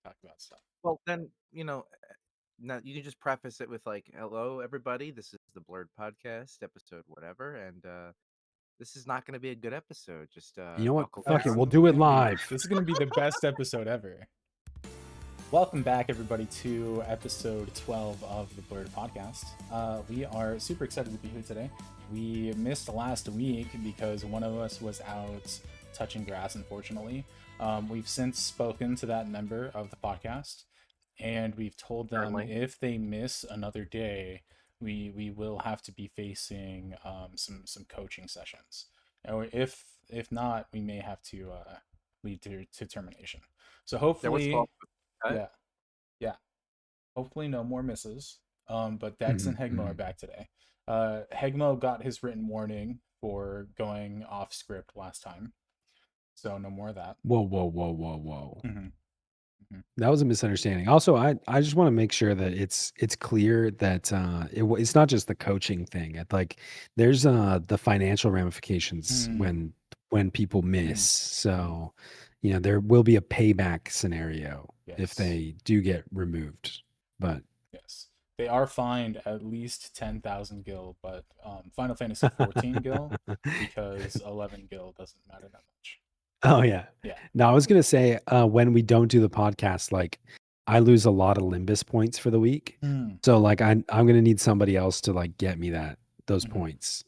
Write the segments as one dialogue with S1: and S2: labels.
S1: talk about stuff.
S2: Well, then, now you can just preface it with like, "Hello, everybody. This is the Blurred Podcast, episode whatever, and this is not going to be a good episode. Just
S3: You know what?
S2: buckle
S3: Fuck it.
S2: down."
S3: We'll
S1: Absolutely
S3: do it
S1: gonna be.
S3: live.
S1: This is gonna be the best episode ever. Welcome back, everybody, to episode 12 of the Blurred Podcast. We are super excited to be here today. We missed last week because one of us was out touching grass, unfortunately. We've since spoken to that member of the podcast, and we've told them
S2: Certainly.
S1: if they miss another day, we will have to be facing some coaching sessions. Or if not, we may have to lead to termination. So
S2: There was fault.
S1: hopefully, yeah, yeah. Hopefully no more misses. But Dex and Hegmoh are back today. Hegmoh got his written warning for going off script last time, so no more of that.
S3: Whoa, whoa, whoa, whoa, whoa.
S1: Mm-hmm. Mm-hmm.
S3: That was a misunderstanding. Also, I just want to make sure that it's clear that it's not just the coaching thing. Like there's the financial ramifications
S1: Mm-hmm.
S3: when people miss.
S1: Mm-hmm.
S3: So, there will be a payback scenario if
S1: Yes.
S3: they do get removed. But
S1: Yes. They are fined at least 10,000 gil, but Final Fantasy 14 gil because 11 gil doesn't matter that much.
S3: Oh yeah.
S1: Yeah.
S3: No, I was gonna say when we don't do the podcast, like I lose a lot of Limbus points for the week.
S1: Mm.
S3: So like I'm gonna need somebody else to like get me those
S1: Mm-hmm.
S3: points.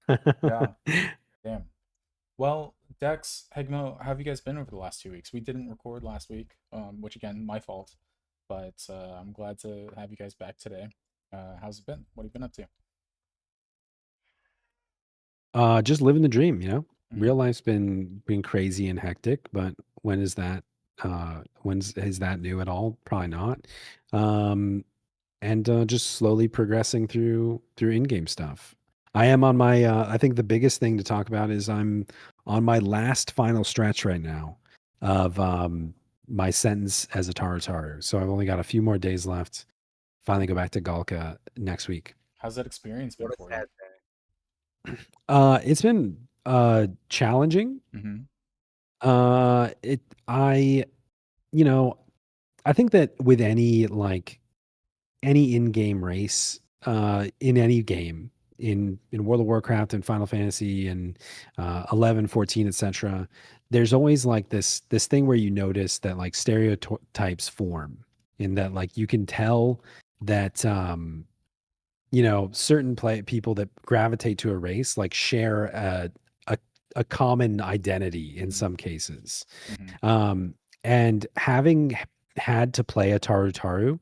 S1: Yeah. Damn. Well, Dex, Hegmo, how have you guys been over the last 2 weeks? We didn't record last week, which again, my fault. But I'm glad to have you guys back today. How's it been? What have you been up to?
S3: Just living the dream, you know.
S1: Mm-hmm.
S3: Real life's been crazy and hectic, but when is that when's is that new at all? Probably not. Um and just slowly progressing through in-game stuff. I am on my I think the biggest thing to talk about is I'm on my last final stretch right now of my sentence as a Tarataru. So I've only got a few more days left. Finally go back to Galka next week.
S1: How's that experience been
S2: What a
S1: for you?
S2: sad day.
S3: It's been challenging.
S1: Mm-hmm.
S3: It I you know, I think that with any in-game race, in any game, in World of Warcraft and Final Fantasy and 11, 14, etc., there's always like this thing where you notice that like stereotypes form in that like you can tell that certain people that gravitate to a race like share a a common identity in
S1: Mm-hmm.
S3: some cases.
S1: Mm-hmm.
S3: Um, and having had to play a Tarutaru,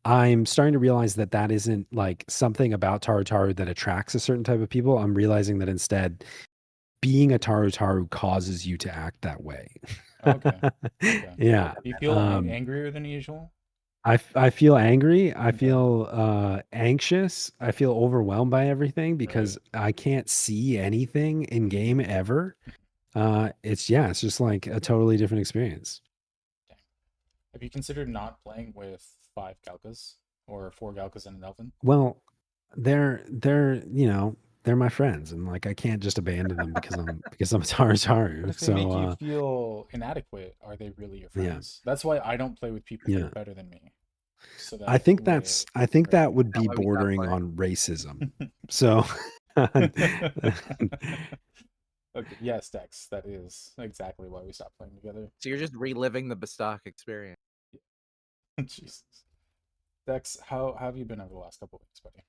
S3: I'm starting to realize that that isn't like something about Tarutaru that attracts a certain type of people. I'm realizing that instead, being a Tarutaru causes you to act that way.
S1: Okay. Okay.
S3: Yeah.
S1: Do you feel
S3: Um,
S1: angrier than usual?
S3: I feel angry. I
S1: Okay.
S3: feel anxious. I feel overwhelmed by everything
S1: Right.
S3: because I can't see anything in
S1: Mm-hmm.
S3: game ever. It's just like a totally different experience.
S1: Dang. Have you considered not playing with 5 Galkas or 4 Galkas and an Elven?
S3: Well, they're my friends, and like I can't just abandon them because I'm a
S1: But
S3: Taru.
S1: if they make
S3: So
S1: you feel inadequate, are they really your
S3: yeah,
S1: friends? That's why I don't play with people who are
S3: yeah.
S1: better than me. So
S3: I
S1: that
S3: think
S1: way,
S3: I think
S1: right?
S3: that would
S2: That's
S3: be
S2: why we stopped
S3: bordering
S2: playing.
S3: on racism. So
S1: Okay, yes, Dex, that is exactly why we stopped playing together.
S2: So you're just reliving the Bastock experience.
S1: Jesus. Dex, how have you been over the last couple of weeks, buddy?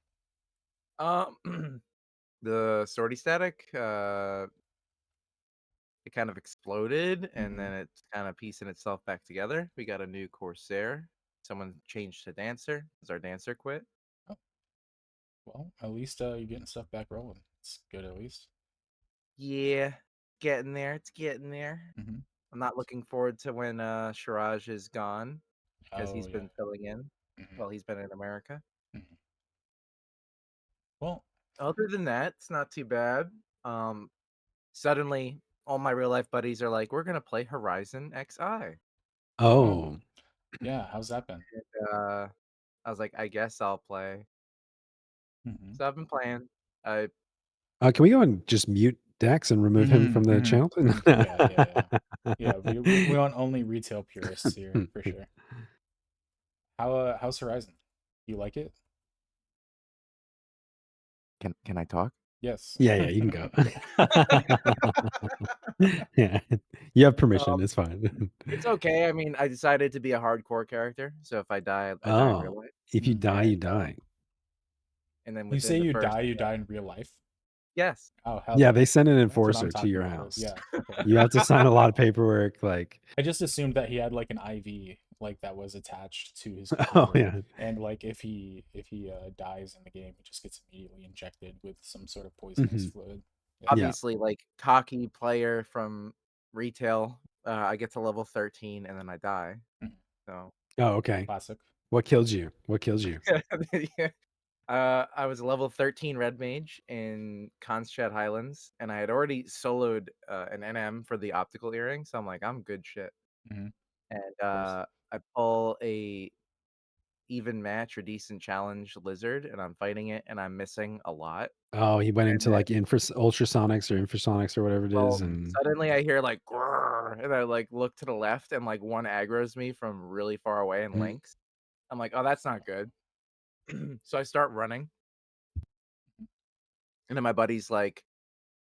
S2: The sortie static, it kind of exploded, and
S1: Mm-hmm.
S2: then it's kind of piecing itself back together. We got a new Corsair. Someone changed to Dancer because our Dancer quit.
S1: Oh, well, at least you're getting stuff back rolling. It's good at least.
S2: Yeah, getting there. It's getting there.
S1: Mm-hmm.
S2: I'm not looking forward to when Shiraj is gone because
S1: Oh
S2: he's
S1: yeah.
S2: been filling in
S1: Mm-hmm.
S2: while he's been in America.
S1: Mm-hmm. Well,
S2: Other than that, it's not too bad. Um, Suddenly, all my real life buddies are like, "We're gonna play Horizon XI."
S1: oh
S3: oh,
S1: yeah, how's that been?
S2: And, I was like, "I guess I'll play."
S1: Mm-hmm.
S2: So I've been playing. I
S3: can we go and just mute Dex and remove him from the channel?
S1: Yeah, we want only retail purists here for sure. How's Horizon? You like it?
S2: Can I talk?
S1: Yes.
S3: Yeah, you can go. Yeah, you have permission.
S2: Um,
S3: It's fine.
S2: it's okay. I mean, I decided to be a hardcore character, so if I die, I die in real
S3: Oh,
S2: life.
S3: if you die, you
S2: And
S3: die.
S2: and then
S1: You say
S2: within the
S1: you
S2: first,
S1: die in real life?
S2: yes,
S1: Oh hell
S3: Yeah,
S1: yeah.
S3: they send an
S1: That's what I'm
S3: enforcer to
S1: talking
S3: your
S1: about.
S3: house.
S1: Yeah. Okay.
S3: You have to sign a lot of paperwork. Like,
S1: I just assumed that he had like an IV like that was attached to his
S3: oh
S1: computer,
S3: yeah,
S1: and like if he dies in the game, it just gets immediately injected with some sort of poisonous
S3: hmm
S1: fluid. Yeah.
S3: yeah.
S2: obviously, like cocky player from retail, I get to level 13 and then I die.
S1: Mhm.
S2: So
S3: Oh, okay.
S1: Classic.
S3: What killed you? What killed you?
S2: yeah. I was a level 13 red mage in Constrad Highlands, and I had already soloed an NM for the optical earring, so I'm like, I'm good shit.
S1: Mhm.
S2: And
S1: Of course.
S2: I pull a even match or decent challenge lizard, and I'm fighting it, and I'm missing a lot.
S3: Oh, he went
S2: And
S3: into
S2: then,
S3: like ultrasonics or infrasonics or whatever it is,
S2: well,
S3: and
S2: suddenly I hear like, "Grrr," and I like look to the left, and like one aggro's me from really far away and
S3: Mhm.
S2: links. I'm like, oh, that's not good. So I start running, and then my buddy's like,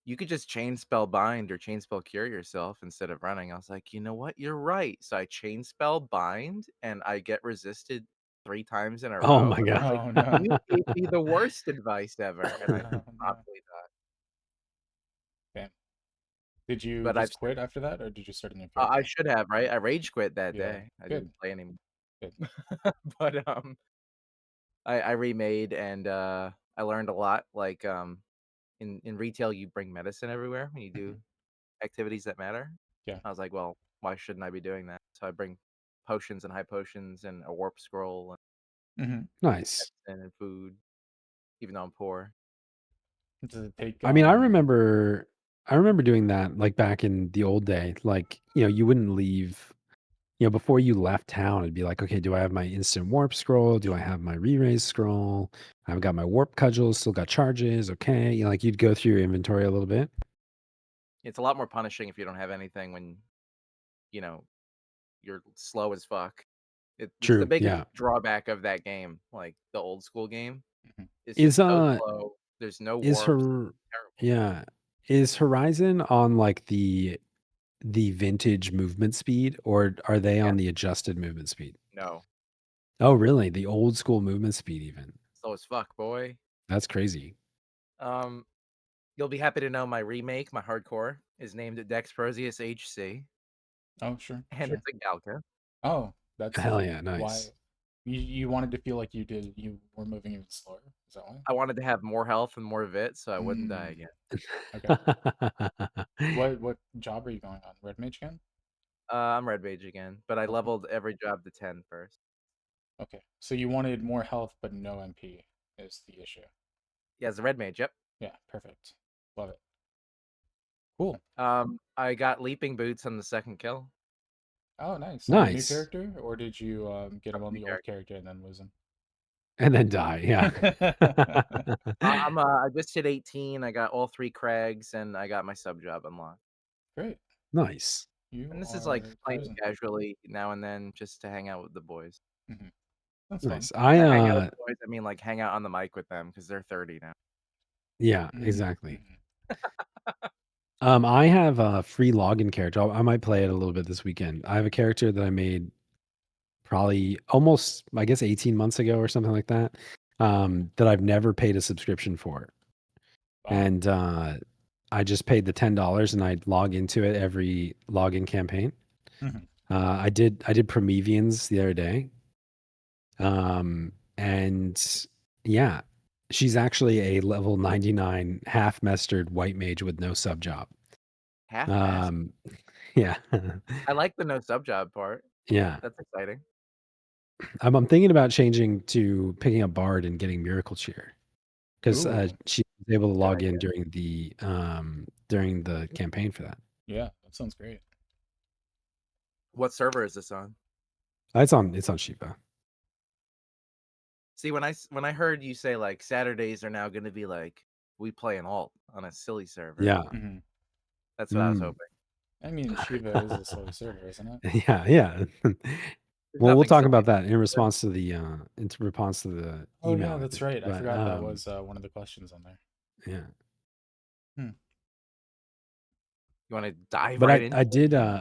S2: you could just chain spell bind or chain spell cure yourself instead of running. I was like, you know what? You're right. So I chain spell bind and I get resisted 3 times in a
S3: oh
S2: row.
S3: my
S2: And I was
S3: god.
S2: like,
S1: Oh no.
S2: you gave me the worst advice ever. And I
S1: Oh no.
S2: probably died.
S1: Damn. Did you
S2: But
S1: just quit after that, or did you start a new
S2: I
S1: character?
S2: should have, right? I rage quit that
S1: Yeah.
S2: day. I
S1: Good.
S2: didn't play anymore.
S1: Good.
S2: But I remade and I learned a lot. Like in retail you bring medicine everywhere when you do
S1: Mhm.
S2: activities that matter.
S1: Yeah.
S2: I was like, well, why shouldn't I be doing that? So I bring potions and high potions and a warp scroll
S1: Hmm.
S3: Nice.
S2: and food, even though I'm poor.
S1: Does it take
S3: I mean, I remember doing that like back in the old day. Like, you wouldn't leave, before you left town, it'd be like, okay, do I have my instant warp scroll? Do I have my re-raise scroll? I've got my warp cudgels, still got charges. Okay. Like you'd go through your inventory a little bit.
S2: It's a lot more punishing if you don't have anything when you know you're slow as fuck. It's the
S3: True.
S2: biggest
S3: Yeah.
S2: drawback of that game, like the old school game.
S1: Mhm.
S2: It's
S3: Is
S2: just so slow. There's no
S3: is
S2: warps.
S3: her
S2: Terrible.
S3: yeah. Is Horizon on like the vintage movement speed, or are they
S2: Yeah,
S3: on the adjusted movement speed?
S2: no,
S3: Oh, really? The old school movement speed even.
S2: slow as fuck, boy.
S3: That's crazy.
S2: Um, you'll be happy to know my remake, my hardcore, is named Dex Proteus HC,
S1: Oh, sure,
S2: and
S1: sure.
S2: it's a Galka.
S1: Oh, that's
S3: Hell yeah,
S1: why
S3: nice.
S1: you wanted to feel like you were moving even slower. Is that why?
S2: I wanted to have more health and more vit so I wouldn't die
S1: Mm,
S2: again.
S1: okay. What job are you going on? Red Mage again?
S2: I'm Red Mage again, but I
S1: Okay.
S2: leveled every job to 10 first.
S1: Okay. So you wanted more health but no MP is the issue.
S2: Yeah, as a Red Mage, yep.
S1: Yeah, perfect. Love it. Cool.
S2: I got leaping boots on the second kill.
S1: Oh, nice. On the new
S3: Nice.
S1: character, or did you get him on
S2: New
S1: the old
S2: character.
S1: character and then lose him?
S3: And then die. Yeah.
S2: I just hit 18. I got all 3 crags and I got my sub job unlocked.
S1: Great.
S3: Nice.
S1: You
S2: And this is like
S1: are
S2: playing
S1: cruising.
S2: casually now and then just to hang out with the boys.
S1: Hmm. That's fun.
S3: Nice.
S2: When I hang out with the boys, I mean like hang out on the mic with them because they're 30 now.
S3: Yeah, exactly.
S1: Mm-hmm.
S3: I have a free login character. I might play it a little bit this weekend. I have a character that I made probably almost, I guess, 18 months ago or something like that. That I've never paid a subscription for.
S1: Wow.
S3: And I just paid the $10 and I log into it every login campaign.
S1: Hmm.
S3: I did Prometheans the other day. And yeah, she's actually a level 99 half mastered white mage with no sub job.
S2: Half mast.
S3: Um, yeah,
S2: I like the no sub job part.
S3: yeah.
S2: That's exciting.
S3: I'm thinking about changing to picking up Bard and getting Miracle Cheer because
S1: Ooh,
S3: she was able to
S2: Good
S3: log in
S2: idea.
S3: during the campaign for that.
S1: yeah, that sounds great.
S2: What server is this on?
S3: It's on Shiva.
S2: See, when I heard you say like Saturdays are now going to be like we play an alt on a silly server.
S3: Yeah,
S1: Hmm.
S2: That's what I was
S3: Mm.
S2: hoping.
S1: I mean, Shiva is a slave server, isn't it?
S3: Yeah, yeah.
S2: There's
S3: Well, we'll
S2: nothing
S3: talk
S2: silly
S3: about
S2: about
S3: that in
S2: it.
S3: response to the
S1: Oh
S3: email,
S1: yeah,
S3: I
S1: that's
S3: think.
S1: right. I
S3: But
S1: forgot that was one of the questions on there.
S3: yeah.
S1: Hmm.
S2: You want to dive
S3: But
S2: right into it?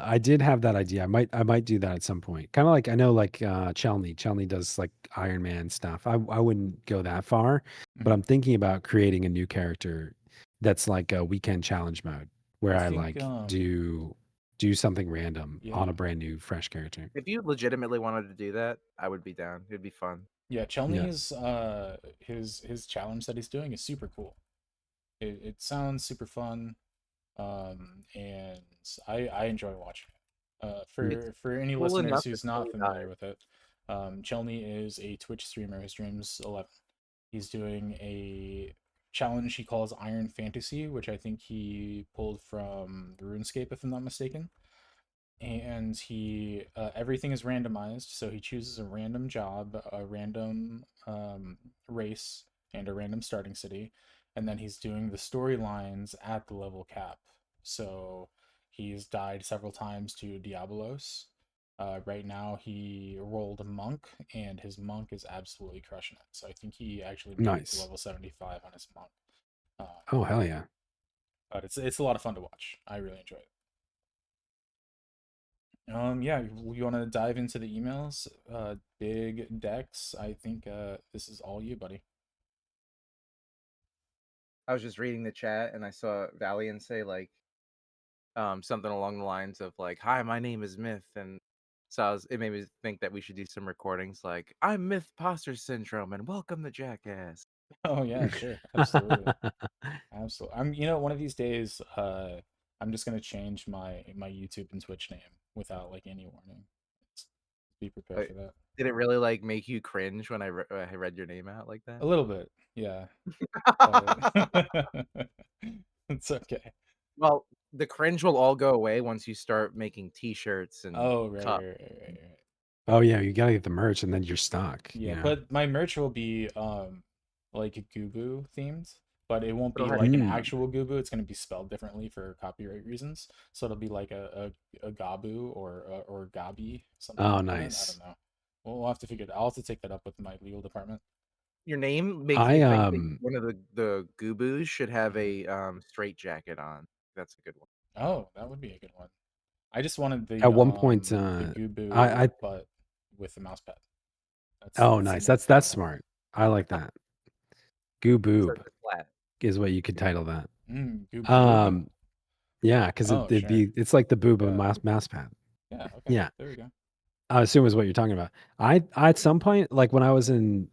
S3: I did have that idea. I might do that at some point. Kind of like I know like Chelney. Chelney does like Iron Man stuff. I wouldn't go that far, but
S1: Mhm.
S3: I'm thinking about creating a new character that's like a weekend challenge mode where
S1: I
S3: I
S1: think,
S3: like do something random on
S1: yeah,
S3: a brand new fresh character.
S2: If you legitimately wanted to do that, I would be down. It'd be fun.
S1: yeah.
S3: Yeah.
S1: Chelney's his challenge that he's doing is super cool. It sounds super fun. And I enjoy watching it.
S3: Me
S1: For any
S2: Cool
S1: listeners
S2: enough to
S1: who's not
S2: fully
S1: familiar
S2: dive.
S1: with it, Chelney is a Twitch streamer who streams 11. He's doing a challenge he calls Iron Fantasy, which I think he pulled from RuneScape, if I'm not mistaken. And he everything is randomized, so he chooses a random job, a random race, and a random starting city, and then he's doing the storylines at the level cap. So he's died several times to Diabolos. Right now he rolled a monk, and his monk is absolutely crushing it. So I think he actually made it to
S3: nice.
S1: level 75 on his monk. Um,
S3: Oh hell yeah.
S1: but it's a lot of fun to watch. I really enjoy it. Yeah, you want to dive into the emails? Big Dex, I think this is all you, buddy.
S2: I was just reading the chat and I saw Valiant say like something along the lines of like, "Hi, my name is Myth," and so it made me think that we should do some recordings like, "I'm Myth Poster Syndrome and welcome to Jackass."
S1: Oh yeah, sure, absolutely, absolutely. One of these days, I'm just gonna change my YouTube and Twitch name without like any warning. Just be prepared
S2: Like,
S1: for that.
S2: did it really like make you cringe when I read your name out like
S1: A
S2: that?
S1: little bit, yeah, but it's okay.
S2: Well, the cringe will all go away once you start making T-shirts and
S1: Oh, right,
S2: cups.
S1: right, right, right, right, right.
S3: Oh yeah, you gotta get the merch and then you're stuck,
S1: Yeah,
S3: you know.
S1: but my merch will be like Gubu themed, but it won't
S2: It'll
S1: be
S2: have
S1: like an
S3: Mm.
S1: actual Gubu. It's going to be spelled differently for copyright reasons. So it'll be like a Gabu or Gabi, something
S3: Oh
S1: like that. I don't
S3: nice.
S1: know. We'll have to figure it. I'll have to take that up with my legal department.
S2: your name makes me
S3: I
S2: think that one of the Goobus should have
S1: Mhm.
S2: a straight jacket on. That's a good one.
S1: Oh, that would be a good one. I just wanted
S3: at one point
S1: the
S3: I
S1: Gubu but with the mouse pad.
S3: oh
S1: That's the
S3: nice.
S1: name for
S3: That's
S1: my one.
S3: smart. I like that. Goo
S2: So
S3: boob
S2: just flat.
S3: is what you could title that.
S1: Guboob.
S3: Um yeah, because
S1: Oh,
S3: it'd
S1: sure.
S3: be it's like the boob of a
S1: Yeah.
S3: mouse pad.
S1: Yeah. Okay.
S3: Yeah.
S1: There we go.
S3: I assume is what you're talking about. I at some point, like when I was in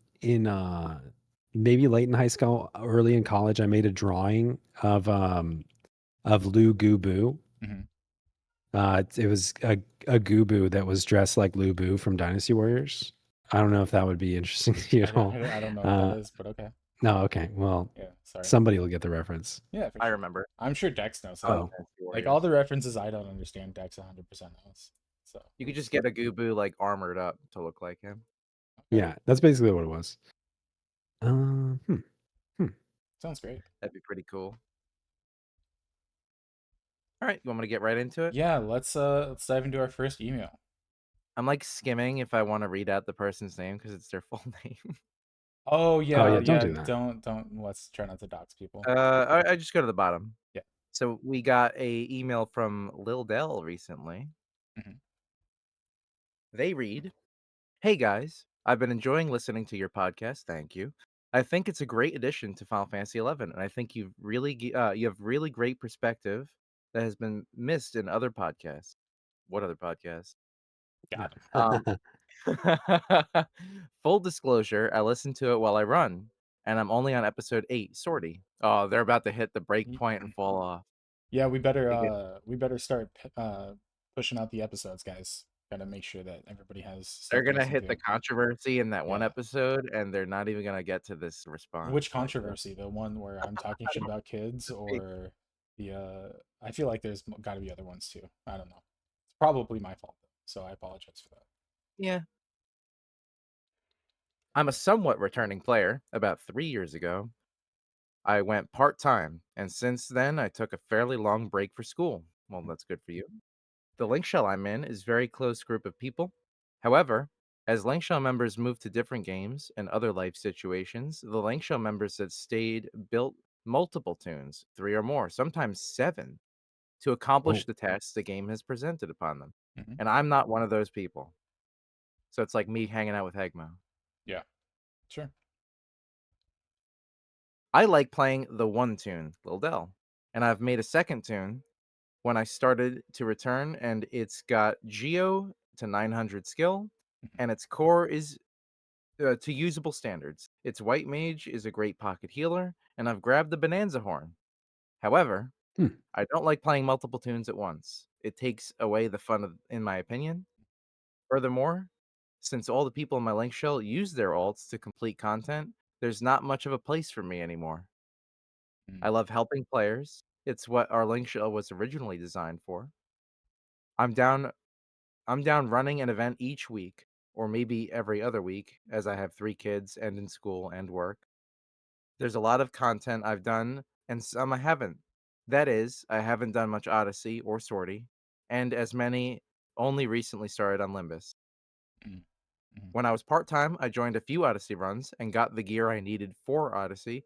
S3: maybe late in high school, early in college, I made a drawing of Lou Goo Boo.
S1: Hmm.
S3: It was a Goo Boo that was dressed like Lou Boo from Dynasty Warriors. I don't know if that would be interesting to you at all.
S1: I don't know what that
S3: Uh,
S1: is, but okay.
S3: no, okay. Well,
S1: Yeah, sorry.
S3: somebody will get the reference.
S1: Yeah, for
S2: I
S1: sure.
S2: remember.
S1: I'm sure Dex knows
S2: I
S1: it.
S2: like
S3: Oh,
S2: Dynasty
S1: Like all
S2: Warriors.
S1: the references I don't understand, Dex 100% knows. So,
S2: You could just get a Goobu like armored up to look like him.
S1: okay.
S3: yeah. That's basically what it was. Hmm, hmm.
S1: Sounds great.
S2: That'd be pretty cool. All right, you want me to get right into it?
S1: Yeah, let's dive into our first email.
S2: I'm like skimming if I want to read out the person's name because it's their full name.
S1: Oh
S3: Oh
S1: yeah,
S3: yeah. Don't
S1: yeah,
S3: do that.
S1: don't let's try not to dox people.
S2: I just go to the bottom.
S1: Yeah.
S2: So we got a email from Lil Dell recently.
S1: Hmm.
S2: They read, "Hey guys, I've been enjoying listening to your podcast. Thank you. I think it's a great addition to Final Fantasy 11, and I think you have really great perspective that has been missed in other podcasts. What other podcasts?
S1: Got
S2: Um, full disclosure, I listen to it while I run, and I'm only on episode 8, Sortie. Oh, they're about to hit the break
S1: him.
S2: point and fall off.
S1: Yeah,
S2: They get,
S1: we better start pushing out the episodes, guys. Got to make sure that everybody has
S2: they're
S1: stuff to
S2: gonna
S1: listen
S2: hit the
S1: to.
S2: controversy in that one
S1: Yeah.
S2: episode, and they're not even gonna get to this response.
S1: Which
S2: Like,
S1: controversy? The one where I'm talking
S2: I
S1: shit
S2: don't
S1: about kids,
S2: know.
S1: or the I feel like there's got to be other ones too. I don't know. It's probably my fault, so I apologize for that.
S2: Yeah, I'm a somewhat returning player. About 3 years ago, I went part time, and since then, I took a fairly long break for school. Well, that's good for you. The link shell I'm in is very close group of people. However, as link shell members move to different games and other life situations, the link shell members that stayed built multiple tunes, 3 or more, sometimes 7, to accomplish
S3: Oh,
S2: the tasks the game has presented upon them.
S1: Mhm.
S2: And I'm not one of those people. So it's like me hanging out with Hegmoh.
S1: Yeah. Sure.
S2: I like playing the one tune, Lil Del, and I've made a second tune when I started to return, and it's got Geo to 900 skill,
S1: Mhm.
S2: and its core is to usable standards. Its white mage is a great pocket healer, and I've grabbed the Bonanza horn. However,
S3: hmm.
S2: I don't like playing multiple tunes at once. It takes away the fun, in my opinion. Furthermore, since all the people in my link shell use their alts to complete content, there's not much of a place for me anymore.
S1: Mm.
S2: I love helping players. It's what our link shell was originally designed for. I'm down I'm down running an event each week, or maybe every other week, as I have 3 kids and in school and work. There's a lot of content I've done and some I haven't. That is, I haven't done much Odyssey or Sortie, and as many only recently started on Limbus.
S1: Mm. Mhm.
S2: When I was part time, I joined a few Odyssey runs and got the gear I needed for Odyssey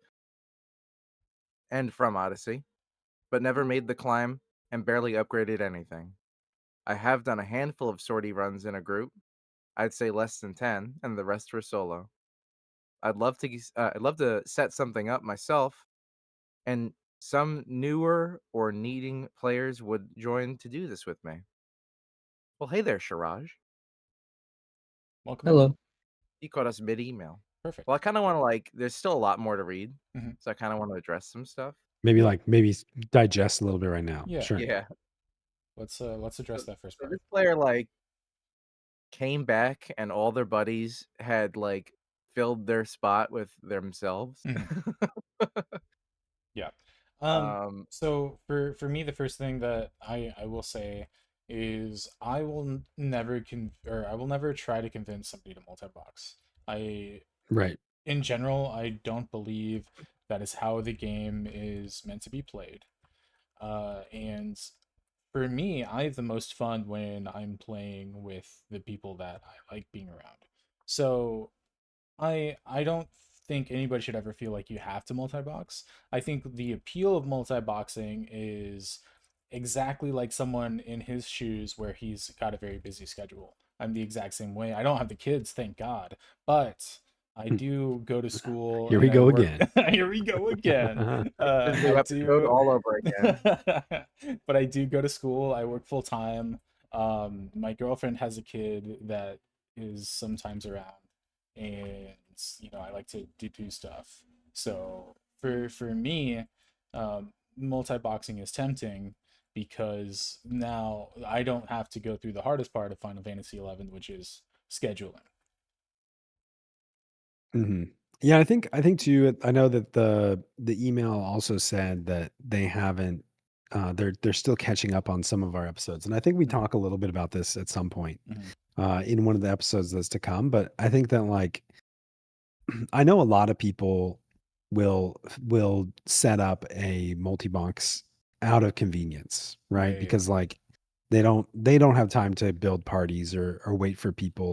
S2: and from Odyssey, but never made the climb and barely upgraded anything. I have done a handful of sortie runs in a group, I'd say less than 10, and the rest were solo. I'd love to set something up myself, and some newer or needing players would join to do this with me. Well, hey there, Shiraj.
S1: Welcome in.
S4: Hello.
S2: You caught us mid email.
S1: Perfect.
S2: Well, I kind of want to there's still a lot more to read,
S1: Mhm.
S2: so I kind of want to address some stuff.
S3: Maybe
S1: Yeah.
S3: like maybe digest a little bit right now.
S1: Yeah.
S3: Sure.
S2: Yeah.
S1: Let's address
S2: So,
S1: that first
S2: so
S1: part.
S2: this player came back and all their buddies had filled their spot with themselves.
S1: Mhm. Yeah.
S2: um,
S1: So for me, the first thing that I will say is I will never or I will never try to convince somebody to multi-box. I
S3: Right.
S1: In general, I don't believe that is how the game is meant to be played. And for me, I have the most fun when I'm playing with the people that I like being around. So I don't think anybody should ever feel like you have to multi-box. I think the appeal of multi-boxing is exactly like someone in his shoes where he's got a very busy schedule. I'm the exact same way. I don't have the kids, thank God, but I
S3: Hmm.
S1: do go to school
S3: Here we
S1: and I
S3: go
S1: work.
S3: again.
S1: Here we go again.
S2: this new
S1: I
S2: episode
S1: do,
S2: all over again.
S1: but I do go to school. I work full time. My girlfriend has a kid that is sometimes around, and I like to do stuff. So for me, multi-boxing is tempting because now I don't have to go through the hardest part of Final Fantasy 11, which is scheduling.
S3: Hmm. Yeah, I think too. I know that the email also said that they haven't. They're still catching up on some of our episodes, and I think we
S1: Mhm.
S3: talk a little bit about this at some point
S1: Mhm.
S3: in one of the episodes that's to come. But I think that like I know a lot of people will set up a multi-box out of convenience, right?
S1: Right.
S3: Because like they don't have time to build parties or wait for people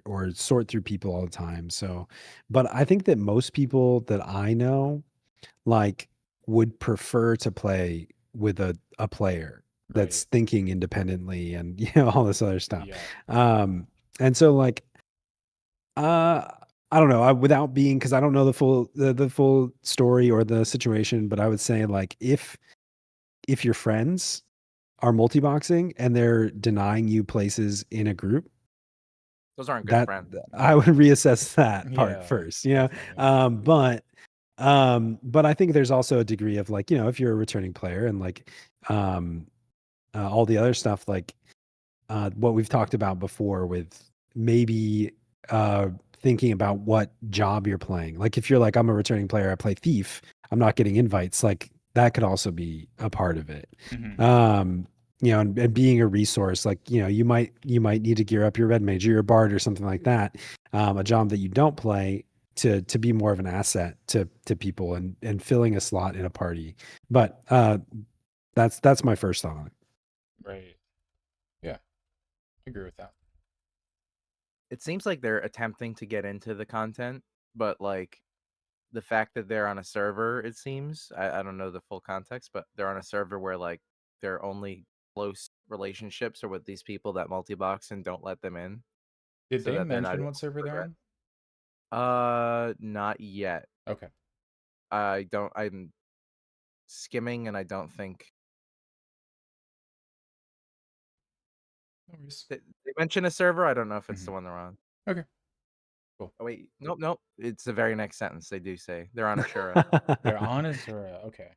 S3: or sort through people all the time. So, but I think that most people that I know like would prefer to play with a player that's
S1: Right.
S3: thinking independently and all this other stuff.
S1: Yeah.
S3: Um and so like uh, I don't know. Without being, because I don't know the full story or the situation, but I would say like if your friends are multi-boxing and they're denying you places in a group,
S2: Those aren't good
S3: that
S2: friends.
S3: I would reassess that part
S1: Yeah.
S3: first.
S1: Definitely.
S3: But I think there's also a degree of like if you're a returning player and like um all the other stuff like what we've talked about before with maybe uh, thinking about what job you're playing. Like if you're like, I'm a returning player, I play thief, I'm not getting invites, like that could also be a part of it.
S1: Hmm.
S3: Um, and being a resource, like, you might need to gear up your red mage or your bard or something like that. A job that you don't play to be more of an asset to people and filling a slot in a party. But that's my first thought on it.
S1: Right. Yeah, I agree with that.
S2: It seems like they're attempting to get into the content, but like the fact that they're on a server, it seems, I don't know the full context, but they're on a server where like their only close relationships are with these people that multi-box and don't let them in,
S1: Did
S2: so
S1: they
S2: that they're not
S1: mention
S2: able
S1: what
S2: to
S1: server they're
S2: progress.
S1: on?
S2: Not yet.
S1: Okay.
S2: I'm skimming and I don't think
S1: No worries.
S2: they mention a server. I don't know if it's
S1: Mhm.
S2: the one they're on.
S1: Okay. Cool.
S2: Oh wait, nope. It's the very next sentence. They do say they're on Ashura.
S1: They're on Azura. Okay.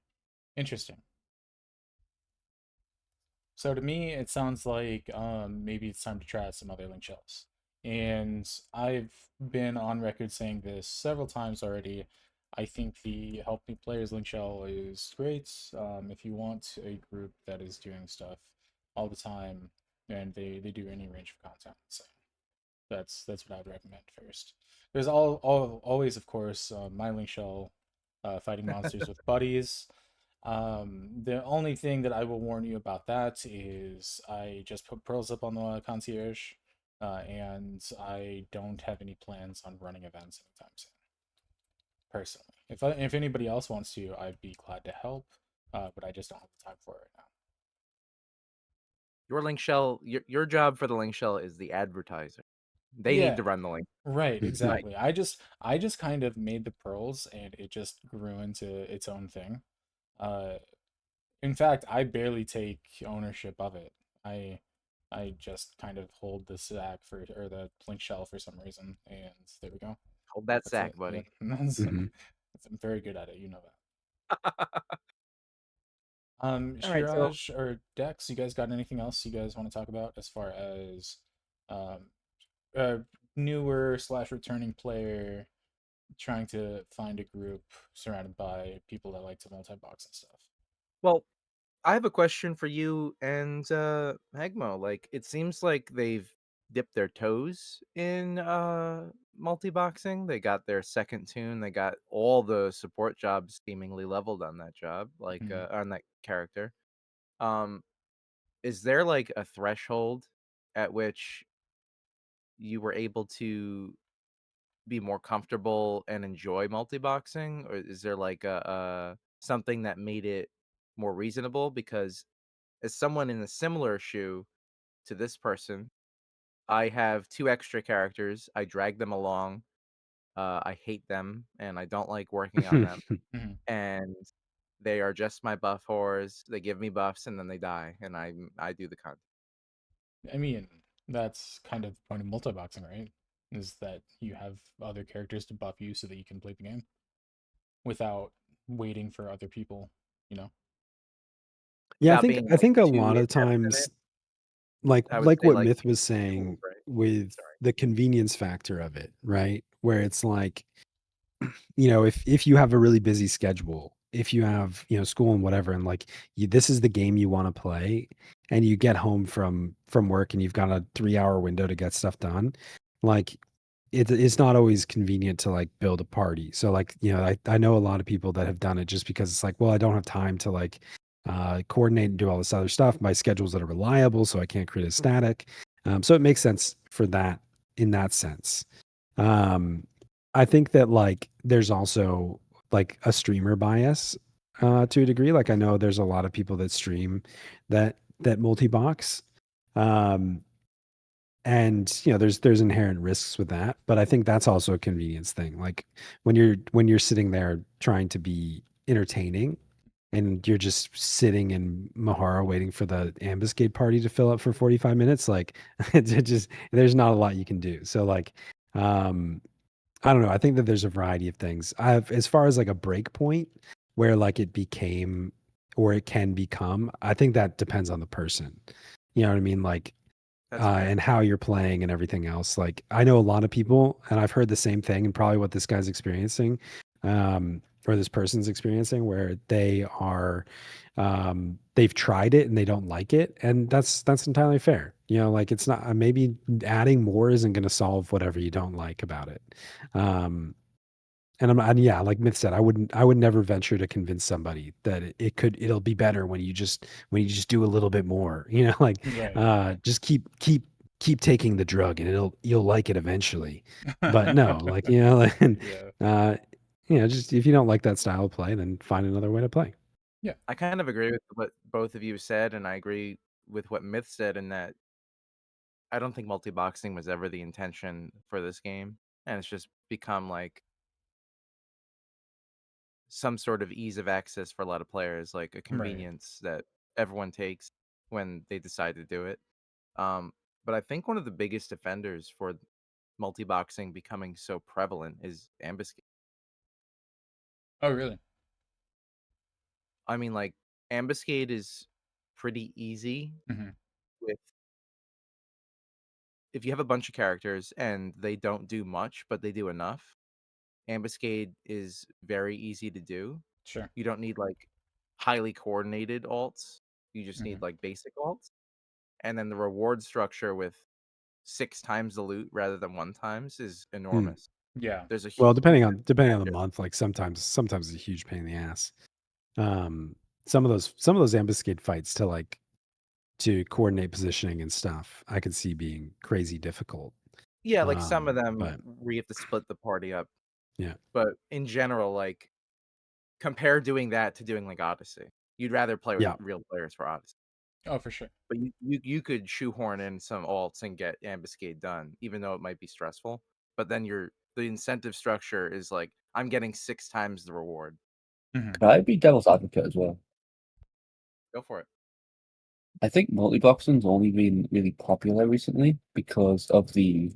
S1: Interesting. So to me, it sounds like maybe it's time to try out some other link shells. And I've been on record saying this several times already. I think the Help Me Players link shell is great. If you want a group that is doing stuff all the time and they do any range of content, so that's what I would recommend first. There's always, of course, my link shell, fighting monsters with buddies. The only thing that I will warn you about that is I just put pearls up on the concierge, and I don't have any plans on running events anytime soon. Personally, if anybody else wants to, I'd be glad to help, but I just don't have the time for it right now.
S2: Your link shell, your job for the link shell is the advertiser. They need
S1: Yeah,
S2: to run the link.
S1: right,
S2: Right.
S1: exactly. I just kind of made the pearls, and it just grew into its own thing. Uh, In fact, I barely take ownership of it. I I just kind of hold the sack for or the link shell for some reason, and there we go.
S2: Hold that
S1: That's
S2: sack,
S1: it. Yep.
S2: buddy.
S3: Mhm.
S1: I'm very good at it. You know that.
S2: All right, so
S1: Shiraj or Dex, you guys got anything else you guys want to talk about as far as um, a newer slash returning player trying to find a group surrounded by people that like to multi-box and stuff?
S2: well, I have a question for you and Hegmo. Like, it seems like they've dipped their toes in multi-boxing. They got their second tune. They got all the support jobs seemingly leveled on that job, like
S1: Mhm.
S2: on that character. Um, is there like a threshold at which you were able to be more comfortable and enjoy multi-boxing, or is there like a something that made it more reasonable? Because as someone in a similar shoe to this person, I have 2 extra characters. I drag them along. I hate them, and I don't like working on them.
S1: Mhm.
S2: And they are just my buff whores. They give me buffs, and then they die, and I do the content.
S1: I mean, that's kind of the point of multi-boxing, right? Is that you have other characters to buff you so that you can play the game without waiting for other people, you know?
S3: Yeah,
S2: Without being
S3: I
S2: like
S3: think a
S2: too
S3: lot of
S2: in-depth in it,
S3: times,
S2: I would
S3: like
S2: say
S3: what
S2: like
S3: Myth was
S2: tools,
S3: saying
S2: right?
S3: with
S2: Sorry.
S3: the convenience factor of it, right? Where it's like, if you have a really busy schedule, if you have, school and whatever, and like this is the game you want to play, and you get home from work and you've got a 3-hour window to get stuff done, like it's not always convenient to like build a party. So like, I know a lot of people that have done it just because it's like, well, I don't have time to like coordinate and do all this other stuff. My schedules that are reliable, so I can't create a static. So it makes sense for that in that sense. Um, I think that like there's also like a streamer bias to a degree. Like I know there's a lot of people that stream that multi-box. Um, and there's inherent risks with that, but I think that's also a convenience thing. Like when you're sitting there trying to be entertaining and you're just sitting in Mahara waiting for the ambuscade party to fill up for 45 minutes, like it just there's not a lot you can do. So like um I don't know. I think that there's a variety of things. I've as far as like a break point where like it became or it can become, I think that depends on the person. You know what I mean? Like
S2: That's fair.
S3: and how you're playing and everything else. Like I know a lot of people, and I've heard the same thing, and probably what this guy's experiencing, or this person's experiencing, where they've tried it and they don't like it, and that's entirely fair. Like it's not maybe adding more isn't going to solve whatever you don't like about it. Um, And yeah, like Myth said, I would never venture to convince somebody that it'll be better when you just do a little bit more, like,
S1: Right.
S3: just keep taking the drug and you'll like it eventually. But no, like, like,
S1: Yeah.
S3: uh, just if you don't like that style of play, then find another way to play.
S1: Yeah.
S2: I kind of agree with what both of you said, and I agree with what Myth said in that I don't think multi-boxing was ever the intention for this game, and it's just become like some sort of ease of access for a lot of players, like a
S1: Right.
S2: convenience that everyone takes when they decide to do it. Um, but I think one of the biggest offenders for multi-boxing becoming so prevalent is ambuscade.
S1: Oh, really?
S2: I mean, like, ambuscade is pretty easy
S1: Hmm.
S2: with if you have a bunch of characters and they don't do much, but they do enough. Ambuscade is very easy to do.
S1: Sure.
S2: You don't need like highly coordinated alts. You just
S1: Hmm.
S2: need like basic alts. And then the reward structure with 6 times the loot rather than 1 times is
S3: Hmm.
S2: enormous.
S1: Yeah.
S2: There's a
S3: Well,
S2: huge
S3: depending on the
S2: incentive.
S3: month, like sometimes it's a huge pain in the ass. Um, some of those ambuscade fights to coordinate positioning and stuff, I could see being crazy difficult.
S2: Yeah, like some of them
S3: But
S2: where you have to split the party up.
S3: yeah,
S2: But in general, like compare doing that to doing like Odyssey. You'd rather play with
S3: yeah,
S2: real players for Odyssey.
S1: Oh, for sure.
S2: But you could shoehorn in some alts and get ambuscade done, even though it might be stressful. But then the incentive structure is like I'm getting 6 times the reward.
S1: Hmm.
S4: Can I be devil's advocate as well?
S2: Go for it.
S4: I think multi-boxing's only been really popular recently because of the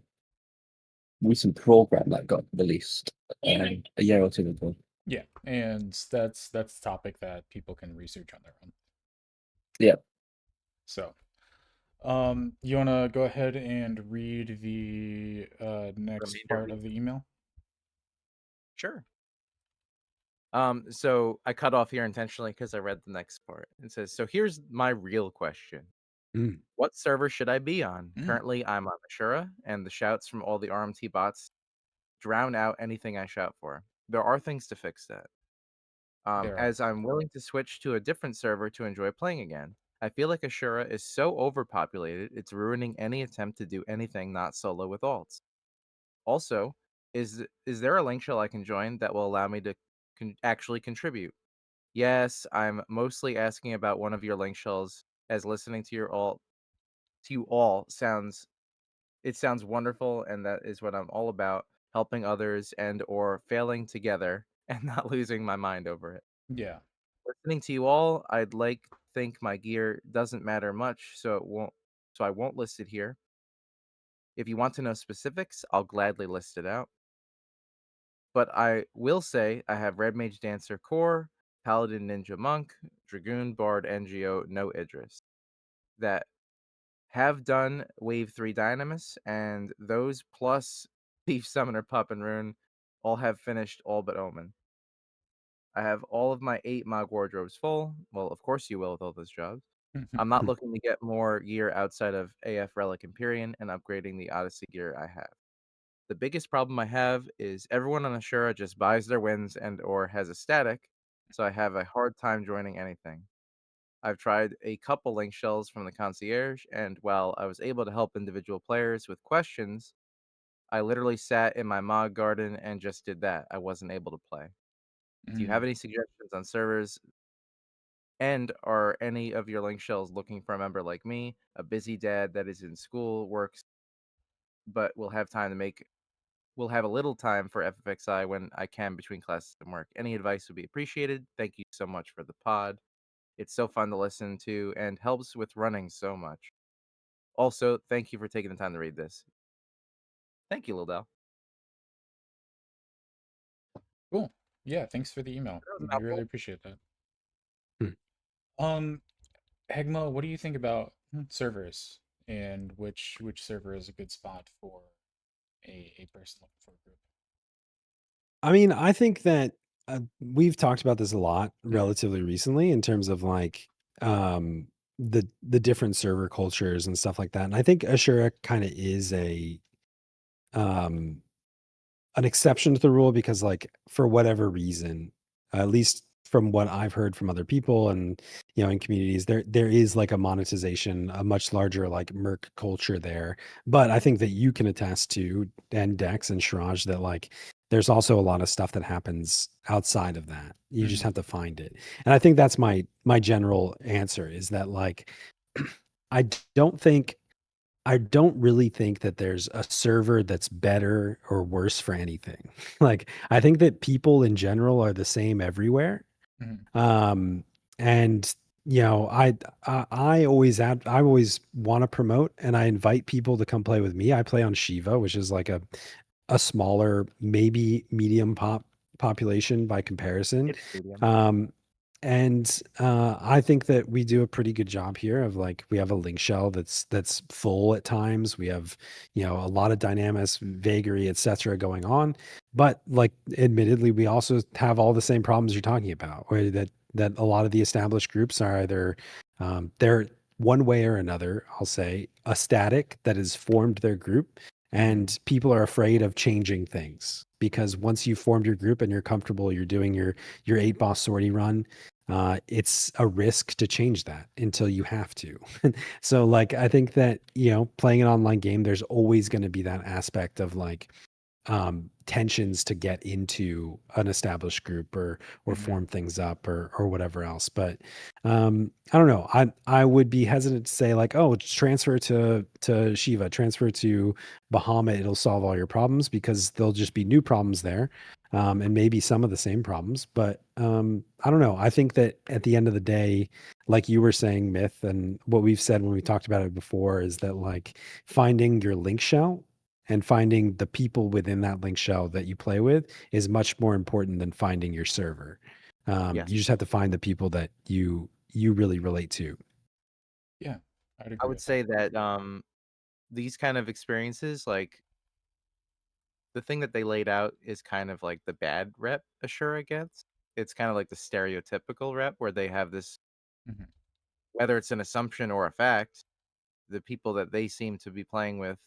S4: recent program that got released a year or two ago.
S1: Yeah. And that's a topic that people can research on their own.
S4: Yeah.
S1: So, you want to go ahead and read the next
S2: Remainder of
S1: part
S2: the
S1: of the email?
S2: Sure. So I cut off here intentionally because I read the next part. It says, "So here's my real question:
S3: mm,
S2: What server should I be on?
S1: Mm,
S2: Currently, I'm on Ashura, and the shouts from all the RMT bots drown out anything I shout for. There are things to fix that.
S1: there are.
S2: As I'm willing to switch to a different server to enjoy playing again. I feel like Ashura is so overpopulated, it's ruining any attempt to do anything not solo with alts. Also, is there a link shell I can join that will allow me to actually contribute? Yes, I'm mostly asking about one of your link shells, as listening to you all sounds wonderful, and that is what I'm all about, helping others and or failing together and not losing my mind over it.
S1: Yeah.
S2: Listening to you all, I'd like think my gear doesn't matter much, so I won't list it here. If you want to know specifics, I'll gladly list it out. But I will say I have Red Mage Dancer Core, Paladin Ninja Monk, Dragoon Bard NGO, no Idris. That have done Wave 3 Dynamis, and those plus Thief Summoner Pup and Rune all have finished all but Omen. I have all of my 8 Mog wardrobes full. Well, of course you will with all those jobs. I'm not
S3: mm,
S2: looking to get more gear outside of AF Relic Empyrean and upgrading the Odyssey gear I have. The biggest problem I have is everyone on Ashura just buys their wins and or has a static, so I have a hard time joining anything. I've tried a couple link shells from the concierge, and while I was able to help individual players with questions, I literally sat in my mod garden and just did that. I wasn't able to play. Do you have
S1: Mm,
S2: any suggestions on servers? And are any of your link shells looking for a member like me, a busy dad that is in school, works, but will have a little time for FFXI when I can between classes and work? Any advice would be appreciated. Thank you so much for the pod. It's so fun to listen to and helps with running so much. Also, thank you for taking the time to read this. Thank you, Lil Del.
S1: cool. Yeah. Thanks for the email.
S2: That was a
S1: We really
S2: mouthful.
S1: appreciate that.
S3: mm.
S1: Um, Hegmo, what do you think about servers and which server is a good spot for a person looking for a group?
S3: I mean, I think that we've talked about this a lot
S1: Hmm.
S3: relatively recently in terms of like um, the different server cultures and stuff like that. And I think Ashura kind of is um, an exception to the rule because, like, for whatever reason, at least from what I've heard from other people and in communities, there is like a monetization, a much larger like merc culture there. But I think that you can attest to, and Dex and Shiraj, that like there's also a lot of stuff that happens outside of that. You just have to find it. And I think that's my general answer is that like I don't think I don't really think that there's a server that's better or worse for anything. Like, I think that people in general are the same everywhere.
S1: Mhm.
S3: And I always I always want to promote and I invite people to come play with me. I play on Shiva, which is like a smaller, maybe medium population by comparison.
S2: It's medium.
S3: And I think that we do a pretty good job here of like we have a link shell that's full at times. We have a lot of dynamics, vagary, etc. going on. But like admittedly, we also have all the same problems you're talking about, where that a lot of the established groups are either they're one way or another, I'll say, a static that has formed their group, and people are afraid of changing things because once you've formed your group and you're comfortable, you're doing your 8 boss sortie run, it's a risk to change that until you have to. So like I think that playing an online game, there's always going to be that aspect of like tensions to get into an established group or form things up or whatever else. But I don't know. I would be hesitant to say like, oh, transfer to Shiva, transfer to Bahamut, it'll solve all your problems, because there'll just be new problems there. And maybe some of the same problems. But I don't know. I think that at the end of the day, like you were saying, Myth, and what we've said when we talked about it before, is that like finding your link shell and finding the people within that link shell that you play with is much more important than finding your server.
S2: Yes.
S3: You just have to find the people that you really relate to.
S1: Yeah, I'd
S2: I
S1: agree
S2: would
S1: with
S2: say that these kind of experiences, like the thing that they laid out is kind of like the bad rep Ashura gets. It's kind of like the stereotypical rep where they have this,
S1: that. Mhm.
S2: whether it's an assumption or a fact, the people that they seem to be playing with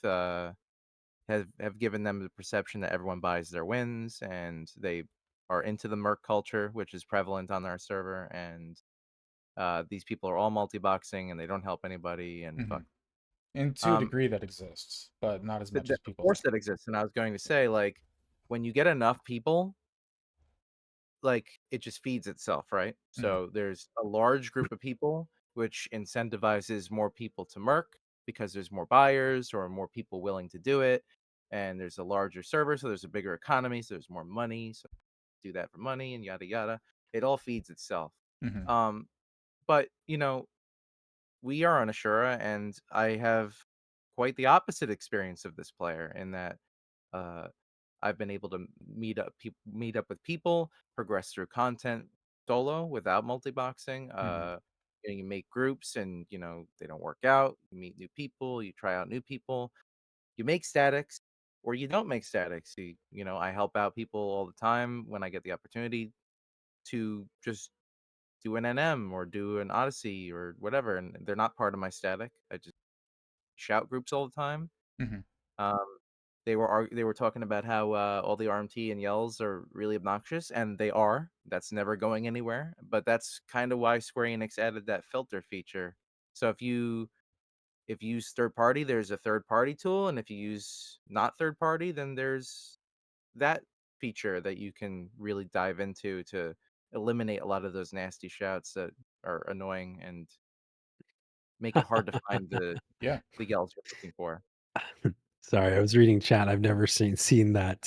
S2: have given them the perception that everyone buys their wins and they are into the merc culture, which is prevalent on our server. And these people are all multi-boxing and they don't help anybody and fuck.
S1: And to a
S2: Um,
S1: degree that exists, but not as much as
S2: of
S1: people
S2: course
S1: think.
S2: that exists, and I was going to say, like, when you get enough people, like, it just feeds itself, right?
S1: Mhm.
S2: So there's a large group of people, which incentivizes more people to merc because there's more buyers or more people willing to do it, and there's a larger server, so there's a bigger economy, so there's more money, so do that for money and yada yada. It all feeds itself.
S1: Mhm.
S2: Um, but we are on Ashura, and I have quite the opposite experience of this player in that uh, I've been able to meet up with people, progress through content solo without multi-boxing.
S1: Mhm.
S2: You make groups, and they don't work out. You meet new people, you try out new people, you make statics, or you don't make statics. I help out people all the time when I get the opportunity to just do an NM or do an Odyssey or whatever, and they're not part of my static. I just shout groups all the time.
S1: Mhm.
S2: Um, they were talking about how all the RMT and yells are really obnoxious, and they are. That's never going anywhere. But that's kind of why Square Enix added that filter feature. So if you use third party, there's a third party tool, and if you use not third party, then there's that feature that you can really dive into to eliminate a lot of those nasty shouts that are annoying and make it hard to find
S1: Yeah.
S2: the yells you're looking for.
S3: Sorry, I was reading chat. I've never seen that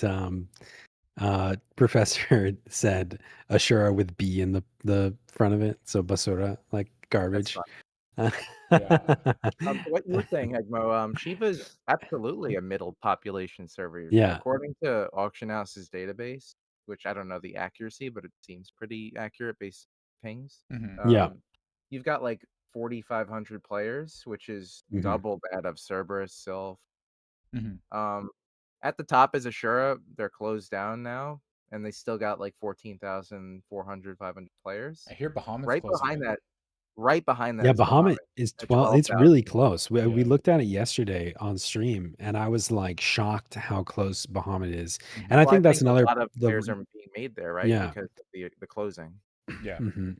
S3: professor said Ashura with B in the front of it. So basura, like
S2: That's
S3: garbage.
S2: fun.
S1: Yeah.
S2: To what you were saying, Hegmo, Shiva is absolutely a middle population server.
S3: Yeah.
S2: According to Auction House's database, which I don't know the accuracy, but it seems pretty accurate based pings.
S1: Mhm.
S3: Yeah.
S2: Um, you've got like 4,500 players, which is
S3: Mhm.
S2: double that of Cerberus, Sylph.
S1: Mhm.
S2: Um, at the top is Ashura. They're closed down now, and they still got like 14,400, 500
S1: I
S2: players.
S1: hear Bahamut's
S2: Right
S1: closing
S2: behind
S1: in.
S2: that right behind that
S3: Yeah,
S2: is Bahamut
S3: Bahamut is
S2: at
S3: 12. It's
S2: 12,000.
S3: really close. We
S1: Yeah.
S3: looked at it yesterday on stream, and I was like shocked how close Bahamut is.
S1: Mhm.
S3: And I
S2: Well, I
S3: think that's
S2: think a
S3: another
S2: lot of
S3: the
S2: players are being made there, right?
S3: yeah.
S2: Because of the closing.
S1: Yeah.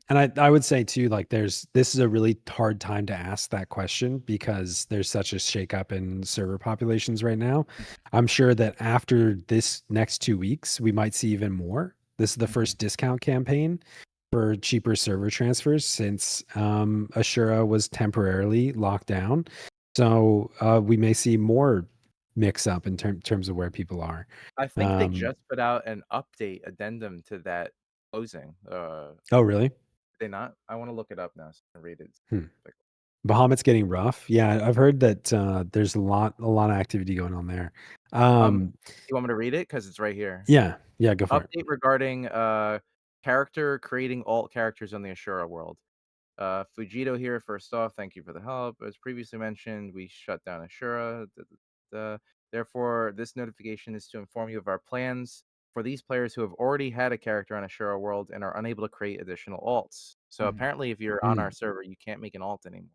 S3: And I would say too, like this is a really hard time to ask that question because there's such a shakeup in server populations right now. I'm sure that after this next 2 weeks, we might see even more. This is the first discount campaign for cheaper server transfers since Ashura was temporarily locked down. So we may see more mix up in terms of where people are.
S2: I think they just put out an update addendum to that closing.
S3: Oh, really?
S2: They not? I want to look it up now so I can read it.
S3: Bahamut's getting rough. Yeah, I've heard that there's a lot of activity going on there.
S2: You want me to read it? Because it's right here.
S3: Yeah, go for it.
S2: Update regarding character creating alt characters on the Ashura world. Fujito here. First off, thank you for the help. As previously mentioned, we shut down Ashura. Therefore, this notification is to inform you of our plans for these players who have already had a character on Ashura world and are unable to create additional alts. So apparently, if you're on our server, you can't make an alt anymore.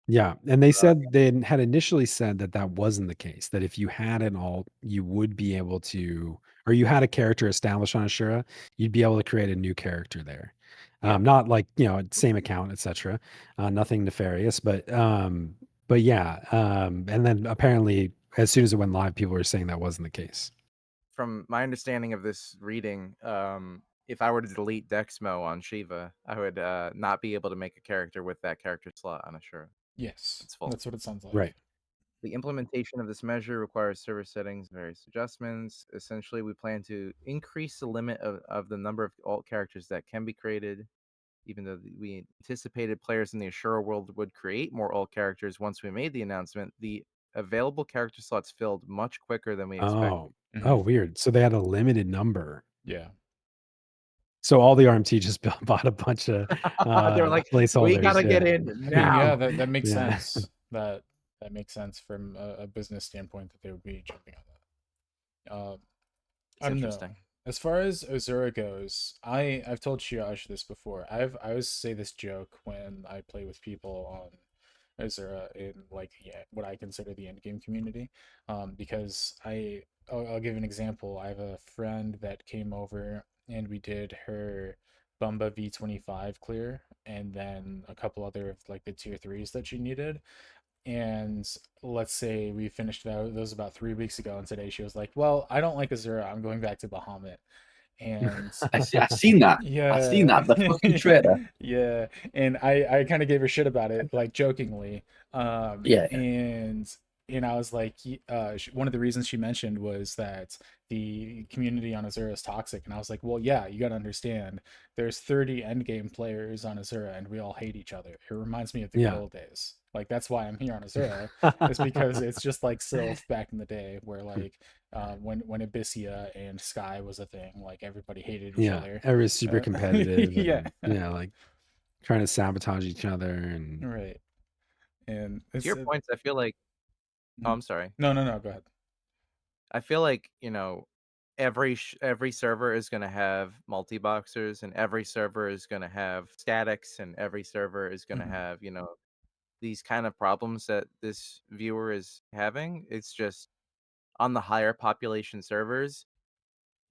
S3: Yeah, and they said they had initially said that that wasn't the case. That if you had an alt, you would be able to, or you had a character established on Ashura, you'd be able to create a new character there.
S2: Yeah.
S3: Not like same account, etc. Nothing nefarious, but yeah. And then apparently, as soon as it went live, people were saying that wasn't the case.
S2: From my understanding of this reading, if I were to delete Dexmo on Shiva, I would not be able to make a character with that character slot on Ashura.
S1: Yes.
S2: It's full.
S1: That's what it sounds like.
S3: Right.
S2: The implementation of this measure requires server settings, various adjustments. Essentially, we plan to increase the limit of the number of alt characters that can be created. Even though we anticipated players in the Ashura world would create more alt characters once we made the announcement, the available character slots filled much quicker than we expected.
S3: Oh, weird. So they had a limited number.
S1: Yeah.
S3: So all the RMT just bought a bunch of
S2: They were like,
S3: placeholders.
S2: we gotta get
S3: yeah.
S2: in
S1: I mean,
S2: now.
S1: yeah, that makes
S3: Yeah.
S1: sense. That makes sense from a business standpoint that they would be jumping on that. I don't know.
S2: Interesting.
S1: As far as Ozura goes, I've told Shiash this before. I always say this joke when I play with people on Ozura in what I consider the end game community, because I'll give an example. I have a friend that came over and we did her Bumba V25 clear, and then a couple other of like the tier 3s that she needed. And let's say we finished those about 3 weeks ago, and today she was like, well, I don't like Azura, I'm going back to Bahamut. And
S4: I've seen that.
S1: yeah,
S4: I've seen that. The fucking traitor.
S1: yeah, and I kind of gave her shit about it, like jokingly.
S4: Yeah.
S1: And I was like, one of the reasons she mentioned was that the community on Azura is toxic, and I was like, well, yeah, you got to understand, there's 30 endgame players on Azura, and we all hate each other. It reminds me of the good old days. Like, that's why I'm here on Azura, is because it's just like Sylph back in the day, where like when Abyssia and Sky was a thing, like everybody hated each other.
S3: Everybody's super competitive.
S1: Yeah.
S3: Yeah, like trying to sabotage each other and
S1: Right. And
S2: To your points, I feel like. Oh, I'm sorry.
S1: No, go ahead.
S2: I feel like every server is going to have multi-boxers, and every server is going to have statics, and every server is going to have these kind of problems that this viewer is having. It's just on the higher population servers,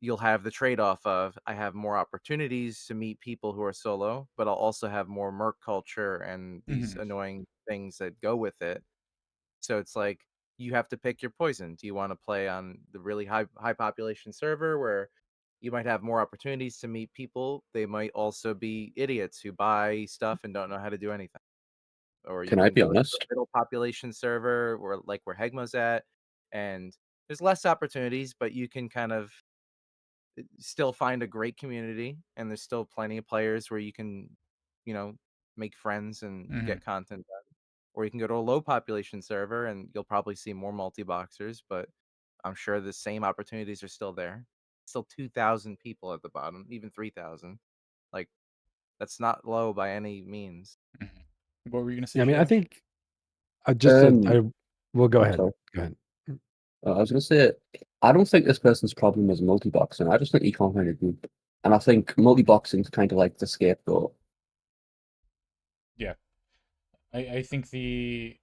S2: you'll have the trade-off of I have more opportunities to meet people who are solo, but I'll also have more merc culture and these annoying things that go with it. So it's like you have to pick your poison. Do you want to play on the really high population server where you might have more opportunities to meet people? They might also be idiots who buy stuff and don't know how to do anything. Or you
S4: Can I be
S2: go to
S4: honest?
S2: the middle population server where Hegmoh's at, and there's less opportunities, but you can kind of still find a great community, and there's still plenty of players where you can, make friends and get content done. Or you can go to a low population server and you'll probably see more multi-boxers, but I'm sure the same opportunities are still there. Still 2,000 people at the bottom, even 3,000. Like, that's not low by any means.
S1: What were you gonna say?
S3: Yeah, I mean, I
S1: Josh?
S3: think well, go
S4: I'm
S3: ahead.
S4: sorry.
S3: Go ahead.
S4: I was going to say, I don't think this person's problem is multi-boxing. I just think he can't find a group. And I think multi-boxing is kind of like the scapegoat.
S1: Yeah. I think a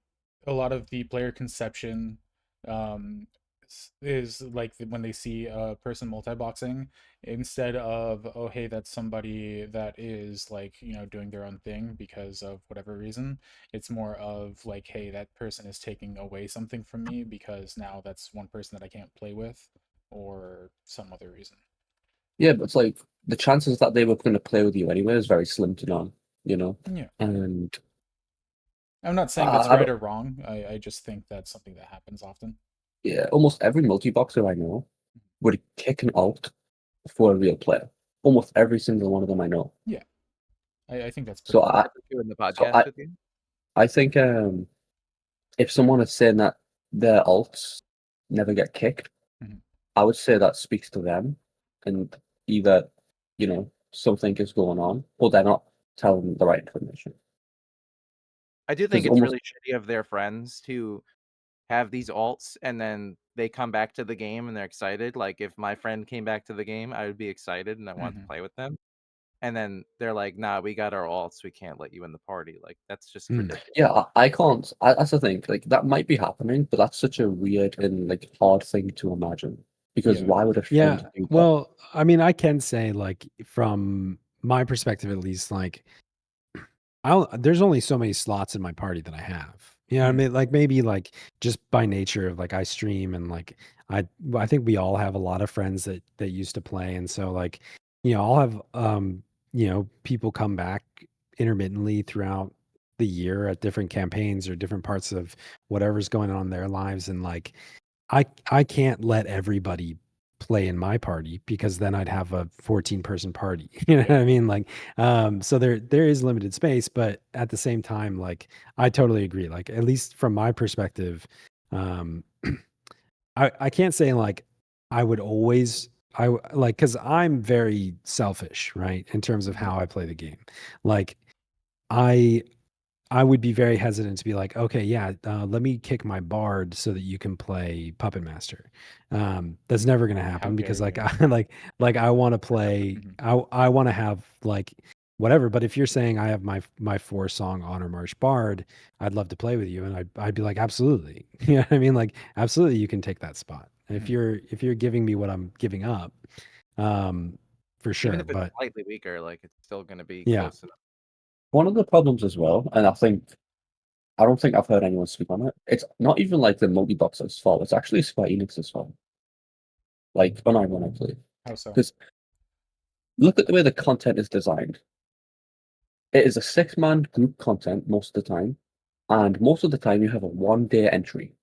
S1: lot of the player conception um is like when they see a person multi-boxing, instead of, oh hey, that's somebody that is like, doing their own thing because of whatever reason. It's more of like, hey, that person is taking away something from me because now that's one person that I can't play with, or some other reason.
S4: Yeah, but it's like the chances that they were going to play with you anyway is very slim to none,
S1: Yeah.
S4: And
S1: I'm not saying that's
S4: I
S1: right
S4: don't,
S1: or wrong. I just think that's something that happens often.
S4: yeah, almost every multi-boxer I know would kick an alt for a real player. Almost every single one of them I know.
S1: Yeah. I think that's
S4: So
S1: pretty fair.
S2: Doing the
S4: so
S2: podcast
S4: I,
S2: with you.
S4: I think if someone is saying that their alts never get kicked,
S1: Mhm.
S4: I would say that speaks to them, and either something is going on, or they're not telling the right information.
S2: I do think
S4: Because
S2: it's
S4: almost
S2: really shitty of their friends to have these alts and then they come back to the game and they're excited. Like if my friend came back to the game, I would be excited and I want to
S1: Mhm.
S2: play with them. And then they're like, "Nah, we got our alts. We can't let you in the party." Like that's just
S3: Mm.
S2: ridiculous.
S4: yeah, I can't. That's the thing. Like that might be happening, but that's such a weird and like hard thing to imagine. Because
S1: Yeah.
S4: why would a friend
S3: Yeah.
S4: do that?
S3: Well, I mean, I can say like from my perspective at least, like there's only so many slots in my party that I have. You know what I
S1: Mhm.
S3: mean? Like maybe like just by nature of like I stream and like I think we all have a lot of friends that used to play. And so like, I'll have people come back intermittently throughout the year at different campaigns or different parts of whatever's going on in their lives. And like I can't let everybody play in my party because then I'd have a 14-person party. You know
S1: Yeah.
S3: what I mean? Like, so there is limited space, but at the same time, like I totally agree. Like, at least from my perspective, um, I can't say like I would always like because I'm very selfish, right? In terms of
S1: Mhm.
S3: how I play the game. Like I I would be very hesitant to be like, okay, yeah, let me kick my bard so that you can play Puppet Master. That's never going to
S1: How
S3: happen
S1: dare
S3: because like
S1: you?
S3: like I want to play.
S1: Mhm.
S3: I want to have like whatever. But if you're saying I have my 4-song Honor March bard, I'd love to play with you, and I'd be like, absolutely. You know what I mean? Like absolutely, you can take that spot. If
S1: Mhm.
S3: you're giving me what I'm giving up, um, for
S2: Even
S3: sure.
S2: if it's
S3: But
S2: slightly weaker, like it's still going to be
S3: yeah.
S2: close enough.
S4: One of the problems as well, and I don't think I've heard anyone speak on it. It's not even like the multi-boxer's fault. It's actually Square Enix's fault. Like unironically,
S1: How so?
S4: because look at the way the content is designed. It is a 6-man group content most of the time, and most of the time you have a 1-day entry.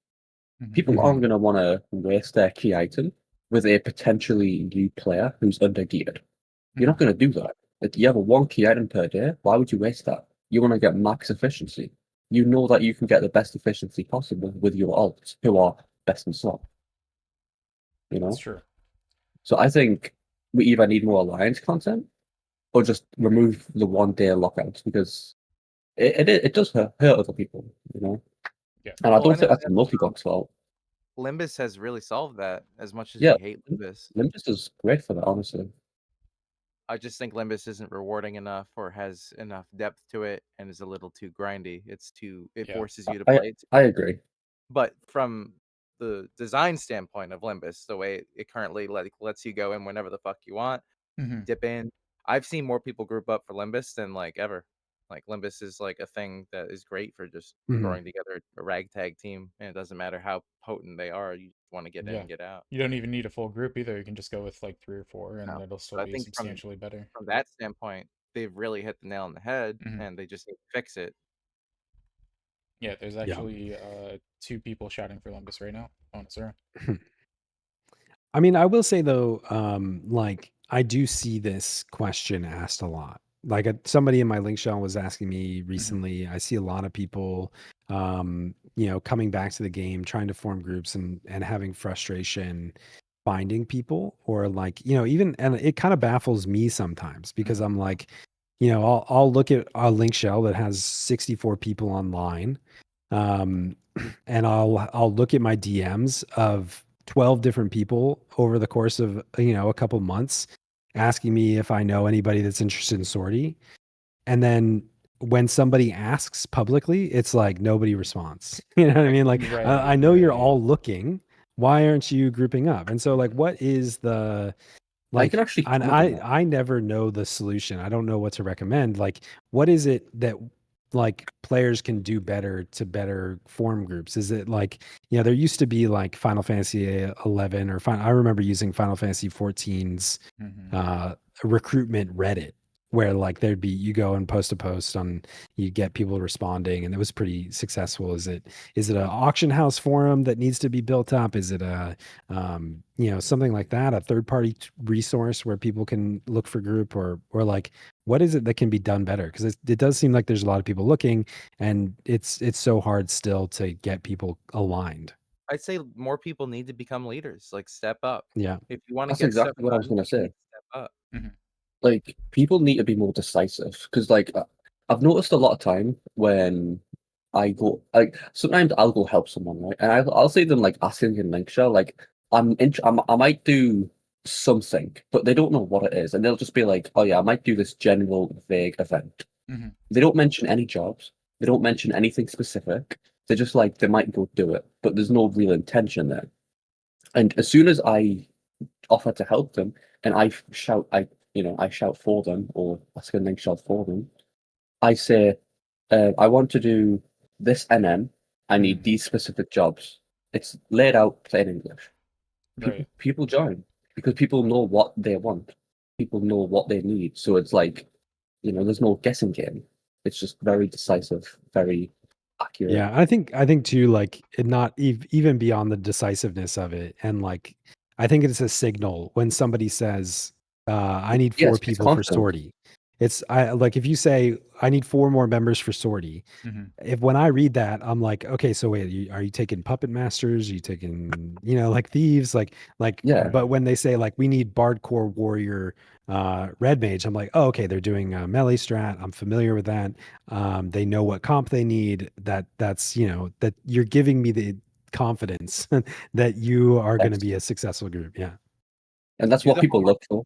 S1: Mhm.
S4: People aren't going to want to waste their key item with a potentially new player who's undergeared. You're not
S1: Mhm.
S4: going to do that. If you have a 1 key item per day, why would you waste that? You want to get max efficiency. You know that you can get the best efficiency possible with your alts, who are best in slot. You
S1: That's
S4: know,
S1: true.
S4: so I think we either need more alliance content or just remove the 1-day lockouts because it does hurt other people.
S1: Yeah.
S4: And I
S2: Well,
S4: don't think that's a
S2: um,
S4: multi-box fault.
S2: Limbus has really solved that. As much as
S4: Yeah,
S2: we hate Limbus,
S4: Limbus is great for that, honestly.
S2: I just think Limbus isn't rewarding enough or has enough depth to it and is a little too grindy. It
S1: Yeah.
S2: forces you to
S4: I
S2: play it.
S4: I agree.
S2: But from the design standpoint of Limbus, the way it currently lets you go in whenever the fuck you want,
S1: Mhm.
S2: dip in. I've seen more people group up for Limbus than like ever. Like Limbus is like a thing that is great for just
S3: Mhm.
S2: throwing together a ragtag team, and it doesn't matter how potent they are. You want to get in
S1: Yeah.
S2: and get out.
S1: You don't even need a full group either. You can just go with like 3 or 4 and
S2: No.
S1: it'll still
S2: But I
S1: be
S2: think
S1: substantially better.
S2: from that standpoint, they've really hit the nail on the head,
S1: Mhm.
S2: and they just need to fix it.
S1: Yeah, there's
S3: Yeah.
S1: actually 2 people shouting for Lumbus right now. Oh, sorry.
S3: I mean, I will say though, like I do see this question asked a lot. Like somebody in my link shell was asking me
S1: Mhm.
S3: recently. I see a lot of people, coming back to the game, trying to form groups and having frustration finding people, or like, even, and it kind of baffles me sometimes because
S1: Mhm.
S3: I'm like, I'll look at a link shell that has 64 people online, um, and I'll look at my DMs of 12 different people over the course of a couple months asking me if I know anybody that's interested in sortie. And then when somebody asks publicly, it's like nobody responds. You know what I mean? Like,
S1: Right,
S3: I know you're
S1: right.
S3: all looking. Why aren't you grouping up? And so, like, what is the
S4: I can
S3: like?
S4: actually
S3: And
S4: comment on that.
S3: I never know the solution. I don't know what to recommend. Like, what is it that like players can do better to better form groups? Is it like, you know, there used to be like Final Fantasy 11 or I remember using Final Fantasy 14's
S1: Mhm.
S3: recruitment Reddit, where like there'd be, you go and post a post on, you get people responding, and it was pretty successful. Is it an auction house forum that needs to be built up? Is it a you know, something like that, a third party resource where people can look for group, or like, what is it that can be done better? Because it does seem like there's a lot of people looking, and it's so hard still to get people aligned.
S2: I'd say more people need to become leaders, like step up.
S3: Yeah.
S2: If you want to
S4: That's
S2: get stuff
S4: exactly what I was
S2: done,
S4: gonna
S2: you
S4: say.
S2: need to step up.
S1: Mhm.
S4: Like people need to be more decisive because I've noticed a lot of time when I go like sometimes I'll go help someone, right, and I'll say to them like asking in link shell like I might do something but they don't know what it is, and they'll just be like, oh yeah, I might do this general vague event.
S1: Mhm.
S4: They don't mention any jobs, they don't mention anything specific. They're just like they might go do it but there's no real intention there. And as soon as I offer to help them, and I shout for them or ask a link shout for them. I say, I want to do this NM. I need
S1: Mhm.
S4: these specific jobs. It's laid out plain English.
S1: Right.
S4: People join because people know what they want. People know what they need. So it's like, there's no guessing game. It's just very decisive, very accurate.
S3: Yeah, I think too, like it not even beyond the decisiveness of it, and like I think it's a signal when somebody says, "I need four
S4: Yes, it's
S3: people for
S4: confidence.
S3: sortie." It's I like if you say, "I need four more members for sortie."
S1: Mhm.
S3: If when I read that, I'm like, okay, so wait, are you taking puppet masters? Are you taking, you know, like thieves?
S4: Yeah,
S3: But when they say like we need bardcore warrior red mage, I'm like, oh, okay, they're doing melee strat. I'm familiar with that. They know what comp they need. That's, you know, that you're giving me the confidence that you are going to
S4: yes,
S3: be a successful group. Yeah.
S4: and that's
S1: Yeah,
S4: what people look for.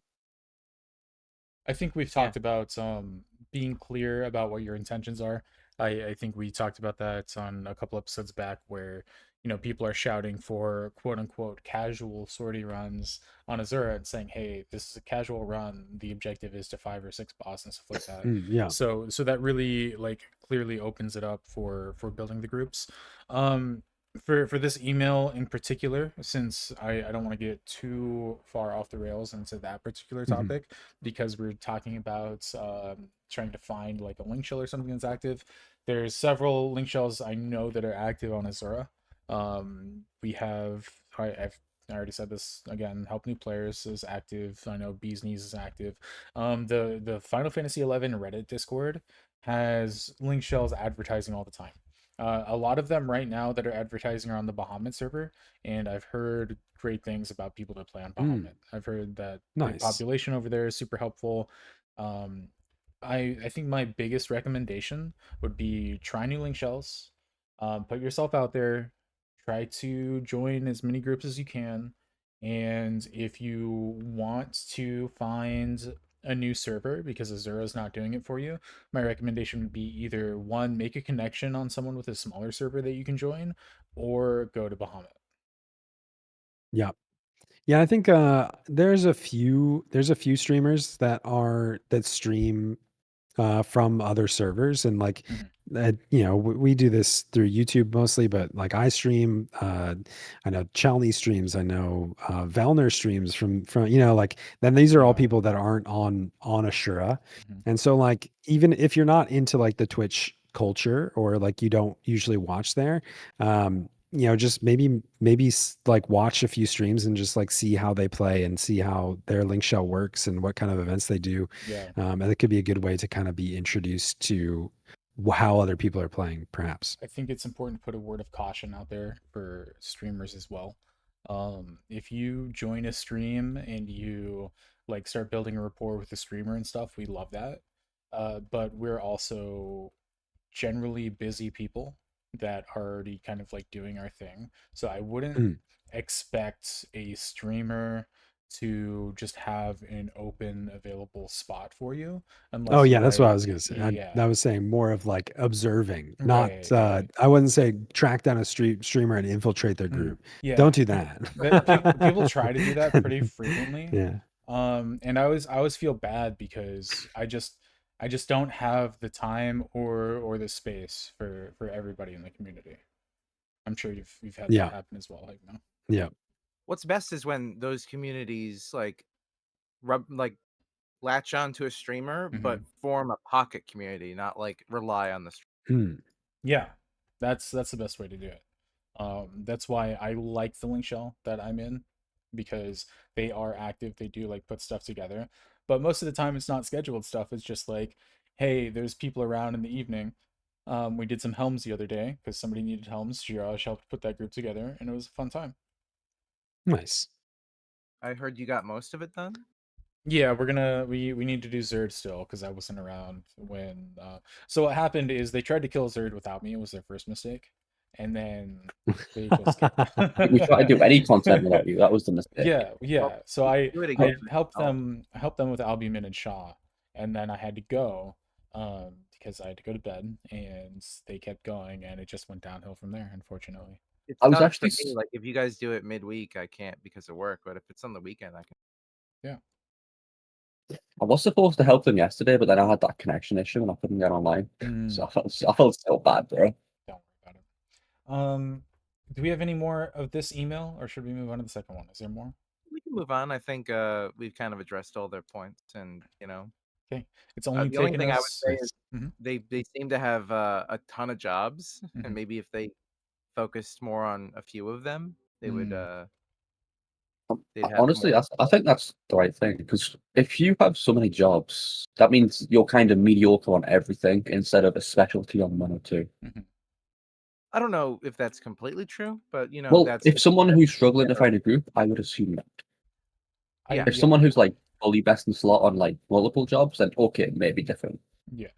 S1: I think we've
S2: Yeah.
S1: talked about being clear about what your intentions are. I think we talked about that on a couple episodes back where, you know, people are shouting for quote unquote casual sortie runs on Azura and saying, hey, this is a casual run. The objective is to 5 or 6 boss and stuff like that.
S3: Yeah.
S1: So that really like clearly opens it up for building the groups. Um for this email in particular, since I don't want to get too far off the rails into that particular
S3: Mhm.
S1: topic, because we're talking about trying to find like a link shell or something that's active. There's several link shells I know that are active on Azura. We have I already said this again. Help new players is active. I know Bees Knees is active. The Final Fantasy 11 Reddit Discord has link shells advertising all the time. A lot of them right now that are advertising are on the Bahamut server, and I've heard great things about people that play on
S3: Mm,
S1: Bahamut. I've heard that the
S3: nice.
S1: population over there is super helpful. Um, I think my biggest recommendation would be try new link shells. Put yourself out there. Try to join as many groups as you can. And if you want to find a new server because Azura is not doing it for you, my recommendation would be either one, make a connection on someone with a smaller server that you can join, or go to Bahamut.
S3: Yeah. Yeah, I think there's a few streamers that stream from other servers, and like
S1: Mhm.
S3: that, you know, we do this through YouTube mostly, but like I stream, I know Chalney streams, I know Velner streams from, you know, like then these are all
S1: Yeah.
S3: people that aren't on Ashura.
S1: Mhm.
S3: And so like even if you're not into like the Twitch culture, or like you don't usually watch there, you know, just like watch a few streams and just like see how they play and see how their link shell works and what kind of events they do.
S1: Yeah.
S3: And it could be a good way to kind of be introduced to how other people are playing, perhaps.
S1: I think it's important to put a word of caution out there for streamers as well. If you join a stream and you like start building a rapport with the streamer and stuff, we love that. But we're also generally busy people that are already kind of like doing our thing. So I wouldn't
S3: Mm,
S1: expect a streamer to just have an open available spot for you
S3: Oh
S1: unless
S3: yeah,
S1: you
S3: that's what I
S1: like
S3: was gonna say.
S1: yeah
S3: I was saying more of like observing, not
S1: right.
S3: I wouldn't say track down a streamer and infiltrate their
S1: Mhm.
S3: group. Don't
S1: Yeah,
S3: do that.
S1: that people try to do that pretty frequently.
S3: Yeah.
S1: And I always feel bad because I just don't have the time or the space for everybody in the community. I'm sure you've had that
S3: Yeah.
S1: happen as well, like no.
S3: Yeah.
S2: What's best is when those communities like latch onto a streamer, but
S1: Mhm.
S2: form a pocket community, not like rely on the streamer.
S3: Hmm.
S1: Yeah, that's the best way to do it. That's why I like the link shell that I'm in because they are active. They do like put stuff together, but most of the time it's not scheduled stuff. It's just like, hey, there's people around in the evening. We did some helms the other day because somebody needed helms. Jirash helped put that group together, and it was a fun time.
S3: Nice.
S2: I heard you got most of it done.
S1: Yeah, we need to do Zerd still because I wasn't around when. So what happened is they tried to kill Zerd without me. It was their first mistake, and then they just kept.
S4: We try to do any content without you. That was the mistake.
S1: Yeah,
S2: Well,
S1: yeah. So
S2: you
S1: I
S2: can do it
S1: I
S2: again.
S1: helped
S2: Oh,
S1: them with Albumin and Shaw, and then I had to go because I had to go to bed, and they kept going, and it just went downhill from there, unfortunately.
S2: it's
S4: I was
S2: tough for
S4: actually
S2: me. Like if you guys do it midweek, I can't because of work. But if it's on the weekend, I can.
S1: Yeah.
S4: I was supposed to help them yesterday, but then I had that connection issue and I couldn't get online. So I felt so bad, bro.
S1: Don't worry about it. Do we have any more of this email, or should we move on to the second one? Is there more?
S2: We can move on. I think we've kind of addressed all their points, and
S1: Okay. It's only
S2: the only
S1: taken
S2: thing I would
S1: us.
S2: say is
S1: Mhm,
S2: they seem to have a ton of jobs, and
S1: mhm,
S2: maybe if they focused more on a few of them, they would
S1: mm,
S2: they'd have
S4: Honestly,
S2: more.
S4: I think that's the right thing because if you have so many jobs, that means you're kind of mediocre on everything instead of a specialty on one or two.
S1: mhm.
S2: I don't know if that's completely true, but
S4: Well,
S2: that's
S4: if someone who's struggling to
S2: general.
S4: find a group, I would assume that.
S1: I
S2: Yeah,
S4: If
S1: yeah
S4: someone who's like fully best in slot on like multiple jobs, then okay, maybe different.
S1: yeah.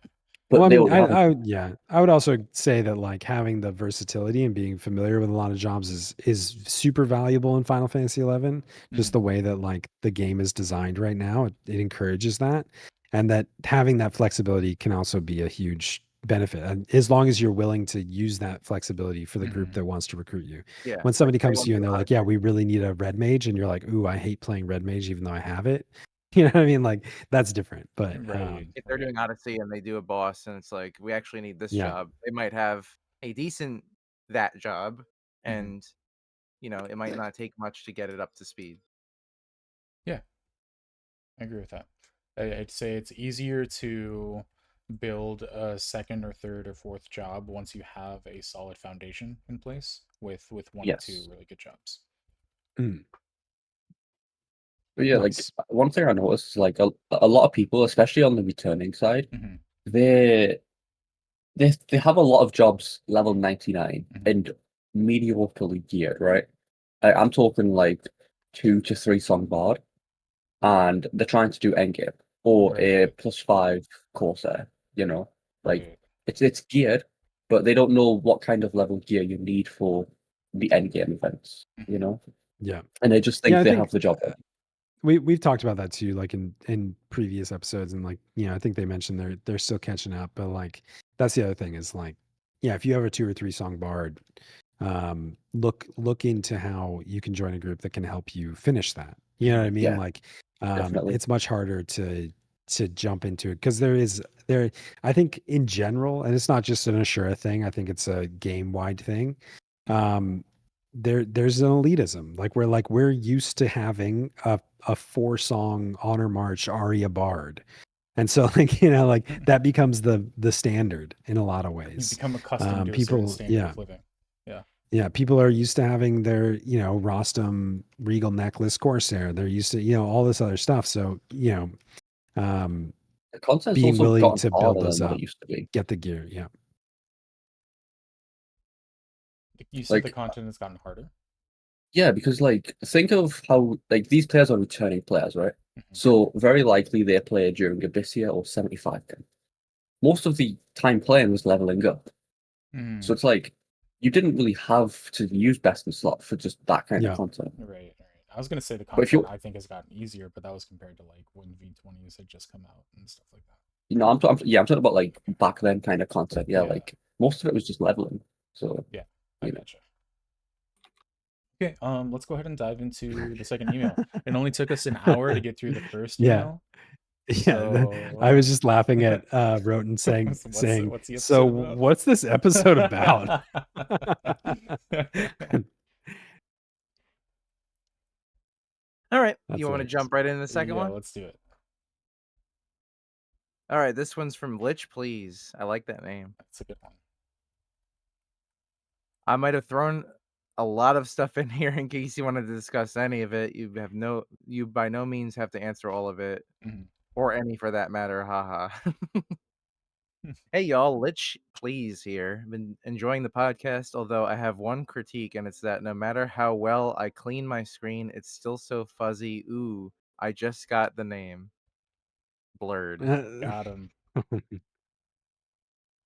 S3: Well,
S4: But
S3: I
S4: they
S3: mean,
S4: already have a
S3: I would also say that like having the versatility and being familiar with a lot of jobs is super valuable in Final Fantasy 11. Just
S1: Mhm,
S3: the way that like the game is designed right now, it encourages that, and that having that flexibility can also be a huge benefit. And as long as you're willing to use that flexibility for the group
S1: mhm.
S3: that wants to recruit you.
S2: yeah.
S3: When
S2: Like
S3: somebody
S2: if they
S3: comes
S2: want
S3: to you
S2: to
S3: and
S2: do
S3: they're like, "Yeah,
S2: Odyssey,
S3: we really need a red mage," and you're like, "Ooh, I hate playing red mage, even though I have it." You know what I mean? Like that's different. But
S1: Right,
S2: if they're
S1: right.
S2: doing Odyssey and they do a boss, and it's like we actually need this
S3: yeah,
S2: job, they might have a decent that job,
S1: Mhm.
S2: and it might not take much to get it up to speed.
S1: Yeah, I agree with that. I'd say it's easier to build a second or third or fourth job once you have a solid foundation in place with one or two
S4: yes.
S1: really good jobs.
S3: Mm,
S4: But yeah, like
S3: nice.
S4: one thing I noticed is like a lot of people, especially on the returning side,
S1: Hmm,
S4: they they have a lot of jobs level 99
S1: hmm.
S4: and mediocrely geared, right? I'm talking like 2 to 3 song bard, and they're trying to do endgame or a
S1: Right,
S4: +5 Corsair, you know, like
S1: right.
S4: it's geared, but they don't know what kind of level gear you need for the endgame events,
S1: Hmm.
S3: Yeah.
S4: and they just
S3: Yeah,
S4: think
S3: I
S4: they
S3: think
S4: have the job.
S3: we've talked about that too, like in previous episodes, and like I think they mentioned they're still catching up, but like that's the other thing is like if you have a 2 or 3 song bard, look into how you can join a group that can help you finish that. You know what I
S1: Hmm.
S3: mean?
S4: Yeah,
S3: Like,
S4: definitely.
S3: it's much harder to jump into it because there. I think in general, and it's not just an Ashura thing. I think it's a game wide thing.
S1: Hmm.
S3: Um, there's an elitism we're used to having a 4 song honor march aria bard, and so like like that becomes the standard in a lot of
S1: You
S3: ways.
S1: become accustomed to a certain
S3: People,
S1: standard of living. Yeah.
S3: yeah, people are used to having their Rostam regal necklace corsair. They're used to all this other stuff. So um
S4: The content's
S3: being
S4: also
S3: willing
S4: gotten
S3: to build
S4: harder
S3: those
S4: than what it
S3: up,
S4: used to be.
S3: get the gear. Yeah.
S1: You said the
S4: Like,
S1: content has gotten harder.
S4: yeah, because like think of how like these players are returning players, right?
S1: Hmm.
S4: So very likely they play during Abyssia or 75. Most of the time playing was leveling up. So
S1: Hmm.
S4: it's like you didn't really have to use best in slot for just that kind of
S3: Yeah.
S4: content.
S1: Right, right. I was gonna say the
S4: But if you,
S1: content I think has gotten easier, but that was compared to like when V20s had just come out and stuff like that.
S4: I'm talking about like back then kind of content. Yeah,
S1: Yeah.
S4: like most of it was just leveling. So
S1: Yeah, I
S4: you know.
S1: gotcha. Okay, let's go ahead and dive into the second email. It only took us an hour to get through the first
S3: Yeah.
S1: email.
S3: Yeah, I was just laughing at Roten saying,
S1: what's the
S3: so
S1: episode about?"
S3: what's this episode about?
S2: All right,
S3: That's
S2: you want to
S3: hilarious.
S2: jump right into the second
S1: Yeah,
S2: one?
S1: let's do it.
S2: All right, this one's from Lich Please. I like that name.
S1: That's a good one.
S2: I might have thrown a lot of stuff in here in case you wanted to discuss any of it. You by no means have to answer all of it,
S1: Mhm.
S2: or any for that matter. Haha. Hey y'all, Lich Please here. Been enjoying the podcast, although I have one critique, and it's that no matter how well I clean my screen, it's still so fuzzy. Ooh, I just got the name. Blurred.
S1: Got him.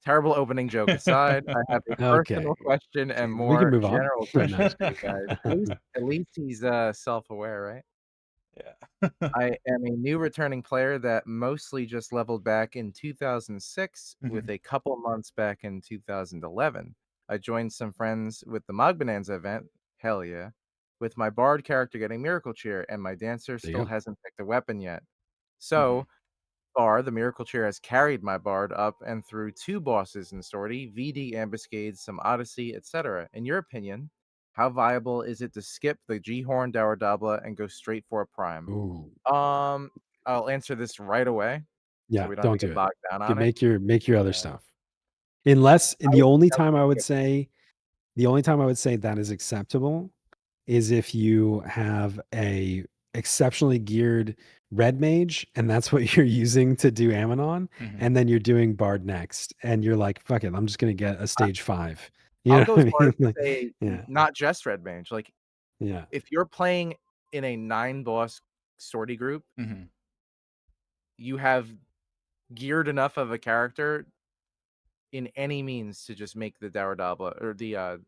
S2: Terrible opening joke aside, I have a
S3: Okay.
S2: personal question and
S3: We can
S2: more
S3: move on.
S2: general
S3: No.
S2: questions for you guys. At least he's self-aware, right?
S1: Yeah.
S2: I am a new returning player that mostly just leveled back in 2006 with a couple months back in 2011. I joined some friends with the Mogbonanza event, hell yeah, with my bard character getting Miracle Cheer, and my dancer
S3: There you
S2: still
S3: go.
S2: hasn't picked a weapon yet. So far, the Miracle Cheer has carried my bard up and through 2 bosses in Sortie, VD Ambuscades, some Odyssey, etc. In your opinion, how viable is it to skip the G-Horn Dower Dabla and go straight for a Prime?
S3: Ooh.
S2: I'll answer this right away, so
S3: Yeah,
S2: we don't have
S3: don't
S2: to
S3: do
S2: get
S3: it.
S2: bogged down on it.
S3: Make your other
S1: Yeah.
S3: stuff. Unless
S2: I
S3: the
S2: would
S3: only
S2: never
S3: time I would
S2: skip.
S3: say that is acceptable is if you have a exceptionally geared red mage and that's what you're using to do Ammonon, and then you're doing Bard next, and you're like, fuck it, I'm just gonna get a stage 5. You
S2: I'll
S3: know
S2: go
S3: what
S2: as
S3: I
S2: far
S3: mean?
S2: as to
S3: Like,
S2: say
S3: yeah,
S2: not just Red Mage. Like,
S3: yeah,
S2: if you're playing in a 9-boss Sortie group, you have geared enough of a character in any means to just make the Dower Dabla or the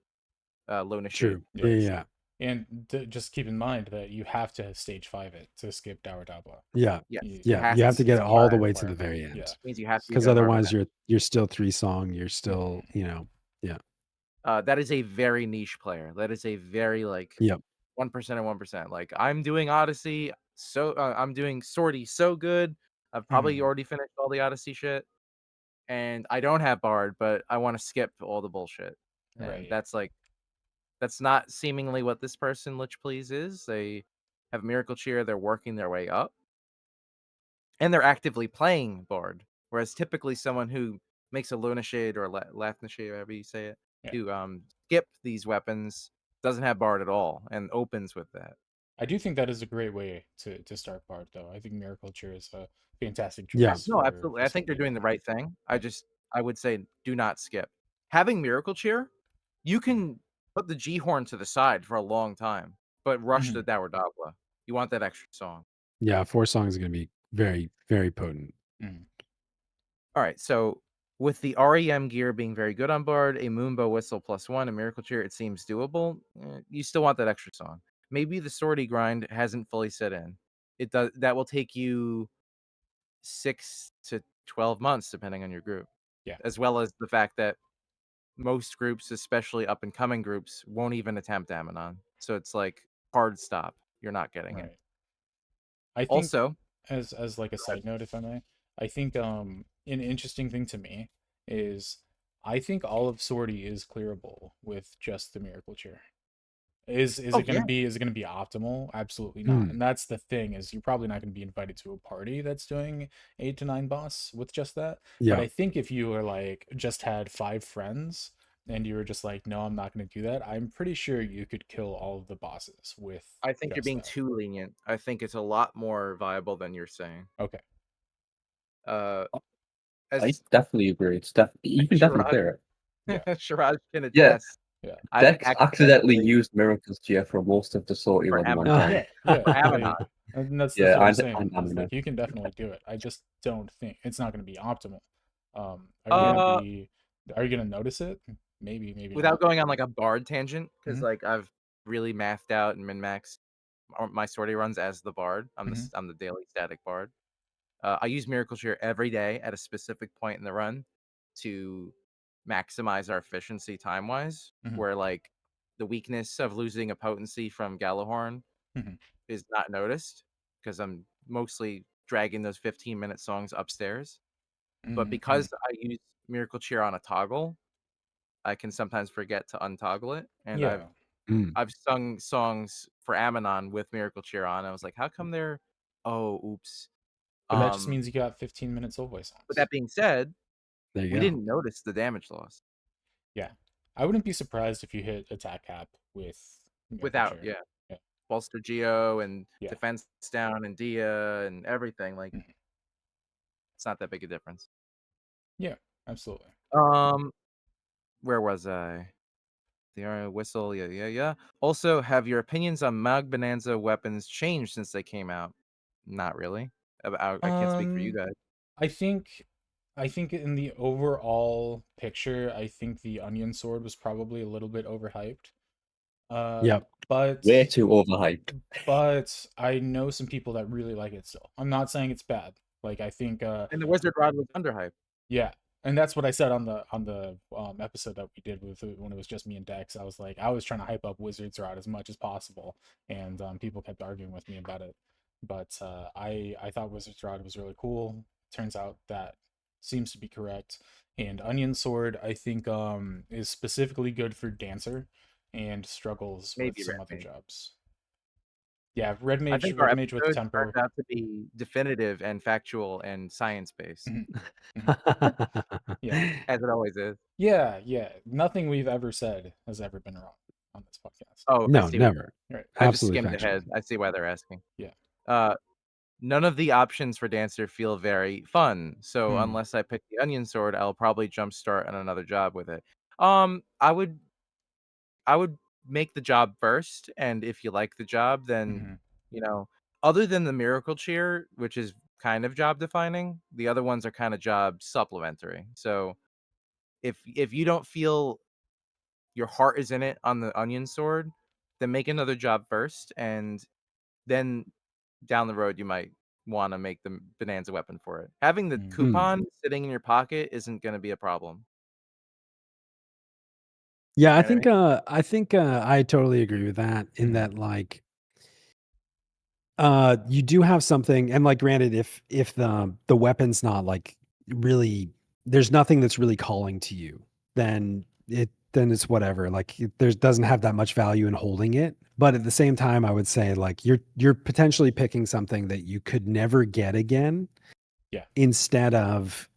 S2: Lona Shade.
S3: true. Yeah.
S1: And just keep in mind that you have to stage 5 it to skip Dower Dabla.
S3: Yeah.
S2: Yes,
S3: Yeah. You have to get it
S1: a
S3: all the
S1: hard
S3: way to the
S1: requirement.
S3: very end.
S1: Yeah.
S2: means you have to
S3: Because
S2: go hard on
S3: otherwise
S2: that.
S3: you're still 3-song, you're still, yeah.
S2: That is a very niche player. That is a very like
S3: Yep.
S2: 1% and 1%. Like, I'm doing Odyssey, so I'm doing Sortie so good. I've probably already finished all the Odyssey shit, and I don't have Bard, but I want to skip all the bullshit. And
S1: Right.
S2: that's not seemingly what this person, Lich Please, is. They have Miracle Cheer, they're working their way up, and they're actively playing Bard. Whereas typically someone who makes a Luna Shade or Lathna Shade, however you say it,
S1: Yeah.
S2: to skip these weapons doesn't have Bard at all and opens with that.
S1: I do think that is a great way to start Bard, though. I think Miracle Cheer is a fantastic choice.
S3: Yeah.
S2: No, absolutely. I think they're doing the right thing. I would say do not skip. Having Miracle Cheer, you can put the G-Horn to the side for a long time, but rush the Dower Dabla. You want that extra song.
S3: Yeah, 4 songs is gonna be very, very potent.
S2: All right, so with the REM gear being very good on Bard, a Moonbow Whistle +1, a Miracle Cheer, it seems doable. You still want that extra song. Maybe the Sortie grind hasn't fully set in. That will take you 6 to 12 months, depending on your group.
S1: Yeah.
S2: As well as the fact that most groups, especially up and coming groups, won't even attempt Ammonon. So it's like hard stop. You're not getting it.
S1: I think
S2: Also,
S1: as like a side note, if I may, I think an interesting thing to me is I think all of Sortie is clearable with just the Miracle Cheer. Is it going to be optimal? Absolutely not. And that's the thing, is you're probably not going to be invited to a party that's doing 8 to 9 boss with just that.
S3: Yeah.
S1: But I think if you were like just had 5 friends and you were just like, no, I'm not going to do that, I'm pretty sure you could kill all of the bosses with
S2: I think you're
S1: just
S2: being
S1: that.
S2: too lenient. I think it's a lot more viable than you're saying.
S1: Okay.
S4: I definitely agree. It's you can definitely clear it.
S1: Yeah.
S2: Shiraj can
S4: Yeah.
S2: attest.
S1: Yeah.
S4: Dex accidentally used Miracle's Cheer for most of the Sortie
S2: for
S4: run one
S2: Ammonon.
S4: time.
S1: Yeah,
S2: Ammonon.
S1: and that's
S4: Yeah,
S1: what I'm
S4: and
S1: saying. is,
S4: Ammonon.
S1: like, you can definitely do it. I just don't think it's not going to be optimal. Are you gonna notice it? Maybe
S2: Without
S1: not.
S2: going on like a Bard tangent, because like I've really mathed out and min-maxed my sortie runs as the bard. I'm the daily static bard. I use Miracle Cheer every day at a specific point in the run to maximize our efficiency time wise. Where like the weakness of losing a potency from Galahorn is not noticed because I'm mostly dragging those 15-minute songs upstairs. But because I use Miracle Cheer on a toggle, I can sometimes forget to untoggle it. And
S1: Yeah.
S2: I've sung songs for Ammonon with Miracle Cheer on. I was like, how come they're oops.
S1: But that just means you got 15 minutes Soul Voice songs.
S2: But that being said,
S3: There you
S2: we
S3: go.
S2: didn't notice the damage loss.
S1: Yeah. I wouldn't be surprised if you hit attack cap with Miracle
S2: Without,
S1: Cheer.
S2: yeah. Bolster Geo and
S1: Yeah.
S2: defense down and Dia and everything. Like, it's not that big a difference.
S1: Yeah, absolutely.
S2: Where was I? The whistle, yeah. Also, have your opinions on Mag Bonanza weapons changed since they came out? Not really. I can't speak for you guys.
S1: I think in the overall picture, I think the Onion Sword was probably a little bit overhyped.
S3: Yep.
S1: But
S4: Way too overhyped.
S1: But I know some people that really like it still. I'm not saying it's bad. Like I think
S2: And the Wizard Rod was underhyped.
S1: yeah, and that's what I said on the episode that we did with when it was just me and Dex. I was like, I was trying to hype up Wizard's Rod as much as possible, and people kept arguing with me about it. But I thought Wizard's Rod was really cool. Turns out that seems to be correct. And Onion Sword, I think, is specifically good for Dancer, and struggles with
S2: Maybe
S1: some
S2: Red
S1: other
S2: Mage.
S1: jobs. Yeah, Red
S2: I
S1: Mage,
S2: think our
S1: Red Mage with
S2: episodes
S1: tempo.
S2: turned out to be definitive and factual and science-based,
S1: Yeah,
S2: as it always is.
S1: yeah. Nothing we've ever said has ever been wrong on this podcast.
S2: Oh, I
S3: No,
S2: see.
S3: never.
S1: Right.
S2: I just
S3: Absolutely
S2: skimmed
S3: factual.
S2: ahead. I see why they're asking.
S1: Yeah.
S2: None of the options for Dancer feel very fun. So unless I pick the Onion Sword, I'll probably jumpstart on another job with it. I would make the job first, and if you like the job, then other than the Miracle Cheer, which is kind of job defining, the other ones are kind of job supplementary. So if you don't feel your heart is in it on the Onion Sword, then make another job first, and then down the road you might want to make the Bonanza weapon for it. Having the coupon sitting in your pocket isn't going to be a problem.
S3: Yeah,
S2: You know what
S3: I think I totally agree with that in that like you do have something, and like granted if the weapon's not like really, there's nothing that's really calling to you, then it's whatever. Like there's doesn't have that much value in holding it. But at the same time, I would say like you're potentially picking something that you could never get again.
S1: Yeah.
S3: Instead of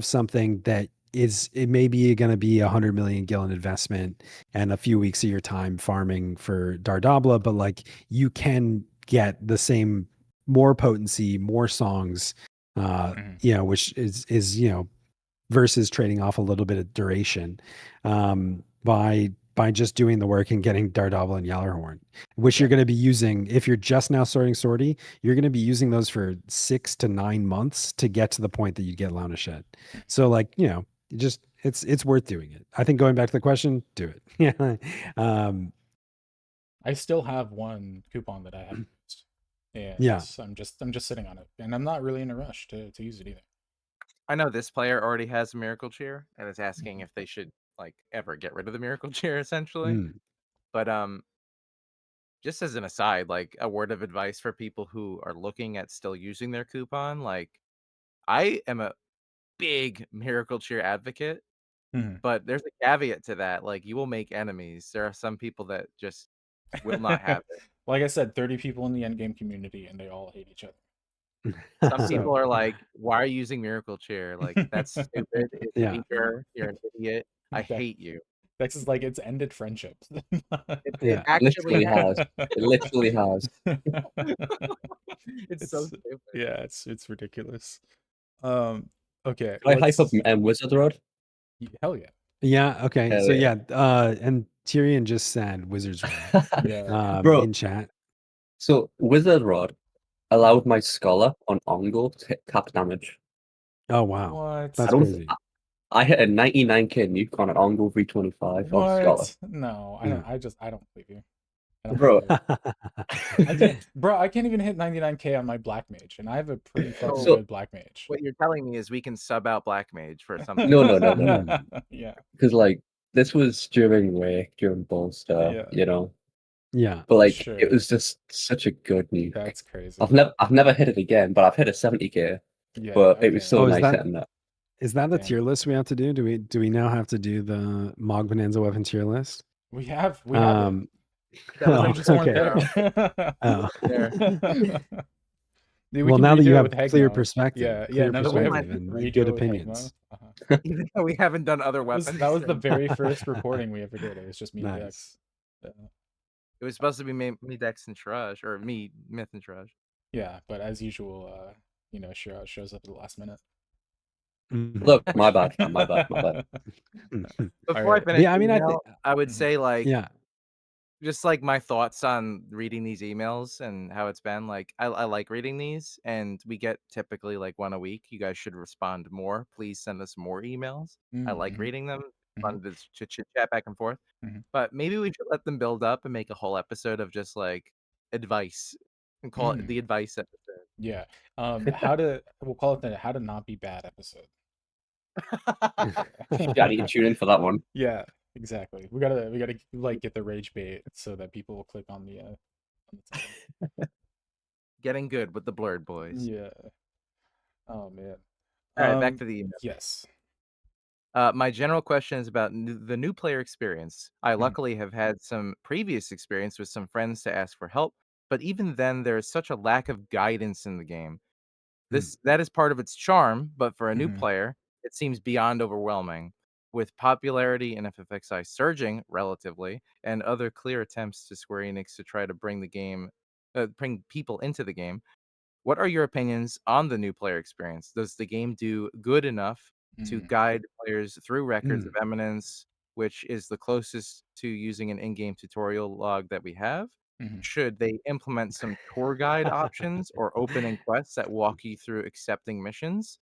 S3: something that is, it may be going to be 100 million gallon investment and a few weeks of your time farming for Dardabla, but like you can get the same, more potency, more songs, which is versus trading off a little bit of duration, by just doing the work and getting Daredevil and Yallarhorn, which you're going to be using. If you're just now starting Sortie, you're going to be using those for 6 to 9 months to get to the point that you get Launachet. So like, just it's worth doing it. I think going back to the question, do it. Yeah.
S1: I still have one coupon that I haven't used. And
S3: Yeah.
S1: I'm just sitting on it. And I'm not really in a rush to use it either.
S2: I know this player already has a Miracle Cheer and is asking if they should like ever get rid of the Miracle Cheer essentially. But just as an aside, like a word of advice for people who are looking at still using their coupon, like I am a big Miracle Cheer advocate, but there's a caveat to that. Like you will make enemies. There are some people that just will not have it.
S1: Like I said, 30 people in the endgame community and they all hate each other.
S2: Some people are like, why are you using Miracle Cheer? Like that's stupid. It's weaker. You're an idiot. I hate you.
S1: Dex is like, it's ended friendships.
S2: It actually
S4: has. It literally has.
S2: It's so stupid.
S1: Yeah, it's ridiculous. Okay.
S4: Can I hype up Wizard Rod?
S1: Hell yeah.
S3: Yeah. Okay.
S4: Hell
S3: So
S4: yeah.
S3: and Tyrion just said Wizards Rod
S4: Bro,
S3: in chat.
S4: So Wizard Rod allowed my Scholar on Ongo to hit cap damage.
S3: Oh wow.
S1: What?
S3: That's crazy.
S4: I hit a 99k nuke on an Ongo V25 off Scholar.
S1: No, I don't believe you. I don't
S4: Bro.
S1: care. I can't even hit 99k on my black mage, and I have a pretty fucking
S2: So-
S1: good black mage.
S2: What you're telling me is we can sub out Black Mage for something.
S4: No.
S1: Yeah.
S4: Because like this was during Wake, during Bolster,
S1: Yeah.
S4: you know.
S3: Yeah.
S4: But like
S1: Sure.
S4: it was just such a good nuke.
S1: That's crazy.
S4: I've never hit it again, but I've hit a 70k.
S1: Yeah.
S4: But it was so
S3: Oh, is
S4: nice
S3: that-
S4: hitting that.
S3: Is that the
S1: Damn.
S3: tier list we have to do? Do we now have to do the Mog Bonanza weapon tier list?
S1: We have it.
S2: That was
S3: Oh,
S1: You just weren't
S3: okay.
S1: there.
S3: Oh.
S2: There.
S1: Dude,
S3: Well,
S1: can
S3: now that you
S1: redo it
S3: have
S1: with
S3: clear
S1: Hegmoh.
S3: perspective,
S1: Yeah, no, we have
S3: perspective, and
S1: redo
S3: good
S1: it with
S3: opinions.
S1: Hegmoh. Uh-huh.
S2: Even though we haven't done other
S1: That was,
S2: weapons.
S1: that was the very first recording we ever did. It was just me and
S3: Nice.
S1: Dex.
S2: It was supposed to be me, Dex, and Traj, or me, Myth, and Traj.
S1: Yeah, but as usual, Shiro shows up at the last minute.
S3: Mhm.
S4: Look, my bad. My bad.
S2: Before
S1: Alright.
S2: I finish,
S3: Yeah, I mean, I
S2: email, I would say like
S3: yeah.
S2: just like my thoughts on reading these emails and how it's been. Like I like reading these, and we get typically like one a week. You guys should respond more. Please send us more emails. I like
S1: Mhm.
S2: reading them.
S1: Mhm.
S2: Fun to chit chat back and forth.
S1: Mhm.
S2: But maybe we should let them build up and make a whole episode of just like advice and call it the advice episode.
S1: Yeah. We'll call it the how to not be bad episode.
S4: Yeah, you can tune in for that one.
S1: Yeah, exactly. We gotta like get the rage bait so that people will click on the title.
S2: Getting good with the Blurred Boys.
S1: Yeah. Oh man.
S2: All right, back to the email.
S1: Yes.
S2: My general question is about the new player experience. I
S1: Mhm.
S2: luckily have had some previous experience with some friends to ask for help, but even then, there is such a lack of guidance in the game. That is part of its charm, but for a new
S1: Mhm.
S2: player, it seems beyond overwhelming. With popularity in FFXI surging relatively, and other clear attempts to Square Enix to try to bring people into the game, what are your opinions on the new player experience? Does the game do good enough to
S1: Mm.
S2: guide players through records
S3: Mm.
S2: of eminence, which is the closest to using an in-game tutorial log that we have?
S1: Mhm.
S2: Should they implement some tour guide options or opening quests that walk you through accepting missions,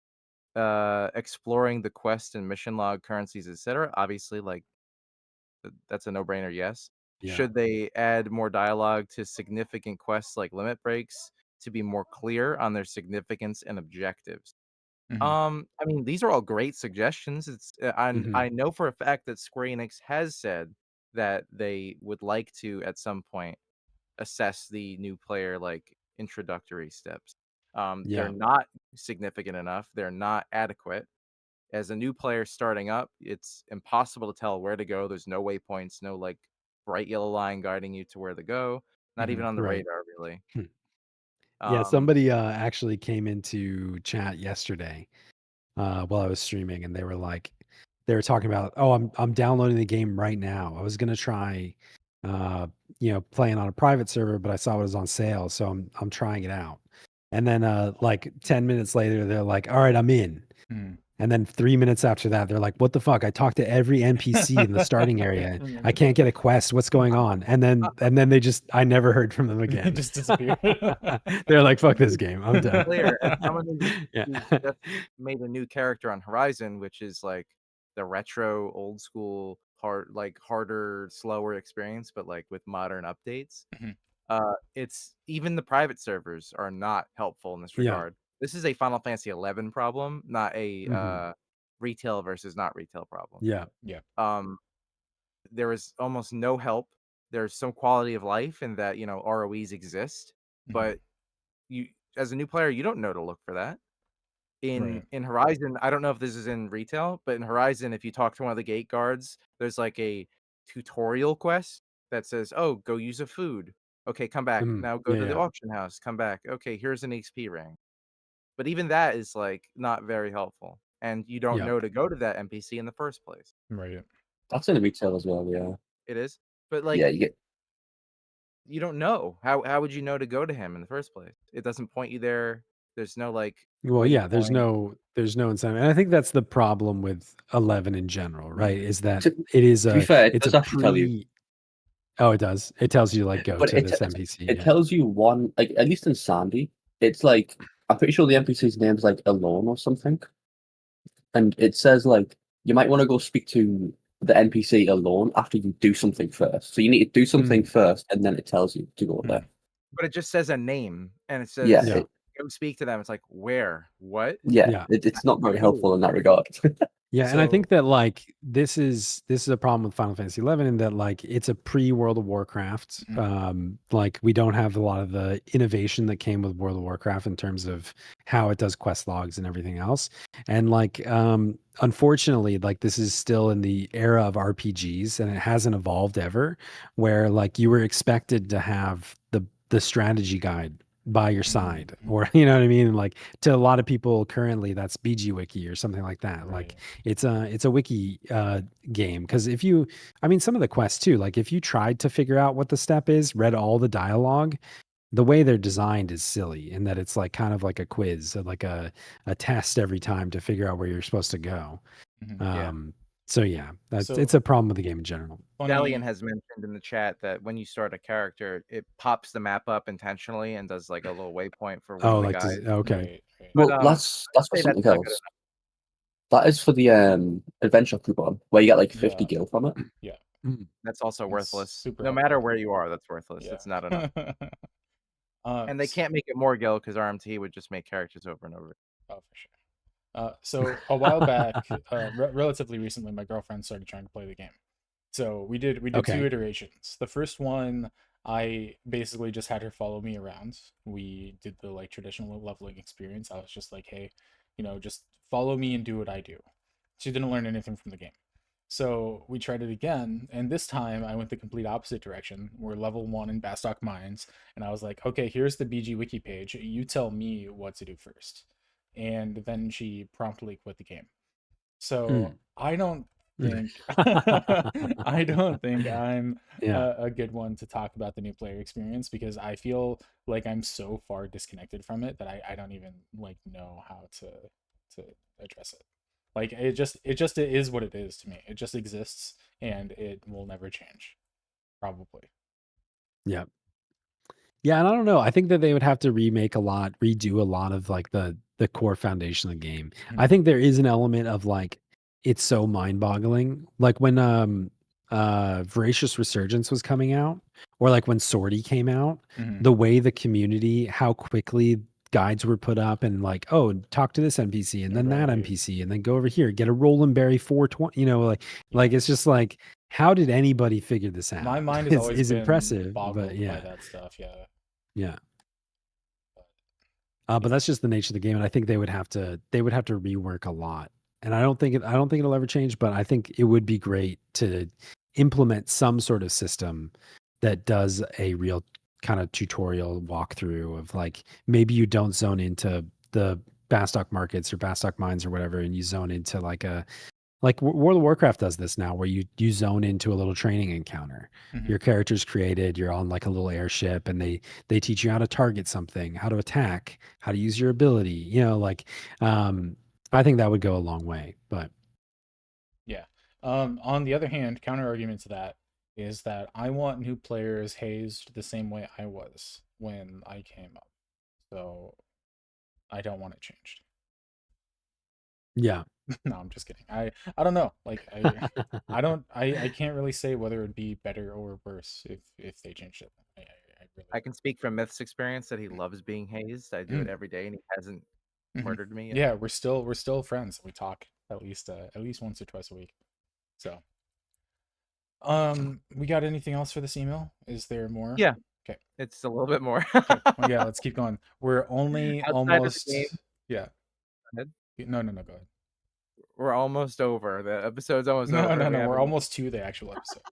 S2: exploring the quest and mission log currencies, etc.? Obviously, like that's a no-brainer. Yes.
S3: Yeah.
S2: Should they add more dialogue to significant quests like limit breaks to be more clear on their significance and objectives?
S1: Mhm.
S2: I mean, these are all great suggestions.
S3: Mhm.
S2: I know for a fact that Square Enix has said that they would like to at some point assess the new player like introductory steps. They're
S3: Yeah.
S2: not significant enough. They're not adequate. As a new player starting up, it's impossible to tell where to go. There's no waypoints, no like bright yellow line guiding you to where to go. Not even on the
S3: Right.
S2: radar, really.
S3: Yeah,
S2: Um,
S3: somebody actually came into chat yesterday while I was streaming, and they were talking about, oh, I'm downloading the game right now. I was gonna try, playing on a private server, but I saw it was on sale, so I'm trying it out. And then like 10 minutes later, they're like, all right, I'm in.
S1: Mhm.
S3: And then 3 minutes after that, they're like, what the fuck? I talked to every NPC in the starting area.
S1: Remember
S3: I can't
S1: that.
S3: get a quest. What's going on? And then I never heard from them
S1: They
S3: again.
S1: just disappeared.
S3: They're like, fuck this game. I'm done.
S2: clear as someone who's
S3: Yeah.
S2: just made a new character on Horizon, which is like the retro, old school, harder, slower experience, but like with modern updates.
S1: Mhm.
S2: It's even the private servers are not helpful in this
S3: Yeah.
S2: regard. This is a Final Fantasy 11 problem, not a
S3: Mhm.
S2: retail versus not retail problem.
S3: Yeah.
S1: Yeah.
S2: There is almost no help. There's some quality of life in that, ROEs exist,
S1: Mhm.
S2: but you as a new player, you don't know to look for that.
S1: Right.
S2: In Horizon, I don't know if this is in retail, but in Horizon, if you talk to one of the gate guards, there's like a tutorial quest that says, "Oh, go use a food. Okay, come back.
S3: Mhm.
S2: Now go
S3: Yeah.
S2: to the
S3: Yeah.
S2: auction house. Come back. Okay, here's an XP ring." But even that is like not very helpful, and you don't
S3: Yeah.
S2: know to go to that NPC in the first place.
S1: Right.
S4: That's in retail as well, yeah.
S2: It is, but
S4: Yeah,
S2: like
S4: you get
S2: you don't know how would you know to go to him in the first place? It doesn't point you there. There's no like
S3: Well, yeah, there's
S2: waypoint.
S3: no incentive. And I think that's the problem with 11 in general, right? Is that
S4: to,
S3: it is
S4: to be fair, it
S3: it's a
S4: does actually tell you.
S3: pre Oh, it does. It tells you like go
S4: But
S3: to this NPC.
S4: it
S3: Yeah.
S4: tells you one, like at least in Sandy, it's like I'm pretty sure the NPC's name's like Alone or something. And it says like you might want to go speak to the NPC alone after you do something first. So you need to do something first, and then it tells you to go there.
S2: But it just says a name, and it
S4: Yeah,
S2: says,
S3: Yeah.
S2: go speak to them. It's like, where? What?
S3: Yeah.
S4: it's not very
S2: Cool.
S4: helpful in that regard.
S3: Yeah, and I think
S1: So-
S3: that like this is a problem with Final Fantasy 11 in that like it's a pre World of Warcraft. Like we don't have a lot of the innovation that came with World of Warcraft in terms of how it does quest logs and everything else. And like unfortunately, like this is still in the era of RPGs and it hasn't evolved ever, where like you were expected to have the strategy guide by your side, or you know what I mean? Like to a lot of people currently that's BG Wiki or something like that.
S1: Right.
S3: Like it's a wiki game, because if you, I mean, some of the quests too, like if you tried to figure out what the step is, read all the dialogue, the way they're designed is silly in that it's like kind of like a quiz, like a test every time to figure out where you're supposed to go.
S2: Yeah.
S3: So yeah,
S1: So-
S3: it's a problem with the game in general.
S2: Delian has mentioned in the chat that when you start a character, it pops the map up intentionally and does like a little waypoint for when
S3: Oh,
S2: the
S3: like
S2: guy.
S3: okay.
S1: Right.
S4: Well,
S2: But,
S4: that's for
S2: say
S4: something
S2: that's not good
S4: else. That is for the adventure coupon where you get like 50
S1: Yeah.
S4: gil from it.
S1: Yeah.
S2: That's also
S1: It's
S2: worthless.
S1: super
S2: No matter
S1: helpful.
S2: where you are, that's worthless.
S1: Yeah.
S2: It's not enough. And they
S1: s-
S2: can't make it more gil because RMT would just make characters over and over.
S1: Oh, for sure. So a while back, relatively recently, my girlfriend started trying to play the game. So we did
S3: Okay.
S1: 2 iterations. The first one, I basically just had her follow me around. We did the like traditional leveling experience. I was just like, hey, just follow me and do what I do. She didn't learn anything from the game. So we tried it again, and this time I went the complete opposite direction. We're level 1 in Bastock Mines, and I was like, okay, here's the BG Wiki page. You tell me what to do first. And then she promptly quit the game. So I don't think I don't think I'm
S3: Yeah.
S1: a good one to talk about the new player experience, because I feel like I'm so far disconnected from it that I don't even like know how to address it. Like it is what it is to me. It just exists and it will never change, probably.
S3: Yeah. Yeah, and I don't know. I think that they would have to redo a lot of like the core foundation of the game. I think there is an element of like it's so mind-boggling. Like when Voracious Resurgence was coming out, or like when Sortie came out, the way the community, how quickly guides were put up and like, oh, talk to this NPC and then that
S1: Right.
S3: NPC and then go over here, get a Roland Berry 420, like it's just like, how did anybody figure this out?
S1: My mind has always
S3: is
S1: been
S3: impressive, but
S1: boggled
S3: yeah.
S1: by that stuff. Yeah.
S3: Yeah. But that's just the nature of the game, and I think they would have to rework a lot. And I don't think it'll ever change, but I think it would be great to implement some sort of system that does a real kind of tutorial walkthrough of like, maybe you don't zone into the Bastock markets or Bastock mines or whatever, and you zone into like World of Warcraft does this now, where you zone into a little training encounter. Your character's created, you're on like a little airship, and they teach you how to target something, how to attack, how to use your ability. I think that would go a long way. But
S1: Yeah. On the other hand, counter argument to that is that I want new players hazed the same way I was when I came up. So I don't want it changed.
S3: yeah.
S1: No, I'm just kidding. I don't know. Like I can't really say whether it'd be better or worse if they changed it.
S2: I can speak from Myth's experience that he loves being hazed. I do it every day, and he hasn't murdered me yet.
S1: Yeah, we're still friends. We talk at least once or twice a week. So we got anything else for this email? Is there more?
S2: Yeah.
S1: Okay.
S2: It's a little bit more.
S1: Okay. Well, yeah, let's keep going. We're only
S2: Outside of the
S1: almost
S2: game.
S1: Yeah.
S2: Go ahead.
S1: No, go ahead.
S2: We're almost over. The episode's almost over.
S1: No. We're almost to the actual episode.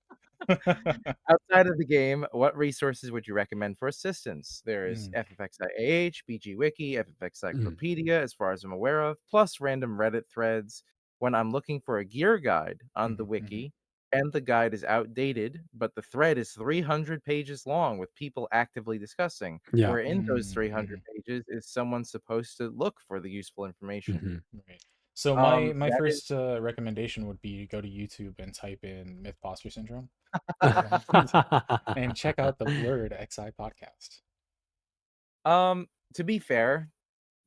S2: Outside of the game, what resources would you recommend for assistance? There is FFXI BG Wiki, FFXipedia, as far as I'm aware of, plus random Reddit threads. When I'm looking for a gear guide on the wiki, and the guide is outdated, but the thread is 300 pages long with people actively discussing,
S3: Yeah.
S2: where in those 300 pages is someone supposed to look for the useful information.
S1: Right. So my
S2: that
S1: first recommendation would be go to YouTube and type in Myth Posture Syndrome and check out the Blurred XI podcast.
S2: To be fair,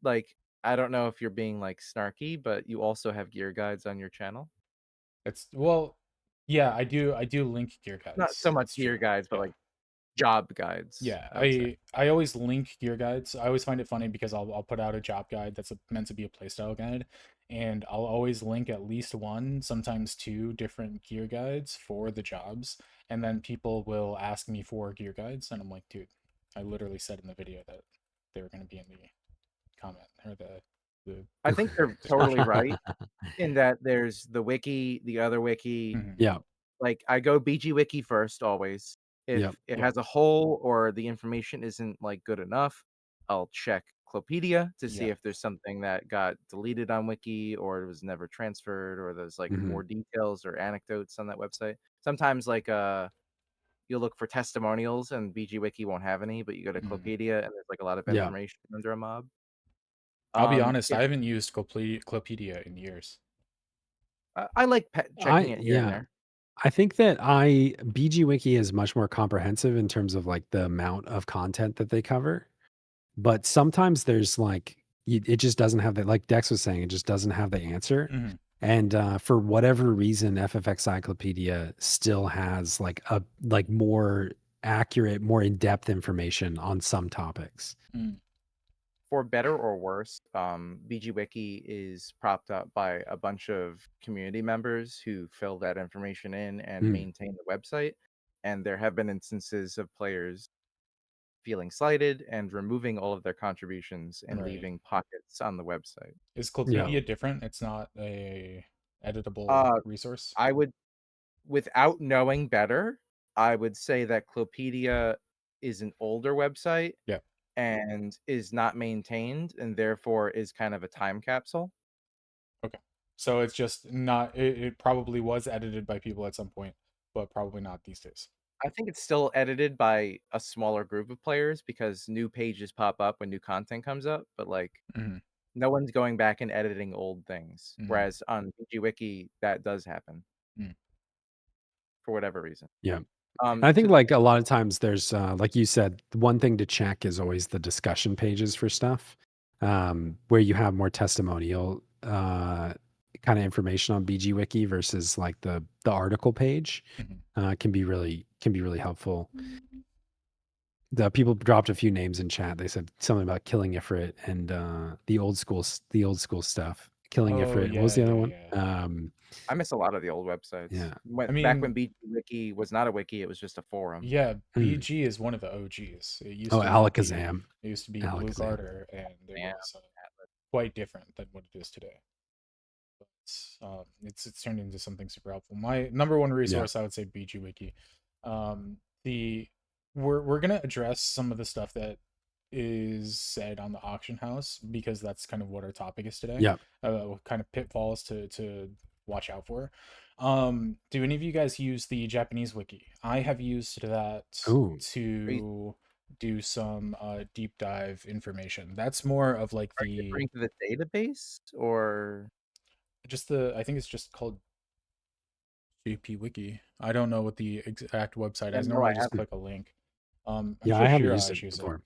S2: like, I don't know if you're being like snarky, but you also have gear guides on your channel.
S1: Well, Yeah, I do link gear guides.
S2: Not so much
S1: It's
S2: gear
S1: true.
S2: guides, but
S1: Yeah.
S2: like job guides.
S1: Yeah,
S2: I would say.
S1: I always link gear guides. I always find it funny because I'll put out a job guide that's meant to be a playstyle guide, and I'll always link at least one, sometimes two different gear guides for the jobs, and then people will ask me for gear guides, and I'm like, dude, I literally said in the video that they were going to be in the comment or the
S2: I think they're totally right in that there's the wiki, the other wiki.
S1: Mhm.
S3: Yeah.
S2: Like I go BG Wiki first always. If
S3: Yep.
S2: it
S1: Yep.
S2: has a hole or the information isn't like good enough, I'll check Clopedia to see
S1: Yeah.
S2: if there's something that got deleted on Wiki or it was never transferred or there's like
S3: Mhm.
S2: more details or anecdotes on that website. Sometimes like you'll look for testimonials and BG Wiki won't have any, but you go to
S1: Mhm.
S2: Clopedia and there's like a lot of
S3: Yeah.
S2: information under a mob.
S1: I'll be honest, I
S2: If
S1: haven't used Clopedia in years.
S2: I like checking it here and
S3: Yeah.
S2: there.
S3: I think that BG Wiki is much more comprehensive in terms of like the amount of content that they cover. But sometimes there's like it just doesn't have that, like Dex was saying, it just doesn't have the answer.
S1: Mhm.
S3: And for whatever reason, FFX Cyclopedia still has like more accurate, more in-depth information on some topics.
S1: Mm.
S2: For better or worse, BG Wiki is propped up by a bunch of community members who fill that information in and
S3: Mm.
S2: maintain the website. And there have been instances of players feeling slighted and removing all of their contributions and
S1: Right.
S2: leaving pockets on the website.
S1: Is
S3: Yeah.
S1: Clopedia different? It's not a editable
S2: Uh,
S1: resource?
S2: I would, without knowing better, I would say that Clopedia is an older website
S1: Yeah.
S2: and is not maintained and therefore is kind of a time capsule.
S1: Okay. So it's just not, it probably was edited by people at some point, but probably not these days.
S2: I think it's still edited by a smaller group of players because new pages pop up when new content comes up, but like
S1: Mhm.
S2: no one's going back and editing old things.
S1: Mhm.
S2: Whereas on BG Wiki, that does happen
S1: Mm.
S2: for whatever reason.
S3: Yeah. I think
S2: To
S3: like a lot of times there's like you said, one thing to check is always the discussion pages for stuff, where you have more testimonial kind of information on BG Wiki versus like the article page
S1: Mhm.
S3: can be really helpful. The people dropped a few names in chat. They said something about killing Ifrit and the old school stuff. Killing
S1: Oh,
S3: Ifrit. What was
S1: yeah,
S3: the other
S1: yeah,
S3: one?
S1: yeah.
S2: I miss a lot of the old websites.
S3: Yeah.
S1: I
S2: Back when
S1: mean,
S2: BG Wiki was not a wiki, it was just a forum.
S1: yeah,
S3: Mm.
S1: BG is one of the OGs. It used
S3: Oh,
S1: to be
S3: Alakazam.
S1: it used to be Blue
S3: Alakazam.
S1: Garter, and it
S2: Yeah.
S1: was quite different than what it is today. It's turned into something super helpful. My number one resource, I would say, BG Wiki. The we're gonna address some of the stuff that is said on the auction house because that's kind of what our topic is today.
S3: Yeah.
S1: Kind of pitfalls to watch out for. Do any of you guys use the Japanese wiki? I have used that
S3: Ooh.
S1: to do some deep dive information. That's more of like
S2: Are you referring to the database or
S1: I think it's just called JP Wiki. I don't know what the exact website is.
S2: no,
S1: Normally
S2: I
S1: just
S2: haven't.
S1: click a link. I'm
S3: Yeah,
S1: sure
S3: I haven't used
S1: Shiraj
S3: it
S1: uses it.
S3: before.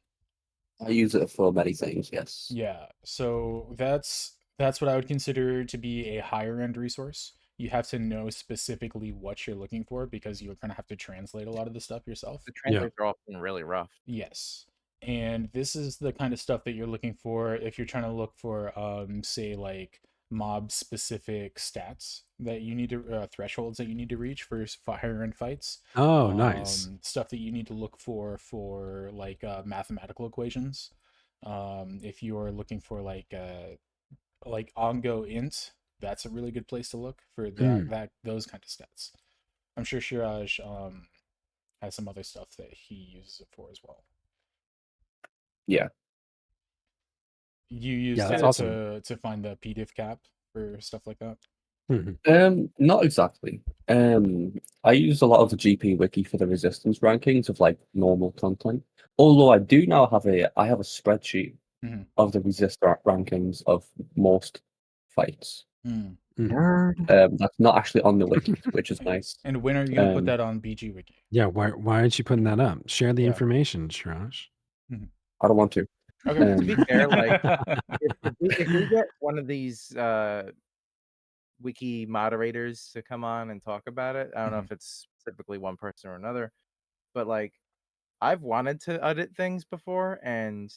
S4: I use it for many things, yes.
S1: Yeah, so that's what I would consider to be a higher end resource. You have to know specifically what you're looking for because you're gonna have to translate a lot of the stuff yourself.
S2: The translates are often really rough.
S1: Yes. And this is the kind of stuff that you're looking for if you're trying to look for say like mob specific stats that you need to thresholds that you need to reach for higher end fights.
S3: Oh, nice.
S1: Stuff that you need to look for like mathematical equations. If you are looking for like ongo int, that's a really good place to look for those kind of stats. I'm sure Shiraj has some other stuff that he uses it for as well.
S4: Yeah.
S1: You use
S3: Yeah, that's
S1: that
S3: awesome.
S1: to find the pdiff cap for stuff like that.
S4: Not exactly. I use a lot of the GP wiki for the resistance rankings of like normal content. Although I do now have a spreadsheet
S1: Mhm.
S4: of the resistor rankings of most fights.
S1: Mm.
S4: That's not actually on the wiki, which is nice.
S1: And when are you gonna put that on BG Wiki?
S3: Yeah, why aren't you putting that up? Share the
S1: Yeah.
S3: information, Shiraj.
S4: I don't want to.
S1: Okay.
S2: To be fair, like if we get one of these wiki moderators to come on and talk about it. I don't know
S1: Mhm.
S2: if it's specifically one person or another, but like I've wanted to edit things before, and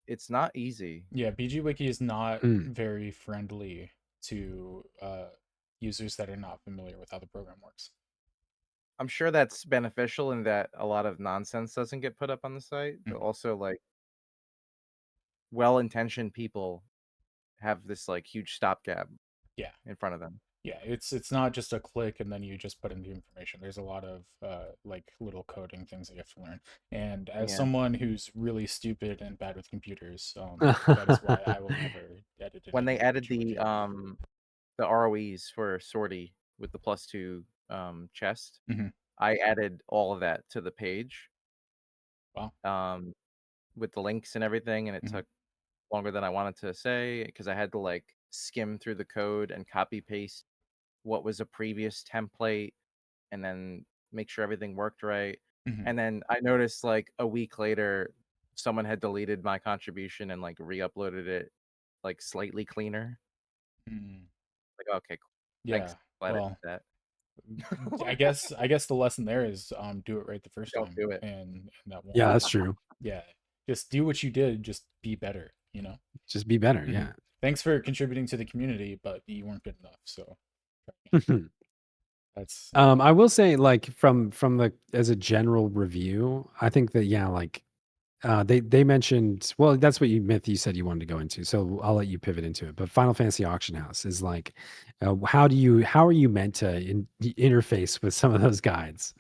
S2: it's not easy.
S1: Yeah, BG Wiki is not
S3: Mm.
S1: very friendly to users that are not familiar with how the program works.
S2: I'm sure that's beneficial in that a lot of nonsense doesn't get put up on the site, but
S1: Mhm.
S2: also like well-intentioned people have this like huge stopgap
S1: Yeah.
S2: in front of them.
S1: Yeah, it's not just a click and then you just put in the information. There's a lot of like little coding things that you have to learn. And as
S2: Yeah.
S1: someone who's really stupid and bad with computers, that is why I will never edit
S2: When they
S1: anything in
S2: added
S1: BG Wiki.
S2: the ROEs for sortie with the +2 chest,
S1: Mhm.
S2: I added all of that to the page
S1: Wow.
S2: with the links and everything, and it
S1: Mhm.
S2: took longer than I wanted to say because I had to like skim through the code and copy paste what was a previous template and then make sure everything worked right.
S1: Mhm.
S2: And then I noticed like a week later, someone had deleted my contribution and like re-uploaded it like slightly cleaner.
S1: Mm.
S2: Like, okay, cool. Thanks.
S1: Yeah.
S2: Glad I
S1: Well,
S2: did that.
S1: I guess the lesson there is do it right the first
S2: Don't
S1: time
S2: do it.
S1: and that won't
S3: Yeah, that's
S1: happen.
S3: true.
S1: Yeah. Just do what you did, just be better,
S3: Just be better.
S1: Mhm.
S3: Yeah.
S1: Thanks for contributing to the community, but you weren't good enough. So that's
S3: I will say, like from the as a general review, I think that yeah, like they mentioned, well, that's what you said you wanted to go into, so I'll let you pivot into it. But Final Fantasy Auction House is like, how are you meant to interface with some of those guides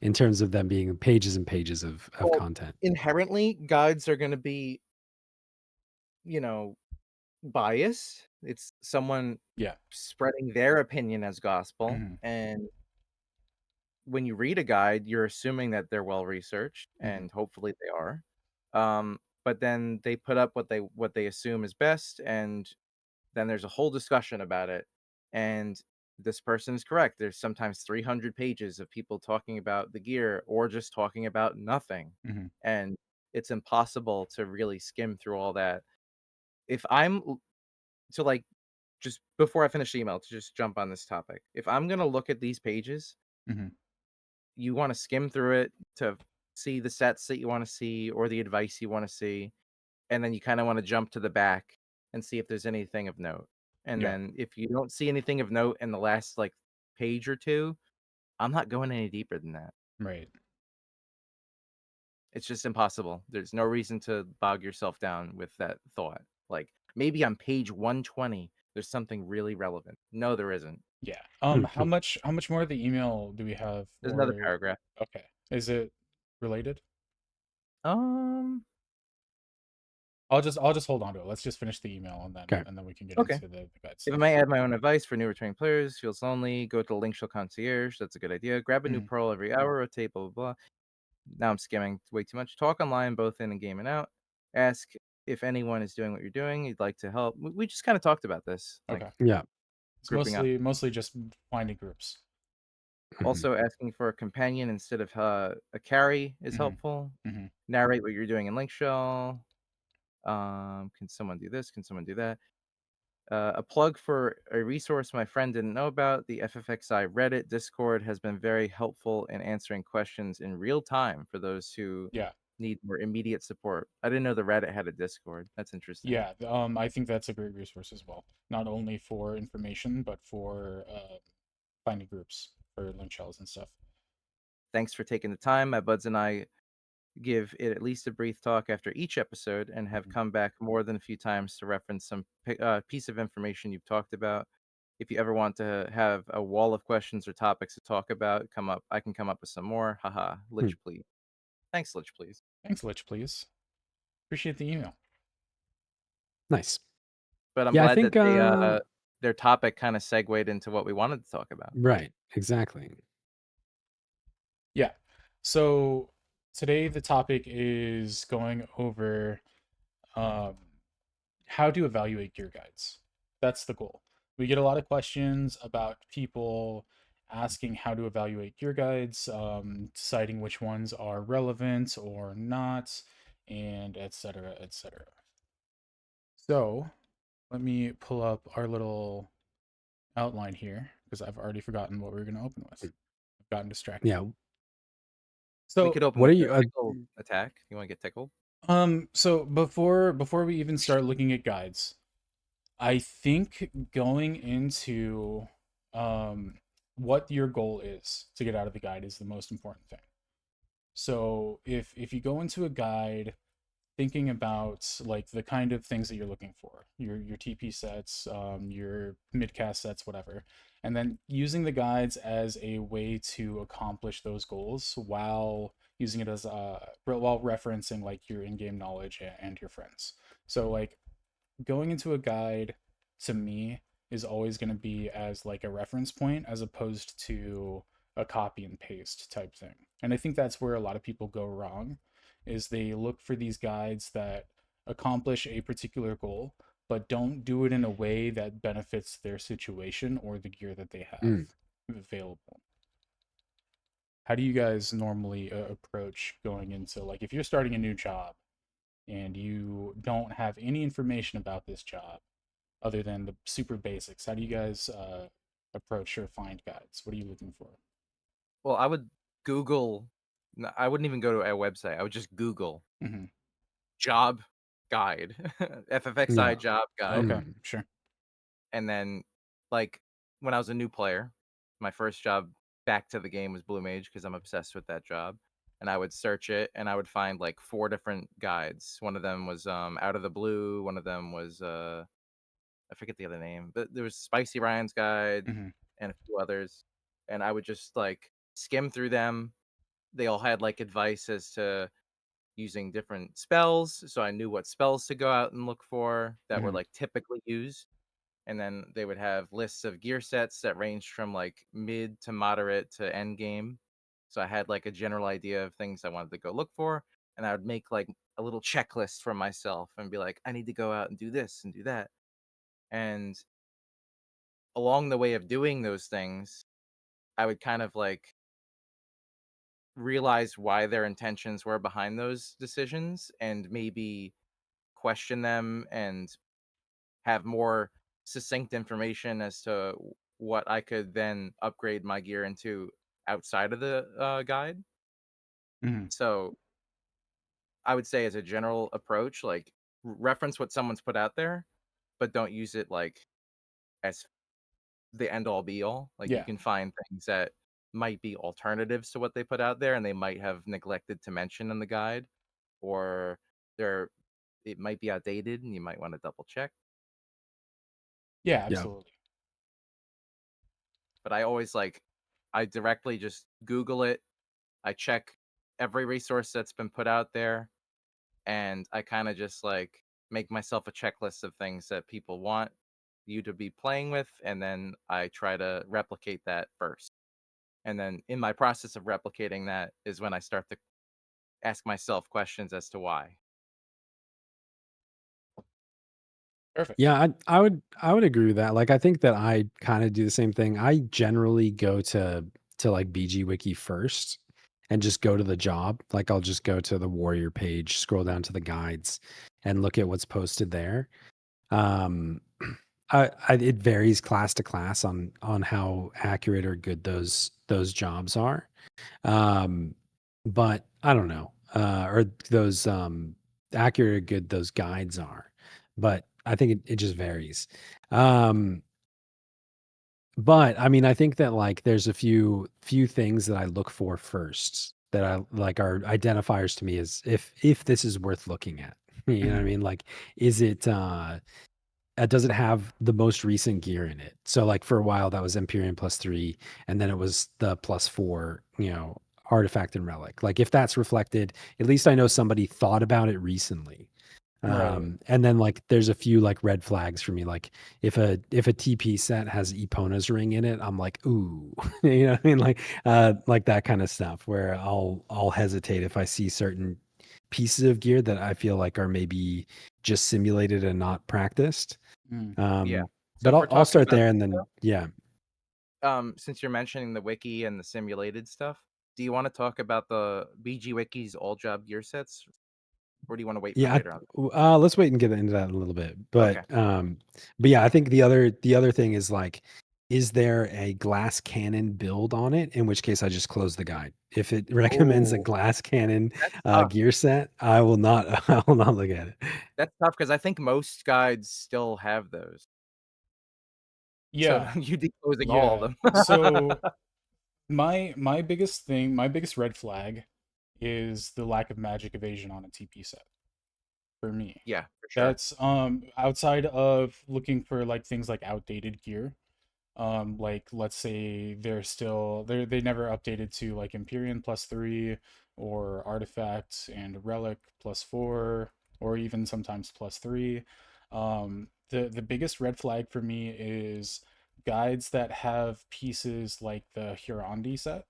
S3: in terms of them being pages and pages of
S2: Well,
S3: content?
S2: inherently, guides are going to be, you know, biased. It's someone
S1: yeah.
S2: spreading their opinion as gospel.
S1: Hmm.
S2: And when you read a guide, you're assuming that they're well researched,
S1: Hmm.
S2: and hopefully they are. But then they put up what they assume is best, and then there's a whole discussion about it. And this person is correct. There's sometimes 300 pages of people talking about the gear or just talking about nothing.
S1: Hmm.
S2: And it's impossible to really skim through all that. If I'm to like just before I finish the email to just jump on this topic. If I'm going to look at these pages,
S1: Hmm.
S2: you want to skim through it to see the sets that you want to see or the advice you want to see, and then you kind of want to jump to the back and see if there's anything of note. And
S1: Yeah.
S2: then if you don't see anything of note in the last like page or two, I'm not going any deeper than that.
S1: Right.
S2: It's just impossible. There's no reason to bog yourself down with that thought. Like maybe on page 120 there's something really relevant. No, there isn't.
S1: Yeah. How much more of the email do we have
S2: There's another
S1: for
S2: paragraph.
S1: okay. Is it related?
S2: Um
S1: I'll just hold on to it. Let's just finish the email
S3: Okay.
S1: and then we can get
S2: okay.
S1: into the guide
S2: If I
S1: stuff.
S2: may add my own advice for new returning players, feels lonely, go to the link show concierge. That's a good idea. Grab a new
S1: Mhm.
S2: pearl every hour, rotate, blah, blah, blah. Now I'm skimming way too much. Talk online, both in and game and out. Ask if anyone is doing what you're doing. You'd like to help. We just kind of talked about this, like
S1: Okay.
S3: Yeah.
S1: It's
S2: grouping up.
S1: mostly just finding groups.
S3: Mhm.
S2: Also, asking for a companion instead of a carry is
S1: Hmm.
S2: helpful.
S1: Hmm.
S2: Narrate what you're doing in link shell. Can someone do this? Can someone do that? A plug for a resource my friend didn't know about. The FFXI Reddit Discord has been very helpful in answering questions in real time for those who
S1: Yeah.
S2: need more immediate support. I didn't know the Reddit had a Discord. That's interesting.
S1: Yeah. I think that's a great resource as well. Not only for information, but for finding groups for link shells and stuff.
S2: Thanks for taking the time. My buds and I give it at least a brief talk after each episode and have
S1: Mhm.
S2: come back more than a few times to reference some piece of information you've talked about. If you ever want to have a wall of questions or topics to talk about, come up. I can come up with some more. Haha.
S3: Hmm.
S2: Lich, please. Thanks, Lich, please.
S1: Thanks, Lich, please. Appreciate the email.
S3: Nice.
S2: But I'm
S3: Yeah, I
S2: glad
S3: think
S2: that their topic kind of segued into what we wanted to talk about.
S3: right. Exactly.
S1: Yeah. So today the topic is going over um, how to evaluate gear guides. That's the goal. We get a lot of questions about people asking how to evaluate gear guides, deciding which ones are relevant or not, and etc. etc. So let me pull up our little outline here because I've already forgotten what we were going to open with. I've gotten distracted.
S3: Yeah.
S2: We
S1: So
S2: could open
S3: What are
S2: with
S3: you?
S2: the tickle attack. You want to get tickled?
S1: so before we even start looking at guides, I think going into what your goal is to get out of the guide is the most important thing. So if you go into a guide thinking about like the kind of things that you're looking for, your TP sets, your midcast sets, whatever, and then using the guides as a way to accomplish those goals while using it as while referencing like your in-game knowledge and your friends. So like going into a guide to me is always going to be as like a reference point as opposed to a copy and paste type thing. And I think that's where a lot of people go wrong is they look for these guides that accomplish a particular goal but don't do it in a way that benefits their situation or the gear that they have available. How do you guys normally approach going into like if you're starting a new job and you don't have any information about this job other than the super basics? How do you guys approach or find guides? What are you looking for?
S2: Well, I would Google. I wouldn't even go to a website. I would just Google
S1: Mm-hmm.
S2: job guide, FFXI
S3: Yeah.
S2: job guide,
S1: Okay, sure.
S2: and then like when I was a new player, my first job back to the game was Blue Mage because I'm obsessed with that job. And I would search it and I would find like 4 different guides. One of them was Out of the Blue, one of them was I forget the other name, but there was Spicy Ryan's guide
S1: Mm-hmm.
S2: and a few others. And I would just like skim through them. They all had like advice as to using different spells, so I knew what spells to go out and look for that were
S1: Mm-hmm.
S2: like typically used. And then they would have lists of gear sets that ranged from like mid to moderate to end game. So I had like a general idea of things I wanted to go look for, and I would make like a little checklist for myself and be like, I need to go out and do this and do that. And along the way of doing those things, I would kind of like realize why their intentions were behind those decisions and maybe question them and have more succinct information as to what I could then upgrade my gear into outside of the guide.
S1: Mm-hmm.
S2: So I would say, as a general approach, like reference what someone's put out there, but don't use it like as the end all be all. Like you
S1: Yeah.
S2: can find things that might be alternatives to what they put out there, and they might have neglected to mention in the guide, or they're it might be outdated, and you might want to double check.
S1: Yeah,
S3: Yeah.
S1: absolutely.
S2: But I always I directly just Google it. I check every resource that's been put out there, and I kind of just like make myself a checklist of things that people want you to be playing with, and then I try to replicate that first. And then in my process of replicating that is when I start to ask myself questions as to why.
S1: Perfect.
S3: Yeah, I would agree with that. Like I think that I kind of do the same thing. I generally go to like BG Wiki first and just go to the job. Like I'll just go to the warrior page, scroll down to the guides and look at what's posted there. Um it varies class to class on how accurate or good those jobs are. Um but I don't know. Or those accurate or good those guides are. But I think it just varies. Um but I mean I think that like there's a few things that I look for first that I like are identifiers to me as if this is worth looking at. You know what I
S1: Mm-hmm.
S3: mean? Like is it does it have the most recent gear in it? So like for a while that was Empyrean +3, and then it was the +4, artifact and relic. Like if that's reflected, at least I know somebody thought about it recently.
S1: Right.
S3: And then like there's a few like red flags for me. Like if a TP set has Epona's ring in it, I'm like, ooh, you know what I mean? Like that kind of stuff where I'll hesitate if I see certain pieces of gear that I feel like are maybe just simulated and not practiced.
S1: Mm.
S2: Yeah. So
S3: But
S2: if we're
S3: I'll
S2: talking
S3: start
S2: about
S3: there
S2: this,
S3: and then yeah.
S2: since you're mentioning the wiki and the simulated stuff, do you want to talk about the BG Wiki's all job gear sets, or do you want to wait for
S3: Yeah,
S2: later on?
S3: let's wait and get into that in a little bit.
S2: Okay.
S3: But yeah, I think the other thing is like is there a glass cannon build on it? In which case, I just close the guide. If it recommends a
S2: Oh,
S3: glass cannon
S2: that's tough.
S3: gear set, I will not. I will not look at it.
S2: That's tough because I think most guides still have those. So
S1: Yeah,
S2: you'd be closing all of
S1: yeah.
S2: them.
S1: So my biggest thing, my biggest red flag is the lack of magic evasion on a TP set for me.
S2: Yeah, for sure.
S1: That's outside of looking for like things like outdated gear. Like let's say they never updated to like Empyrean +3 or Artifact and Relic +4 or even sometimes +3. The biggest red flag for me is guides that have pieces like the Hurandi set,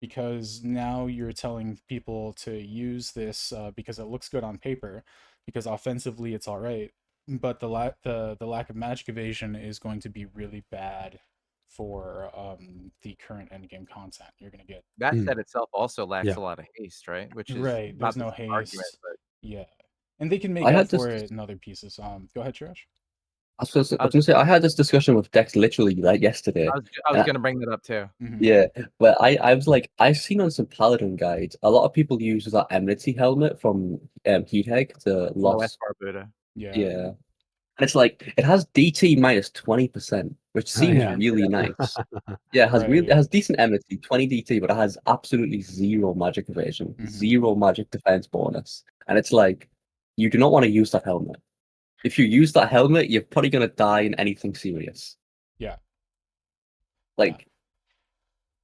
S1: because now you're telling people to use this because it looks good on paper, because offensively it's all right, but the lack of magic evasion is going to be really bad for the current endgame content you're going to get.
S2: That
S3: Mm,
S2: set itself also lacks
S3: yeah.
S2: a lot of haste, right? Which is
S1: Right,
S2: not
S1: there's
S2: the
S1: no
S2: same argument,
S1: haste.
S2: but
S1: Yeah, and they can make
S4: I
S1: up
S4: had this.
S1: for it in other pieces. Go ahead, Chirash.
S2: I
S4: I was
S2: was
S4: gonna say I had this discussion with Dex literally like yesterday.
S2: I was
S4: And
S2: gonna bring that up too.
S1: Mm-hmm.
S4: yeah, but I was like, I've seen on some Paladin guides, a lot of people use that enmity helmet from Heatheg, the
S2: No
S4: lost.
S2: Esper Buddha.
S1: Yeah.
S4: Yeah, and it's like it has DT minus 20%, which
S3: Oh,
S4: seems
S3: yeah.
S4: really nice. Yeah, it
S1: Right.
S4: has decent enmity, 20 DT, but it has absolutely zero magic evasion,
S1: Mm-hmm.
S4: zero magic defense bonus, and it's like you do not want to use that helmet. If you use that helmet, you're probably gonna die in anything serious.
S1: Yeah. Yeah.
S4: Like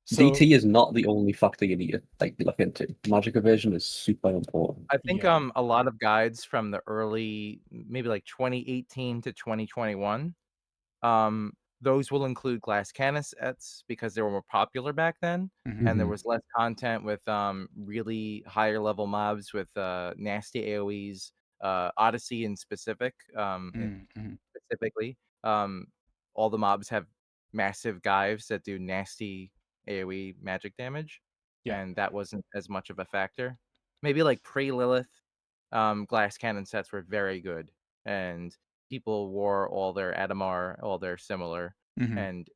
S1: So
S4: DT is not the only factor you need to like look into. Magic evasion is super important.
S2: I think
S1: yeah.
S2: a lot of guides from the early maybe like 2018 to 2021, um, those will include glass cannon sets because they were more popular back then,
S1: Mm-hmm.
S2: and there
S3: Mhm.
S2: was less content with really higher level mobs with nasty AoEs, Odyssey in
S1: Mm-hmm.
S2: specifically. Um, all the mobs have massive gyves that do nasty AoE magic damage,
S1: Yeah.
S2: and that wasn't as much of a factor. Maybe like pre-Lilith, glass cannon sets were very good, and people wore all their Adamar, all their similar,
S1: Mm-hmm.
S2: and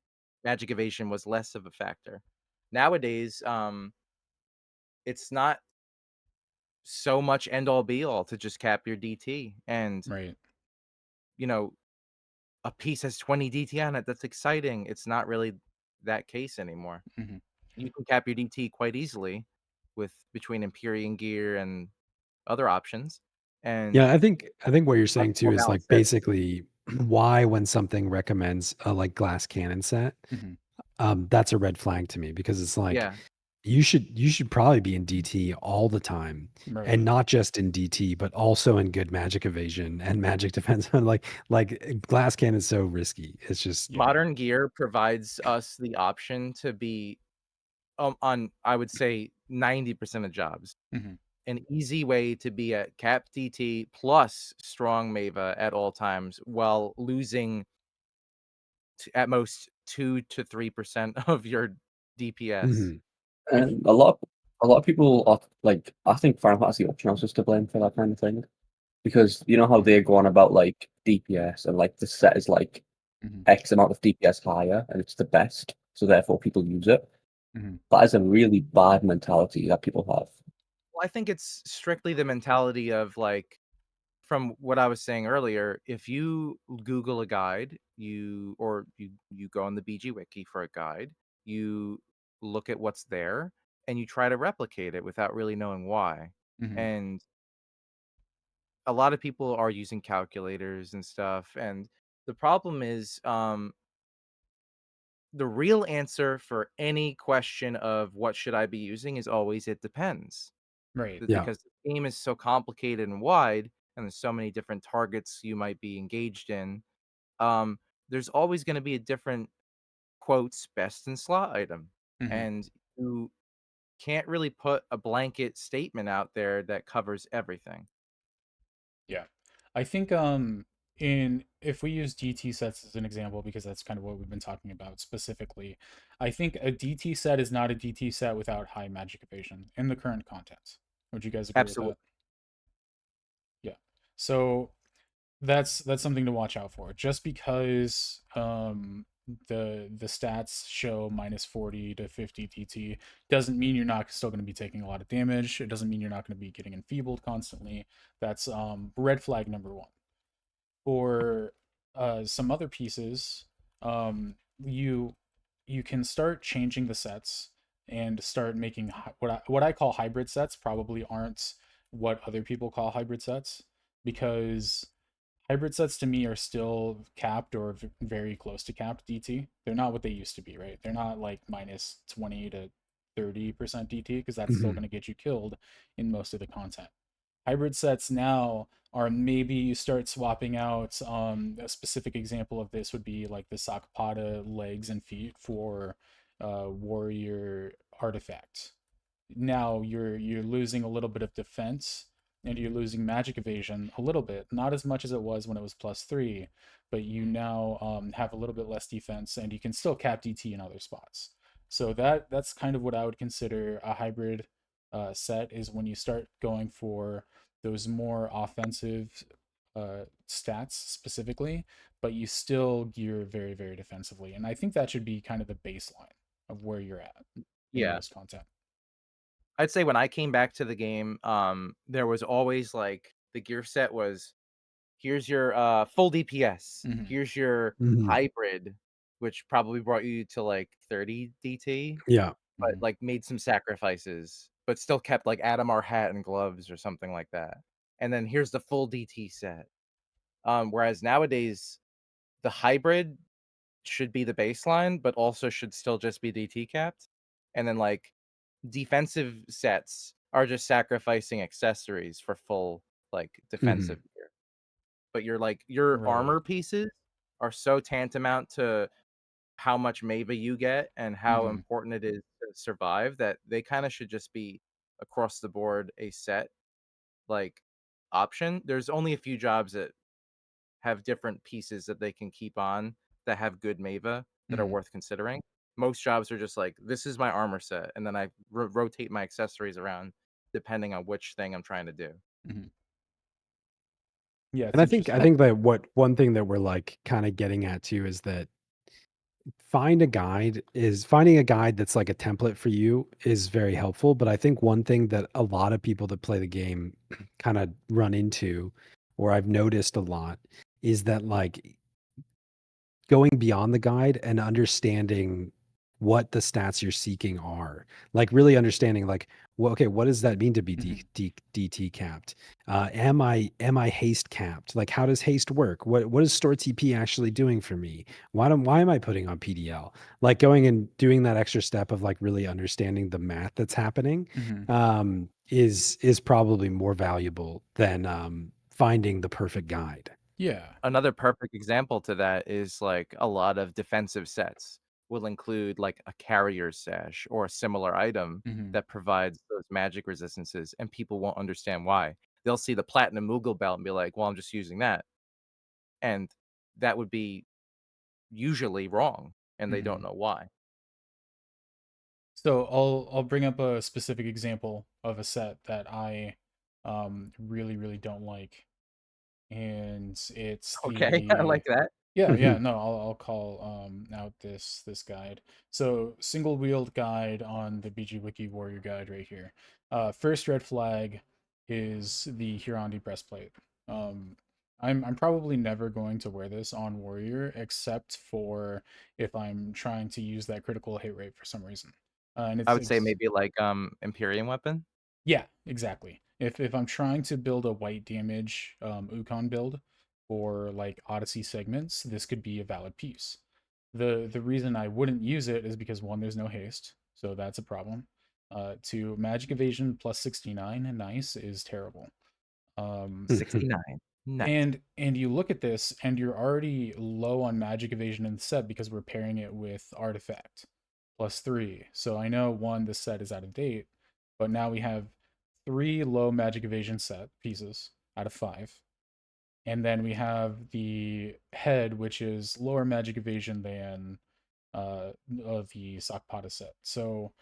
S2: magic evasion was less of a factor. Nowadays, it's not so much end all be all to just cap your DT, and
S1: Right.
S2: you know a piece has 20 DT on it. That's exciting. It's not really that case anymore.
S1: Mm-hmm.
S2: You can cap your DT quite easily with between Empyrean gear and other options, and
S3: Yeah, I think what you're
S2: have
S3: saying
S2: more
S3: too is like
S2: balanced set.
S3: basically why when something recommends a like glass cannon set,
S1: Mm-hmm.
S3: that's a red flag to me because it's like
S2: Yeah,
S3: you should probably be in DT all the time and
S1: Right.
S3: not just in DT, but also in good magic evasion and magic defense. like glass cannon's so risky. It's just
S1: Yeah.
S2: modern gear provides us the option to be on I would say 90% of jobs.
S1: Mm-hmm.
S2: An easy way to be at cap DT plus strong Mava at all times while losing at most 2 to 3% of your DPS.
S3: Mhm.
S1: I
S4: And a lot of people are like, I think Final Fantasy Optionals is to blame for that kind of thing. Because you know how
S1: mm-hmm.
S4: they go on about like DPS and like the set is like
S1: Mm-hmm.
S4: X amount of DPS higher and it's the best, so therefore people use it.
S1: Mm-hmm.
S4: That is a really bad mentality that people have.
S2: Well, I think it's strictly the mentality of like from what I was saying earlier, if you Google a guide, you go on the BG wiki for a guide, you look at what's there and you try to replicate it without really knowing why.
S1: Mm-hmm.
S2: And a lot of people are using calculators and stuff, and the problem is the real answer for any question of what should I be using is always it depends.
S1: Right.
S3: Yeah.
S2: Because the game is so complicated and wide and there's so many different targets you might be engaged in, um, there's always going to be a different quotes best in slot item.
S1: Mm-hmm.
S2: And you can't really put a blanket statement out there that covers everything.
S1: Yeah. I think in if we use DT sets as an example, because that's kind of what we've been talking about specifically, I think a DT set is not a DT set without high magic evasion in the current content. Would you guys agree with
S2: Absolutely.
S1: that? Yeah. So that's something to watch out for. Just because the stats show minus 40 to 50 DT, doesn't mean you're not still going to be taking a lot of damage. It doesn't mean you're not going to be getting enfeebled constantly. That's red flag number one. For some other pieces, you can start changing the sets and start making what I call hybrid sets. Probably aren't what other people call hybrid sets, because hybrid sets to me are still capped or very close to capped DT. They're not what they used to be, right? They're not like minus 20 to 30% DT, because that's still
S3: Mhm.
S1: going to get you killed in most of the content. Hybrid sets now are, maybe you start swapping out, a specific example of this would be like the Sakpada legs and feet for warrior artifact. Now you're losing a little bit of defense, and you're losing magic evasion a little bit, not as much as it was when it was +3, but you now have a little bit less defense, and you can still cap DT in other spots. So that's kind of what I would consider a hybrid set, is when you start going for those more offensive stats specifically, but you still gear very, very defensively. And I think that should be kind of the baseline of where you're at in
S2: Yeah.
S1: most content.
S2: I'd say when I came back to the game, there was always like the gear set was here's your full DPS,
S1: Mhm.
S2: here's your
S3: Mhm.
S2: hybrid, which probably brought you to like 30 DT,
S3: Yeah.
S2: but
S1: Mhm.
S2: like made some sacrifices, but still kept like Adamar hat and gloves or something like that. And then here's the full DT set. Whereas nowadays the hybrid should be the baseline, but also should still just be DT capped. And then like defensive sets are just sacrificing accessories for full like
S3: Mhm.
S2: defensive gear. But your
S1: Right.
S2: armor pieces are so tantamount to how much Mava you get and how
S1: Mhm.
S2: important it is to survive that they kind of should just be across the board a set like option. There's only a few jobs that have different pieces that they can keep on that have good Mava that are
S1: Mhm.
S2: worth considering. Most jobs are just like, this is my armor set, and then I rotate my accessories around depending on which thing I'm trying to do.
S1: Mhm. Yeah,
S3: And
S1: it's
S3: I
S1: interesting.
S3: think that what one thing that we're like kind of getting at too is that finding a guide that's like a template for you is very helpful. But I think one thing that a lot of people that play the game kind of run into, or I've noticed a lot, is that like going beyond the guide and understanding what the stats you're seeking are, like really understanding like, well, okay, what does that mean to be
S1: Mhm.
S3: DT capped? Am I haste capped? Like, how does haste work? What is store TP actually doing for me? Why am I putting on PDL? Like going and doing that extra step of like really understanding the math that's happening
S1: Mhm.
S3: is probably more valuable than finding the perfect guide.
S1: Yeah.
S2: Another perfect example to that is like a lot of defensive sets will include like a carrier sash or a similar item
S1: Mhm.
S2: that provides those magic resistances, and people won't understand why. They'll see the platinum Moogle belt and be like, well, I'm just using that. And that would be usually wrong, and they don't
S1: Mhm.
S2: know why.
S1: So I'll bring up a specific example of a set that I really, really don't like, and it's
S2: Okay, I
S1: the
S2: like that.
S1: yeah, no, I'll call out this guide. So single wheeled guide on the BG Wiki Warrior guide right here. First red flag is the Hurondi breastplate. Um, I'm probably never going to wear this on Warrior, except for if I'm trying to use that critical hit rate for some reason. And
S2: I
S1: it's
S2: would say maybe like Imperium weapon.
S1: yeah, exactly. If I'm trying to build a white damage Ukon build for like Odyssey segments, this could be a valid piece. The reason I wouldn't use it is because one, there's no haste, so that's a problem. Two, magic evasion plus 69, nice, is terrible. Um,
S2: 69. Nice.
S1: and you look at this and you're already low on magic evasion in the set because we're pairing it with artifact +3. So I know one, this set is out of date, but now we have three low magic evasion set pieces out of five. And then we have the head, which is lower magic evasion than of the Sakpada set. So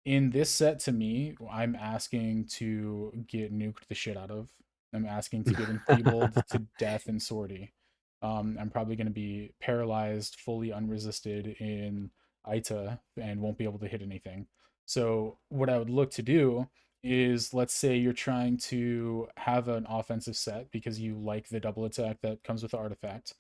S1: in this set, to me, I'm asking to get nuked the shit out of. I'm asking to get enfeebled to death and sortie. I'm probably going to be paralyzed, fully unresisted in Ita, and won't be able to hit anything. So what I would look to do is, let's say you're trying to have an offensive set because you like the double attack that comes with the artifact.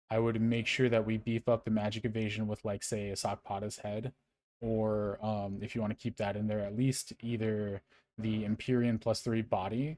S1: I would make sure that we beef up the magic evasion with, like, say, a Sakpata's head, or if you want to keep that in there, at least either the Empyrean +3 body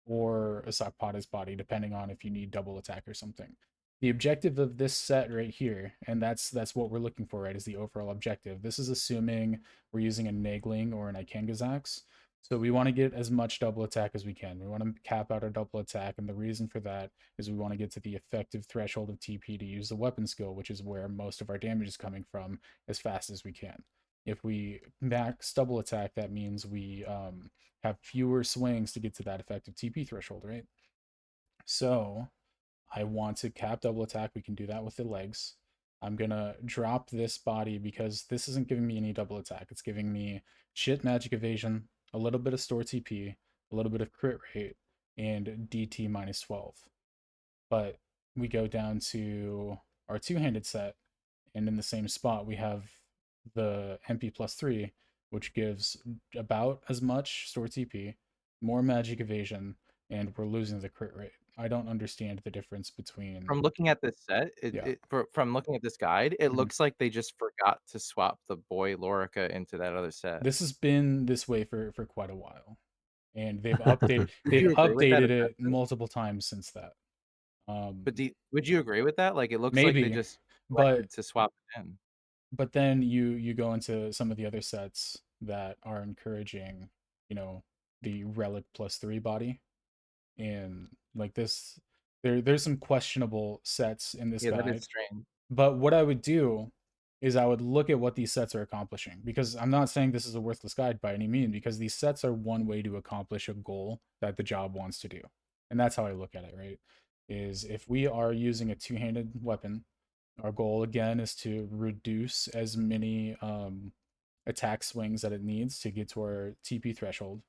S1: or a Sakpata's body, depending on if you need double attack or something. The objective of this set right here, and that's what we're looking for, right, is the overall objective. This is assuming we're using a Nagling or an Ikengazax. So we want to get as much double attack as we can. We want to cap out our double attack, and the reason for that is we want to get to the effective threshold of TP to use the weapon skill, which is where most of our damage is coming from, as fast as we can. If we max double attack, that means we have fewer swings to get to that effective TP threshold, right? So I want to cap double attack. We can do that with the legs. I'm going to drop this body because this isn't giving me any double attack. It's giving me shit magic evasion, a little bit of store TP, a little bit of crit rate, and DT -12. But we go down to our two-handed set, and in the same spot we have the MP +3, which gives about as much store TP, more magic evasion, and we're losing the crit rate. I don't understand the difference between.
S2: From looking at this set,
S1: Yeah.
S2: from looking at this guide, it
S1: Mhm.
S2: looks like they just forgot to swap the boy Lorica into that other set.
S1: This has been this way for quite a while, and they've
S2: Would you agree with that
S1: updated it
S2: assessment?
S1: multiple times since that.
S2: But would you agree with that? Like, it looks like they
S1: Maybe,
S2: just
S1: but
S2: neglected to swap it in.
S1: then you go into some of the other sets that are encouraging, the relic +3 body, and like this, there's some questionable sets in this
S2: Yeah, that is
S1: guide.
S2: strange.
S1: But what I would do is I would look at what these sets are accomplishing, because I'm not saying this is a worthless guide by any means, because these sets are one way to accomplish a goal that the job wants to do. And that's how I look at it, right? Is if we are using a two-handed weapon, our goal again is to reduce as many attack swings that it needs to get to our TP threshold.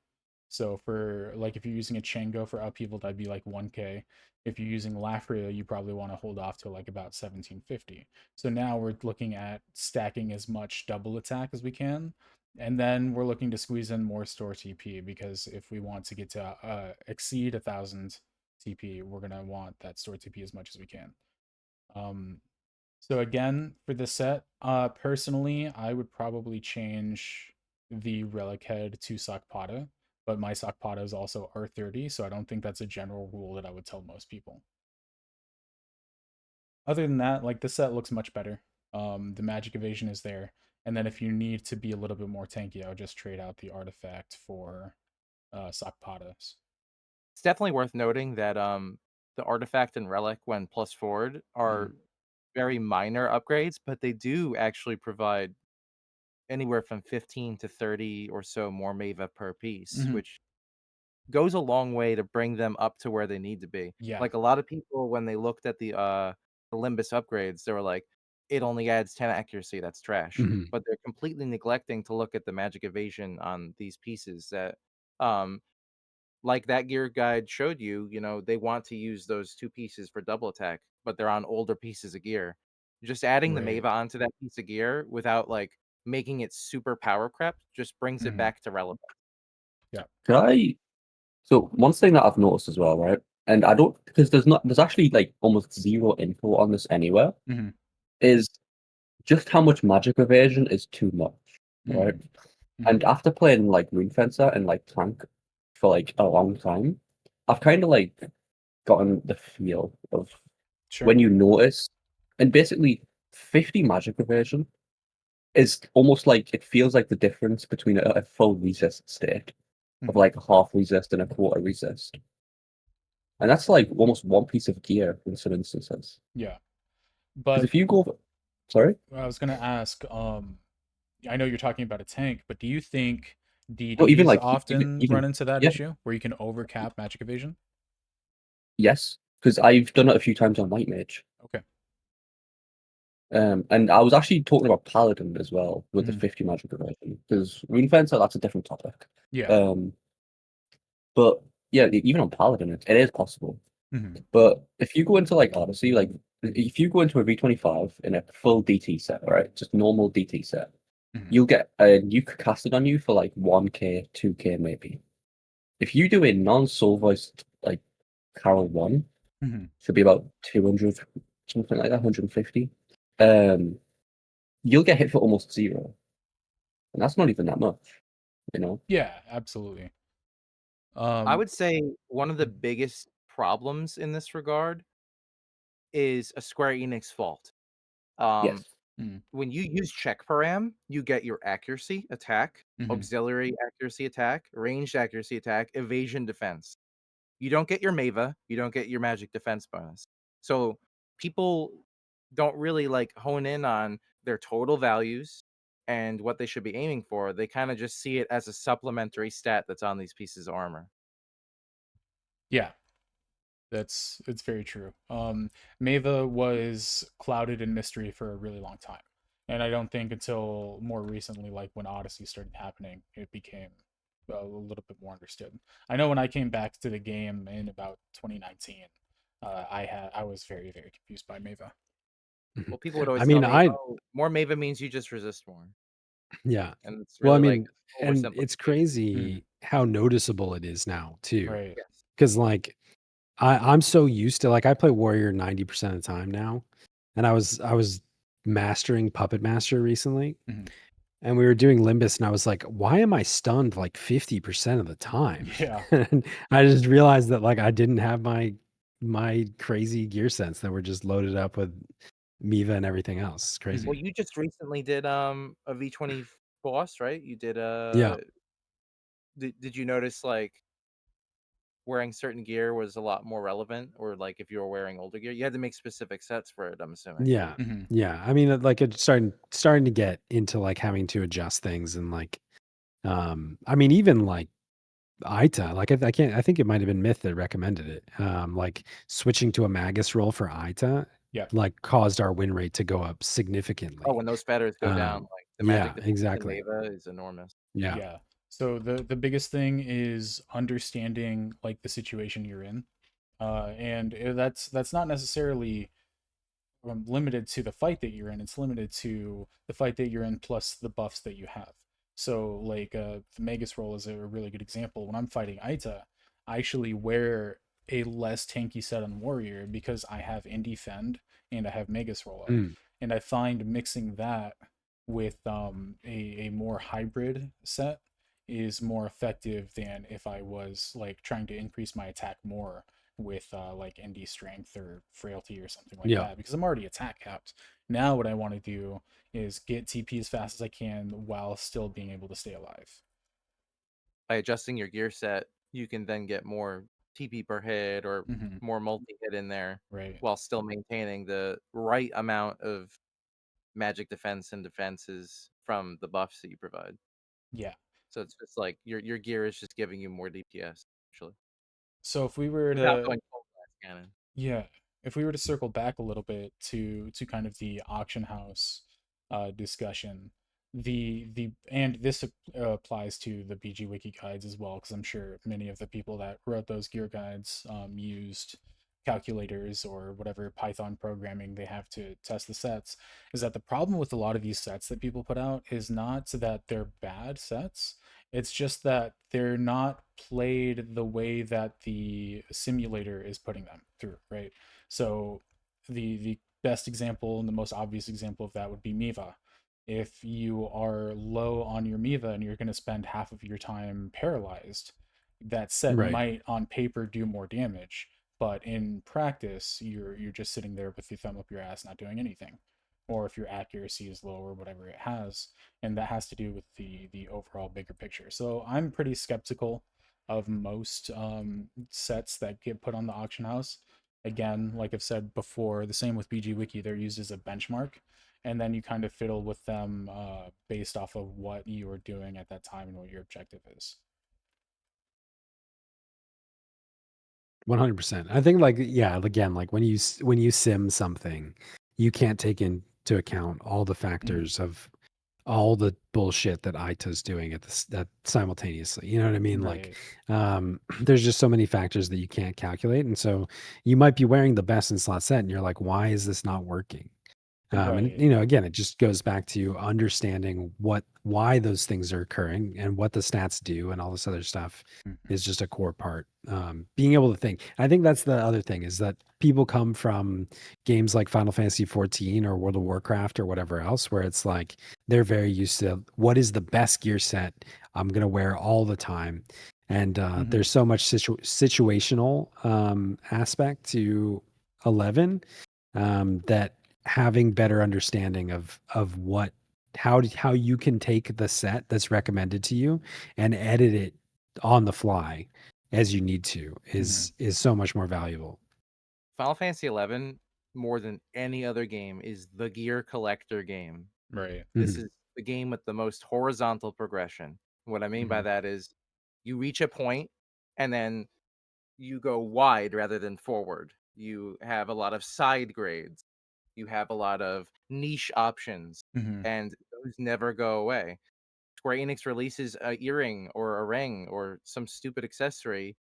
S1: So for, like, if you're using a Chango for upheaval, that'd be like 1k. If you're using Lafria, you probably want to hold off to like about 1750. So now we're looking at stacking as much double attack as we can, and then we're looking to squeeze in more store TP, because if we want to get to exceed 1,000 TP, we're gonna want that store TP as much as we can. So again, for the set, personally, I would probably change the relic head to Sakpata, but my Sakpata is also R30, so I don't think that's a general rule that I would tell most people. Other than that, like, the set looks much better. The magic evasion is there, and then if you need to be a little bit more tanky, I would just trade out the artifact for Sakpatas.
S2: It's definitely worth noting that the artifact and relic, when plus forward, are very minor upgrades, but they do actually provide anywhere from 15 to 30 or so more Mava per piece,
S1: Mhm.
S2: which goes a long way to bring them up to where they need to be.
S1: Yeah.
S2: Like, a lot of people, when they looked at the Limbus upgrades, they were like, it only adds 10 accuracy, that's trash.
S3: Mhm.
S2: But they're completely neglecting to look at the magic evasion on these pieces that, like that gear guide showed you, they want to use those two pieces for double attack, but they're on older pieces of gear. Just adding the
S1: Right.
S2: Mava onto that piece of gear without, like, making it super power crept just brings it
S1: Mhm.
S2: back to relevance.
S1: Yeah.
S4: Could I? So one thing that I've noticed as well, right? And I don't, because there's actually like almost zero info on this anywhere.
S1: Mhm.
S4: Is just how much magic evasion is too much, right?
S1: Mhm.
S4: And after playing like Rune Fencer and like Tank for like a long time, I've kind of like gotten the feel of
S1: Sure.
S4: when you notice, and basically 50 magic evasion is almost like it feels like the difference between a full resist state of
S1: Mhm.
S4: like a half resist and a quarter resist. And that's like almost one piece of gear in some instances.
S1: Yeah.
S4: Because
S1: But
S4: if you go, sorry,
S1: I was gonna ask, I know you're talking about a tank, but do you think
S4: well, even
S1: DDs
S4: like
S1: often run
S4: even
S1: into that
S4: yeah,
S1: issue where you can overcap magic evasion?
S4: yes, because I've done it a few times on White Mage.
S1: Okay.
S4: And I was actually talking about Paladin as well with the
S1: Mhm.
S4: 50 magic evasion because Rune Fencer, that's a different topic.
S1: Yeah.
S4: But yeah, even on Paladin, it is possible.
S1: Mhm.
S4: But if you go into like Odyssey, like if you go into a V25 in a full DT set, right, just normal DT set,
S1: Mhm.
S4: you'll get a nuke casted on you for like 1k, 2k maybe. If you do a non-soul voiced like Carol 1,
S1: Mhm.
S4: should be about 200, something like that, 150. You'll get hit for almost 0. And that's not even that much, you know?
S1: Yeah, absolutely.
S2: I would say one of the
S1: Mhm.
S2: biggest problems in this regard is a Square Enix fault.
S4: Yes.
S2: When you use check param, you get your accuracy attack,
S1: Mhm.
S2: auxiliary accuracy attack, ranged accuracy attack, evasion defense. You don't get your Mava, you don't get your magic defense bonus. So people don't really like hone in on their total values and what they should be aiming for. They kind of just see it as a supplementary stat that's on these pieces of armor.
S1: Yeah, it's very true. Mava was clouded in mystery for a really long time, and I don't think until more recently, like when Odyssey started happening, it became a little bit more understood. I know when I came back to the game in about 2019, I was very confused by Mava.
S3: Mhm.
S2: Well, people would
S3: I
S2: always tell
S3: mean,
S2: me, "Oh, more Mava means you just resist more,"
S3: yeah.
S2: and it's
S3: Well, I
S2: really like
S3: mean, and it's
S2: oversimplification.
S3: crazy how noticeable it is now too.
S1: Right.
S2: Yes.
S3: Because like I'm so used to, like, I play Warrior 90% of the time now, and I was mastering Puppet Master recently,
S1: Mhm.
S3: and we were doing Limbus, and I was like, why am I stunned like 50% of the time?
S1: Yeah.
S3: And I just realized that like I didn't have my crazy gear sense that were just loaded up with Miva and everything else. It's crazy.
S2: Well, you just recently did a V20 boss, right? You did
S3: Yeah.
S2: did you notice like wearing certain gear was a lot more relevant, or like if you were wearing older gear, you had to make specific sets for it, I'm assuming.
S3: Yeah.
S1: Mhm.
S3: Yeah. I mean, like it's starting to get into like having to adjust things and like I mean even like Ita, like I can't. I think it might have been Myth that recommended it. Like switching to a Magus roll for Ita,
S1: Yeah.
S3: like caused our win rate to go up
S2: Oh,
S3: significantly.
S2: when those spatters go down, like the magic
S3: Yeah,
S2: defense in
S3: exactly.
S2: Mava is enormous.
S3: Yeah,
S1: Yeah. So the biggest thing is understanding like the situation you're in. And that's not necessarily limited to the fight that you're in. It's limited to the fight that you're in plus the buffs that you have. So like the Magus roll is a really good example. When I'm fighting Aita, I actually wear a less tanky set on Warrior because I have Indie Fend and I have Magus roll up.
S3: mm,
S1: And I find mixing that with a more hybrid set is more effective than if I was like trying to increase my attack more with like ND strength or frailty or something like
S3: yeah,
S1: that because I'm already attack capped. Now what I want to do is get TP as fast as I can while still being able to stay alive.
S2: By adjusting your gear set, you can then get more TP per hit or
S1: Hmm.
S2: more multi hit in there
S1: Right.
S2: while still maintaining the right amount of magic defense and defenses from the buffs that you provide.
S1: Yeah.
S2: So it's just like your gear is just giving you more DPS, actually,
S1: So if we were
S2: without
S1: to
S2: going full blast cannon.
S1: Yeah, if we were to circle back a little bit to kind of the auction house discussion, the and this applies to the BG Wiki guides as well, because I'm sure many of the people that wrote those gear guides used calculators or whatever Python programming they have to test the sets. Is that the problem with a lot of these sets that people put out is not that they're bad sets, it's just that they're not played the way that the simulator is putting them through, right? So the best example and the most obvious example of that would be Miva. If you are low on your Miva and you're going to spend half of your time paralyzed, that set
S3: right.
S1: might on paper do more damage, but in practice you're just sitting there with your thumb up your ass not doing anything. Or if your accuracy is low or whatever it has, and that has to do with the overall bigger picture. So I'm pretty skeptical of most sets that get put on the auction house. Again, like I've said before, the same with BG Wiki, they're used as a benchmark, and then you kind of fiddle with them based off of what you are doing at that time and what your objective is.
S3: 100%. I think like yeah, again, like when you sim something, you can't take into account all the
S1: Mm-hmm.
S3: factors all the bullshit that Ita's doing at this that simultaneously. You know what I mean? Like,
S1: Right.
S3: there's just so many factors that you can't calculate, and so you might be wearing the best in slot set, and you're like, why is this not working? And
S1: Right.
S3: again, it just goes back to understanding why those things are occurring and what the stats do and all this other stuff
S1: Mhm.
S3: is just a core part. Being able to think. I think that's the other thing is that people come from games like Final Fantasy 14 or World of Warcraft or whatever else, where it's like they're very used to what is the best gear set I'm going to wear all the time. And
S1: Mhm.
S3: there's so much situational aspect to 11 that having better understanding of what how you can take the set that's recommended to you and edit it on the fly as you need to
S1: Mhm.
S3: is so much more valuable.
S2: Final Fantasy 11, more than any other game, is the gear collector game.
S1: Right.
S2: This
S3: Mhm.
S2: is the game with the most horizontal progression. What I mean by
S1: Mhm.
S2: that is you reach a point and then you go wide rather than forward. You have a lot of side grades. You have a lot of niche options,
S1: Mhm.
S2: and those never go away. Square Enix releases a earring or a ring or some stupid accessory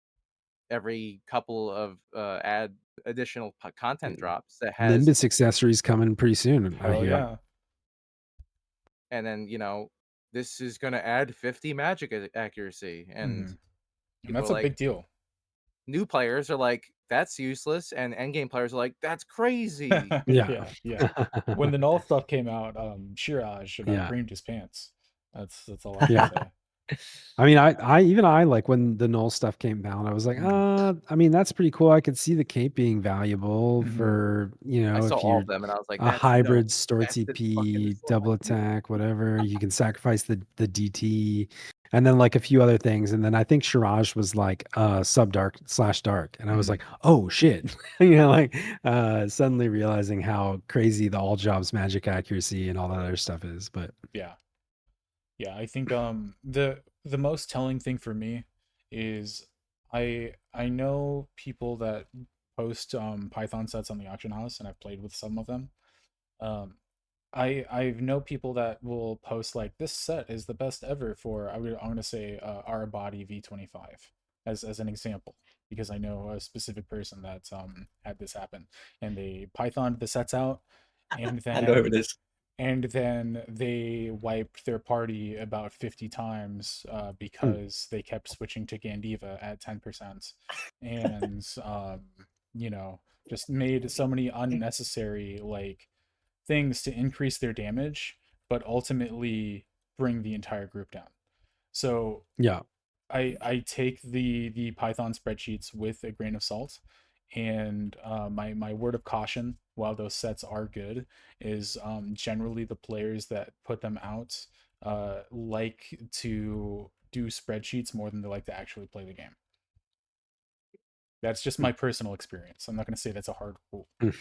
S2: every couple of add additional content drops that has,
S3: Nimbus accessories coming pretty soon, I
S1: Hell
S3: hear.
S1: yeah.
S2: and then this is going to add 50 magic accuracy, and
S1: Mhm. And
S2: people
S1: that's
S2: are
S1: a
S2: like,
S1: big deal.
S2: new players are like, that's useless, and endgame players are like, that's crazy.
S3: Yeah.
S1: Yeah. Yeah. When the null stuff came out, Shiraj about
S3: Yeah.
S1: creamed his pants. That's all I can
S3: Yeah.
S1: say.
S3: I mean, I like when the null stuff came out, I was like,
S1: Mhm.
S3: I mean, that's pretty cool. I could see the cape being valuable
S1: Mhm.
S3: for,
S2: I saw
S3: if
S2: all of
S3: you're
S2: them, and I was like,
S3: a
S2: that's no,
S3: hybrid store
S2: that's the fucking
S3: TP, double
S2: slime.
S3: attack, whatever. You can sacrifice the DT and then like a few other things. And then I think Shiraj was like sub dark/dark. And I was
S1: Mhm.
S3: like, oh shit. Like suddenly realizing how crazy the all jobs magic accuracy and all that other stuff is. But
S1: Yeah. Yeah, I think the most telling thing for me is I know people that post Python sets on the auction house, and I've played with some of them. Um I know people that will post like this set is the best ever for I'm gonna say our body V25 as an example, because I know a specific person that had this happen, and they Pythoned the sets out, and
S4: I know who
S1: then
S4: it is.
S1: they wiped their party about 50 times
S3: hmm,
S1: because they kept switching to Gandiva at 10%, and you know, just made so many unnecessary like things to increase their damage, but ultimately bring the entire group down. So
S3: yeah.
S1: I take the Python spreadsheets with a grain of salt, and my word of caution, while those sets are good, is generally the players that put them out like to do spreadsheets more than they like to actually play the game. That's just my personal experience. I'm not going to say that's a hard rule, but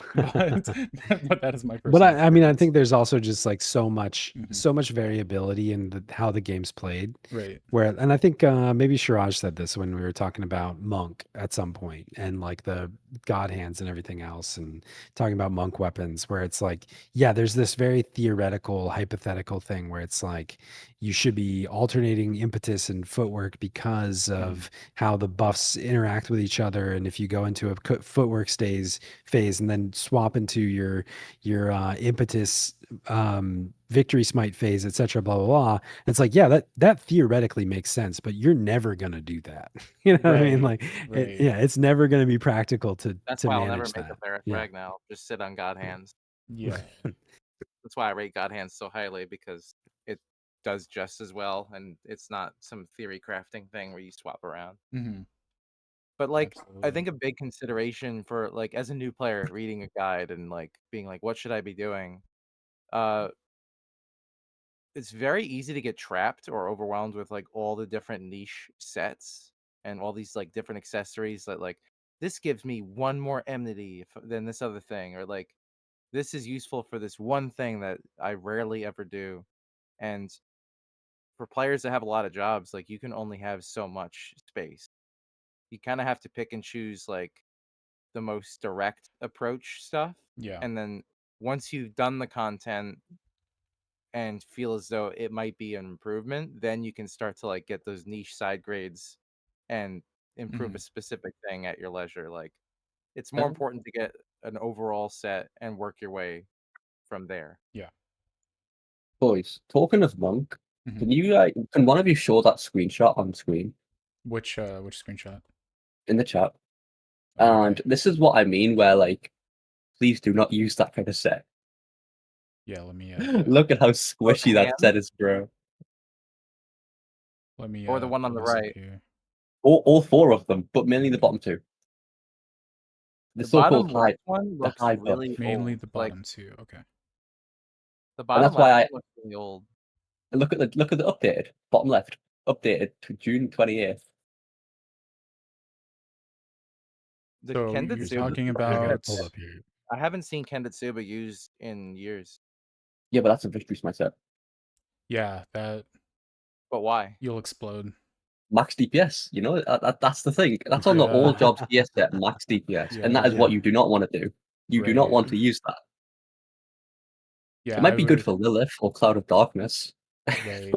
S1: but that is my
S3: But
S1: personal
S3: I mean, I
S1: experience.
S3: think there's also just like so much,
S1: Hmm.
S3: so much variability in how the game's played.
S1: Right.
S3: Where, and I think maybe Shiraj said this when we were talking about Monk at some point and like the God hands and everything else, and talking about Monk weapons, where it's like, yeah, there's this very theoretical, hypothetical thing where it's like you should be alternating impetus and footwork because
S1: Hmm.
S3: of how the buffs interact with each other. And if you go into a footwork phase and then swap into your impetus victory smite phase, etc., blah blah blah, it's like, yeah, that theoretically makes sense, but you're never gonna do that. You know what I mean?
S1: Right.
S3: Like
S1: Right.
S3: yeah, it's never gonna be practical
S2: That's
S3: to
S2: why I'll never
S3: manage
S2: make a
S3: that.
S2: Ferret
S3: Yeah.
S2: Frag now. Just sit on God hands.
S1: Yeah.
S2: That's why I rate God hands so highly, because it does just as well, and it's not some theory crafting thing where you swap around.
S1: Hmm.
S2: But like, I
S1: Absolutely.
S2: think a big consideration for like as a new player reading a guide and like being like, what should I be doing? Uh, it's very easy to get trapped or overwhelmed with like all the different niche sets and all these like different accessories that like this gives me one more enmity than this other thing, or like this is useful for this one thing that I rarely ever do. And for players that have a lot of jobs, like you can only have so much space. You kind of have to pick and choose like the most direct approach stuff.
S1: Yeah.
S2: And then once you've done the content and feel as though it might be an improvement, then you can start to like get those niche side grades and improve a specific thing at your leisure. Like it's more
S4: Um,
S2: important to get an overall set and work your way from there.
S1: Yeah.
S4: Boys, talking of Monk,
S1: Mhm.
S4: can one of you show that screenshot on screen
S1: Which screenshot?
S4: in the chat?
S1: Okay.
S4: And this is what I mean, where like, please do not use that kind of set.
S1: Yeah, let me
S4: Look at how
S2: Oh, the
S4: squishy that
S2: hand
S4: set is, bro.
S1: let me
S2: or the one on
S1: pull
S2: the
S1: this up
S2: right.
S1: here.
S4: All four of them, but mainly the bottom two. The
S2: The bottom
S4: so-called
S2: left
S4: high,
S2: one
S4: the
S2: looks
S4: high buff.
S2: really
S1: Mainly
S2: old.
S1: the
S2: Like
S1: bottom two. Okay.
S2: the
S4: And
S2: bottom
S4: that's
S2: left
S4: why
S2: one looks really old.
S4: I look at the updated bottom left, updated to June 28th.
S2: The
S1: So you're
S2: Kenditsuba,
S1: talking
S3: I got it
S1: about
S3: pulled up here.
S2: I haven't seen Kenditsuba used in years.
S4: Yeah, but that's a victory smite set.
S1: yeah, that
S2: But why?
S1: you'll explode.
S4: Max DPS, you know, that's the thing. That's on the all
S1: Yeah.
S4: jobs DS set, max DPS. And that is
S1: Yeah.
S4: what you do not want to do. You do not
S1: Right.
S4: want to use that.
S1: Yeah,
S4: It might
S1: I
S4: be good
S1: would
S4: for Lilith or Cloud of Darkness.
S1: right.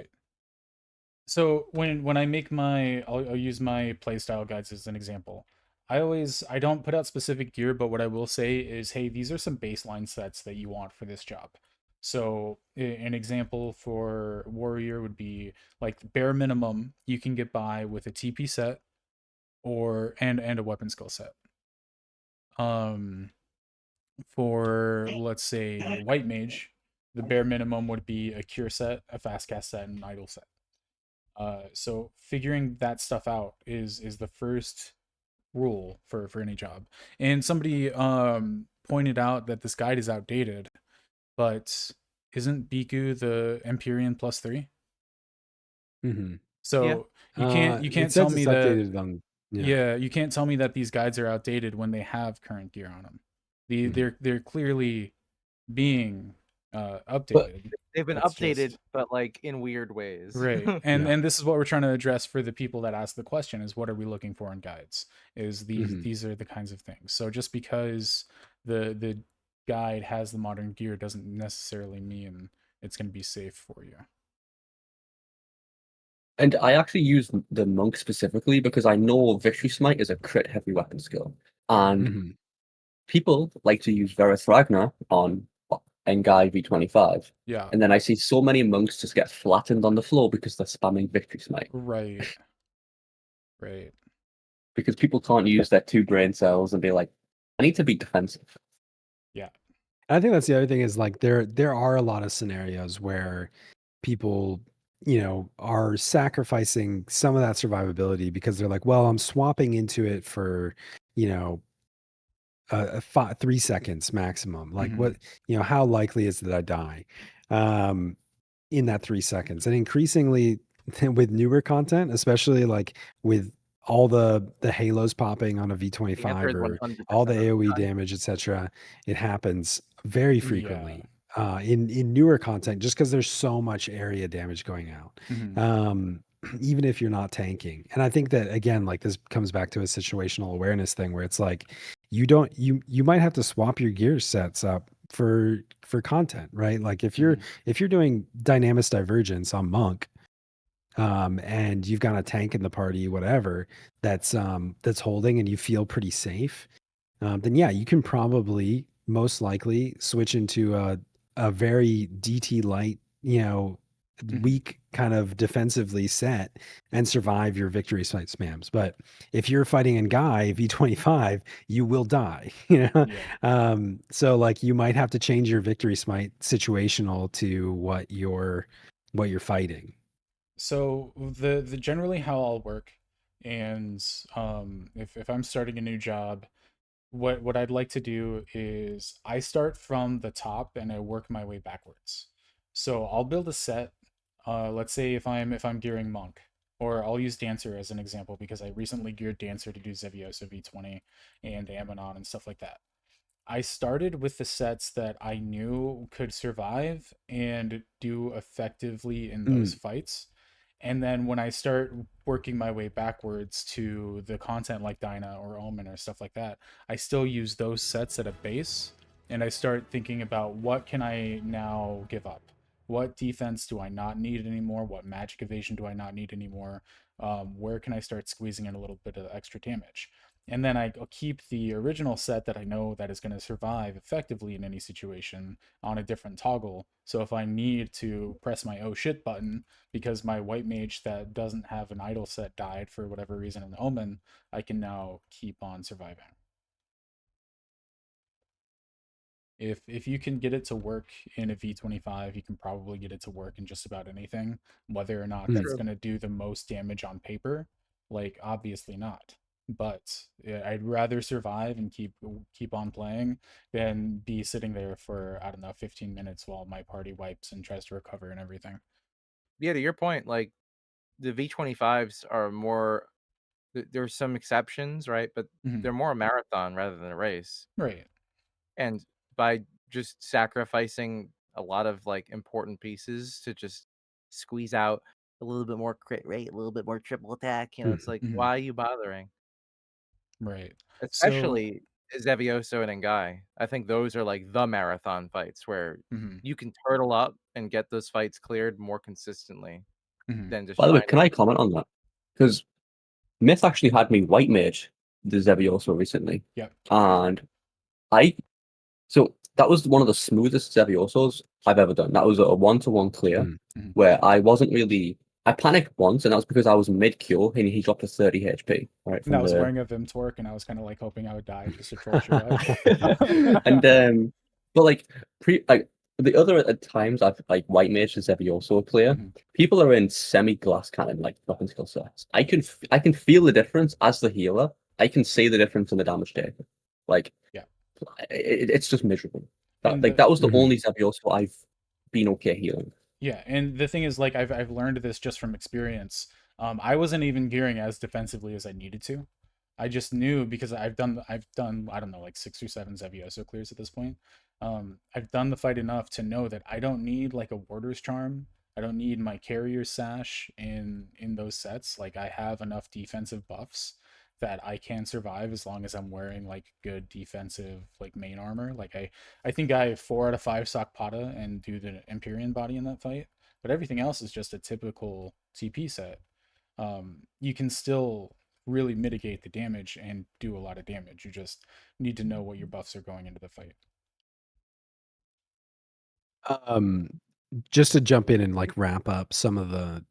S1: So when I make my I'll use my playstyle guides as an example. I don't put out specific gear, but what I will say is, hey, these are some baseline sets that you want for this job. So an example for warrior would be like the bare minimum you can get by with a TP set or and a weapon skill set. For let's say white mage, the bare minimum would be a cure set, a fast cast set, and an idle set. So figuring that stuff out is the first rule for any job. And somebody pointed out that this guide is outdated, but isn't Biku the Empyrean +3?
S3: Mm-hmm.
S2: Yeah.
S1: So you
S3: It
S1: can't tell
S3: says
S1: me
S3: it's
S1: that
S3: updated on. Yeah.
S1: yeah, you can't tell me that these guides are outdated when they have current gear on them.
S3: Mhm.
S1: They're clearly being
S4: But
S1: updated.
S2: They've been
S1: It's
S2: updated,
S1: just
S2: but like in weird ways.
S1: right. And
S3: Yeah.
S1: and this is what we're trying to address for the people that ask the question is what are we looking for in guides? Is
S3: Mhm.
S1: these are the kinds of things. So just because the guide has the modern gear doesn't necessarily mean it's going to be safe for you.
S4: and I actually use the monk specifically because I know victory smite is a crit heavy weapon skill. And
S3: Mhm.
S4: people like to use Verith Ragnar on Engai V25.
S1: Yeah.
S4: And then I see so many monks just get flattened on the floor because they're spamming victory smite.
S1: Right. Right.
S4: Because people can't use their two brain cells and be like, I need to be defensive.
S1: Yeah.
S3: I think that's the other thing is like there are a lot of scenarios where people, are sacrificing some of that survivability because they're like, well, I'm swapping into it for, you know, 3 seconds maximum. Like
S1: Mhm.
S3: what, how likely is that I die in that 3 seconds? And increasingly with newer content, especially like with all the halos popping on a
S2: The answer
S3: V25
S2: is
S3: or
S2: 100%
S3: all the
S2: of the
S3: AoE
S2: time.
S3: damage, etc., it happens very
S1: Yeah.
S3: frequently in newer content just because there's so much area damage going out.
S1: Mhm.
S3: Even if you're not tanking. And I think that again, like this comes back to a situational awareness thing where it's like you might have to swap your gear sets up for content, right? Like
S1: Mhm.
S3: if you're doing Dynamis Divergence on Monk, and you've got a tank in the party, whatever, that's holding and you feel pretty safe, then yeah, you can probably most likely switch into a very DT light,
S1: Mhm.
S3: weak kind of defensively set and survive your victory site spams. But if you're fighting in Guy V25, you will die.
S1: Yeah.
S3: So like you might have to change your victory smite situational to what you're fighting.
S1: So the generally how I'll work and if I'm starting a new job, what I'd like to do is I start from the top and I work my way backwards. So I'll build a set. Let's say if I'm gearing monk, or I'll use dancer as an example because I recently geared dancer to do Zeviosa V20 and Ammonon and stuff like that. I started with the sets that I knew could survive and do effectively in those
S3: Mm,
S1: fights. And then when I start working my way backwards to the content like Dyna or Omen or stuff like that, I still use those sets at a base and I start thinking about what can I now give up? what defense do I not need anymore? What magic evasion do I not need anymore? Where can I start squeezing in a little bit of extra damage? And then I'll keep the original set that I know that is going to survive effectively in any situation on a different toggle. So if I need to press my oh shit button because my white mage that doesn't have an idle set died for whatever reason in the Omen, I can now keep on surviving. If you can get it to work in a V25, you can probably get it to work in just about anything. Whether or not that's
S2: True.
S1: going to do the most damage on paper, like obviously not. But I'd rather survive and keep on playing than be sitting there for, I don't know, 15 minutes while my party wipes and tries to recover and everything.
S2: Yeah, to your point, like the V25s are more. There's some exceptions, right? But
S1: Mhm.
S2: they're more a marathon rather than a race.
S1: Right.
S2: And by just sacrificing a lot of like important pieces to just squeeze out a little bit more crit rate, a little bit more triple attack, it's like,
S1: Mhm.
S2: why are you bothering?
S1: Right. So,
S2: Especially Zevioso and Ngai. I think those are like the marathon fights where
S1: mhm,
S2: you can turtle up and get those fights cleared more consistently
S1: mhm.
S2: than just
S4: By the way,
S2: trying
S4: can
S2: to.
S4: I comment on that? Because Myth actually had me white mage the Zevioso recently,
S1: Yep.
S4: and I so that was one of the smoothest Zeviosos I've ever done. That was a one-to-one clear
S1: Mhm.
S4: where I wasn't really. I panicked once, and that was because I was mid cure and he dropped to 30 HP right
S1: And I
S4: from
S1: was
S4: the
S1: wearing a Vim Torque, and I was kind of like hoping I would die just to troll shit out.
S4: and but like like the other at times I've like white mage and Zevioso player,
S1: Mhm.
S4: people are in semi glass cannon like weapon skill sets. I can feel the difference as the healer. I can see the difference in the damage taken. Like
S1: Yeah.
S4: it's just miserable.
S1: And
S4: That was the
S3: Mhm.
S4: only Zevioso I've been okay healing.
S1: yeah, and the thing is, like, I've learned this just from experience. I wasn't even gearing as defensively as I needed to. I just knew because I've done I don't know, like 6 or 7 Zevioso clears at this point. I've done the fight enough to know that I don't need like a warder's charm. I don't need my carrier sash in those sets. Like I have enough defensive buffs that I can survive as long as I'm wearing like good defensive like main armor. Like I think I 4 out of 5 sock Pata and do the Empyrean body in that fight, but everything else is just a typical TP set. You can still really mitigate the damage and do a lot of damage. You just need to know what your buffs are going into the fight.
S3: Um, just to jump in and like wrap up some of the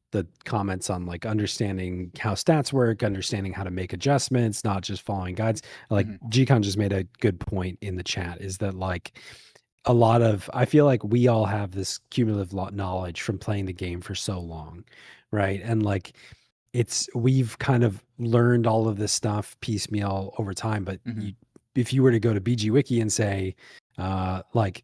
S3: comments on like understanding how stats work, understanding how to make adjustments, not just following guides. Like
S1: Mm-hmm.
S3: Gcon just made a good point in the chat is that like a lot of I feel like we all have this cumulative knowledge from playing the game for so long, right? And like we've kind of learned all of this stuff piecemeal over time, but
S1: Mm-hmm.
S3: if you were to go to BG Wiki and say, like,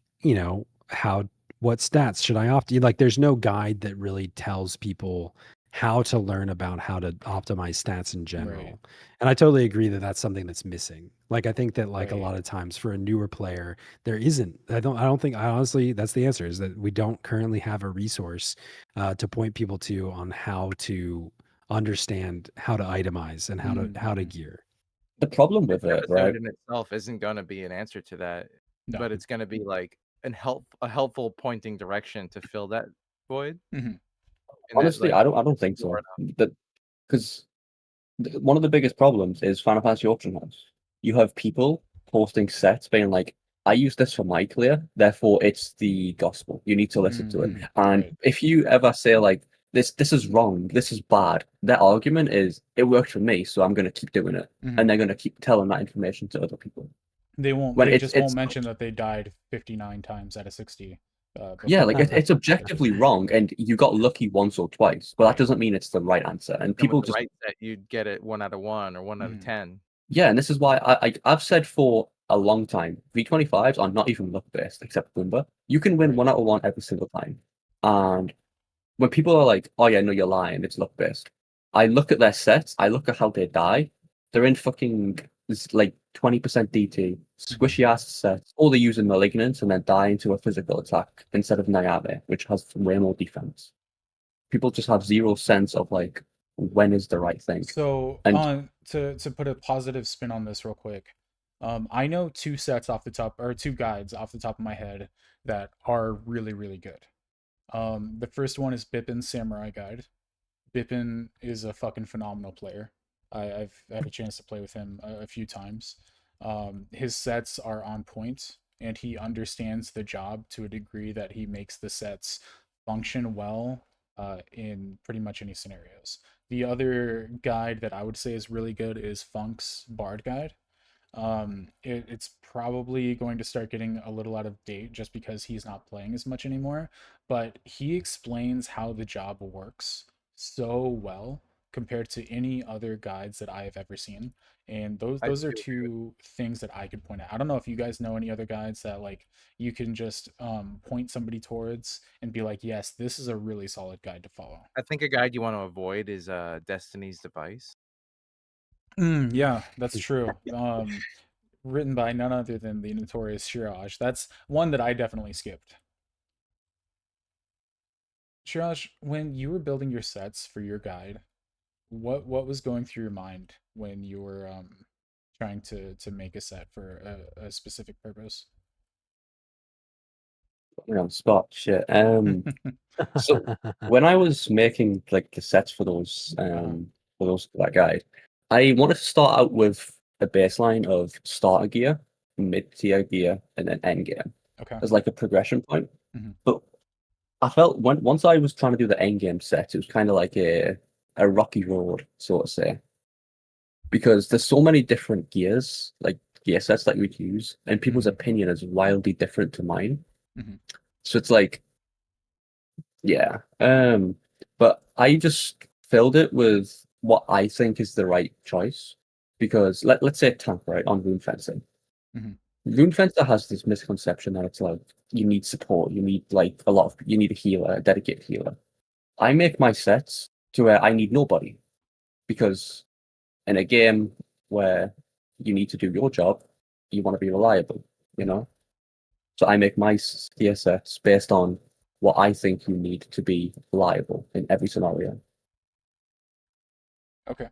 S3: how what stats should I opt? Like, there's no guide that really tells people how to learn about how to optimize stats in
S1: Right.
S3: general. And I totally agree that that's something that's missing. Like, I think that like a
S1: Right.
S3: lot of times for a newer player, there isn't. I don't think. I honestly, that's the answer is that we don't currently have a resource to point people to on how to understand how to itemize and how to
S1: Mm-hmm.
S3: gear.
S4: The problem
S2: This
S4: with it,
S2: episode
S4: right?
S2: in itself isn't going to be an answer to that,
S1: No.
S2: but it's going to be like a helpful pointing direction to fill that void.
S1: Mm-hmm.
S2: And that
S4: Honestly,
S2: like
S4: I don't think so. That because one of the biggest problems is Final Fantasy Auction House. You have people posting sets being like, I use this for my clear, therefore it's the gospel. You need to listen to it.
S1: Mm-hmm.
S4: And
S1: Right.
S4: if you ever say like this is wrong, this is bad, their argument is it worked for me, so I'm gonna keep doing it.
S1: Mm-hmm.
S4: And they're gonna keep telling that information to other people. When
S1: They just won't
S4: it's
S1: mention that they died 59 times out of 60
S4: yeah,
S1: before.
S4: like it's objectively wrong, and you got lucky once or twice, but that
S1: Right.
S4: doesn't mean it's the right answer. And
S2: and with
S4: people
S2: the
S4: just
S2: right set, you'd get it 1 out of 1 or 1 out of
S1: Mm-hmm.
S2: 10.
S4: yeah, and this is why I've said for a long time, V25s are not even luck based, except Goomba. You can win
S1: Right.
S4: 1 out of 1 every single time. And when people are like, "Oh yeah, no, you're lying. It's luck based," I look at their sets. I look at how they die. They're in fucking like 20% DT,
S1: Mm-hmm.
S4: squishy ass sets, or they're using malignance and then die into a physical attack instead of Nayave, which has way more defense. People just have zero sense of like when is the right thing.
S1: So,
S4: And
S1: to put a positive spin on this real quick, I know 2 sets off the top, or 2 guides off the top of my head that are really really good. The first one is Bipin's Samurai Guide. Bipin is a fucking phenomenal player. I've had a chance to play with him a few times. His sets are on point, and he understands the job to a degree that he makes the sets function well in pretty much any scenarios. The other guide that I would say is really good is Funk's Bard Guide. It's probably going to start getting a little out of date just because he's not playing as much anymore, but he explains how the job works so well compared to any other guides that I have ever seen. And those
S2: I
S1: those are
S2: do agree with
S1: two things that I could point out. I don't know if you guys know any other guides that like you can just point somebody towards and be like, yes, this is a really solid guide to follow.
S2: I think a guide you want to avoid is Destiny's Device.
S1: Yeah, that's true. Written by none other than the notorious Shiraj. That's one that I definitely skipped. Shiraj, when you were building your sets for your guide, what was going through your mind when you were trying to make a set for a specific purpose?
S4: Put me on the spot. Shit. So when I was making like the sets
S1: Uh-huh.
S4: for those that guide, I wanted to start out with a baseline of starter gear, mid-tier gear, and then end game
S1: Okay.
S4: as like a progression point.
S1: Mhm.
S4: But I felt once I was trying to do the end game set, it was kind of like a rocky road, so to say, because there's so many different gears, like gear sets that you would use, and people's
S1: Mhm.
S4: opinion is wildly different to mine.
S1: Mhm.
S4: So it's like, yeah. But I just filled it with what I think is the right choice. Because let's say tank, right, on rune fencing.
S1: Mhm.
S4: Rune fencer has this misconception that it's like you need support, you need like you need a healer, a dedicated healer. I make my sets to where I need nobody because in a game where you need to do your job, you want to be reliable, you
S1: Mhm.
S4: know? So I make my tier sets based on what I think you need to be reliable in every scenario.
S1: Okay.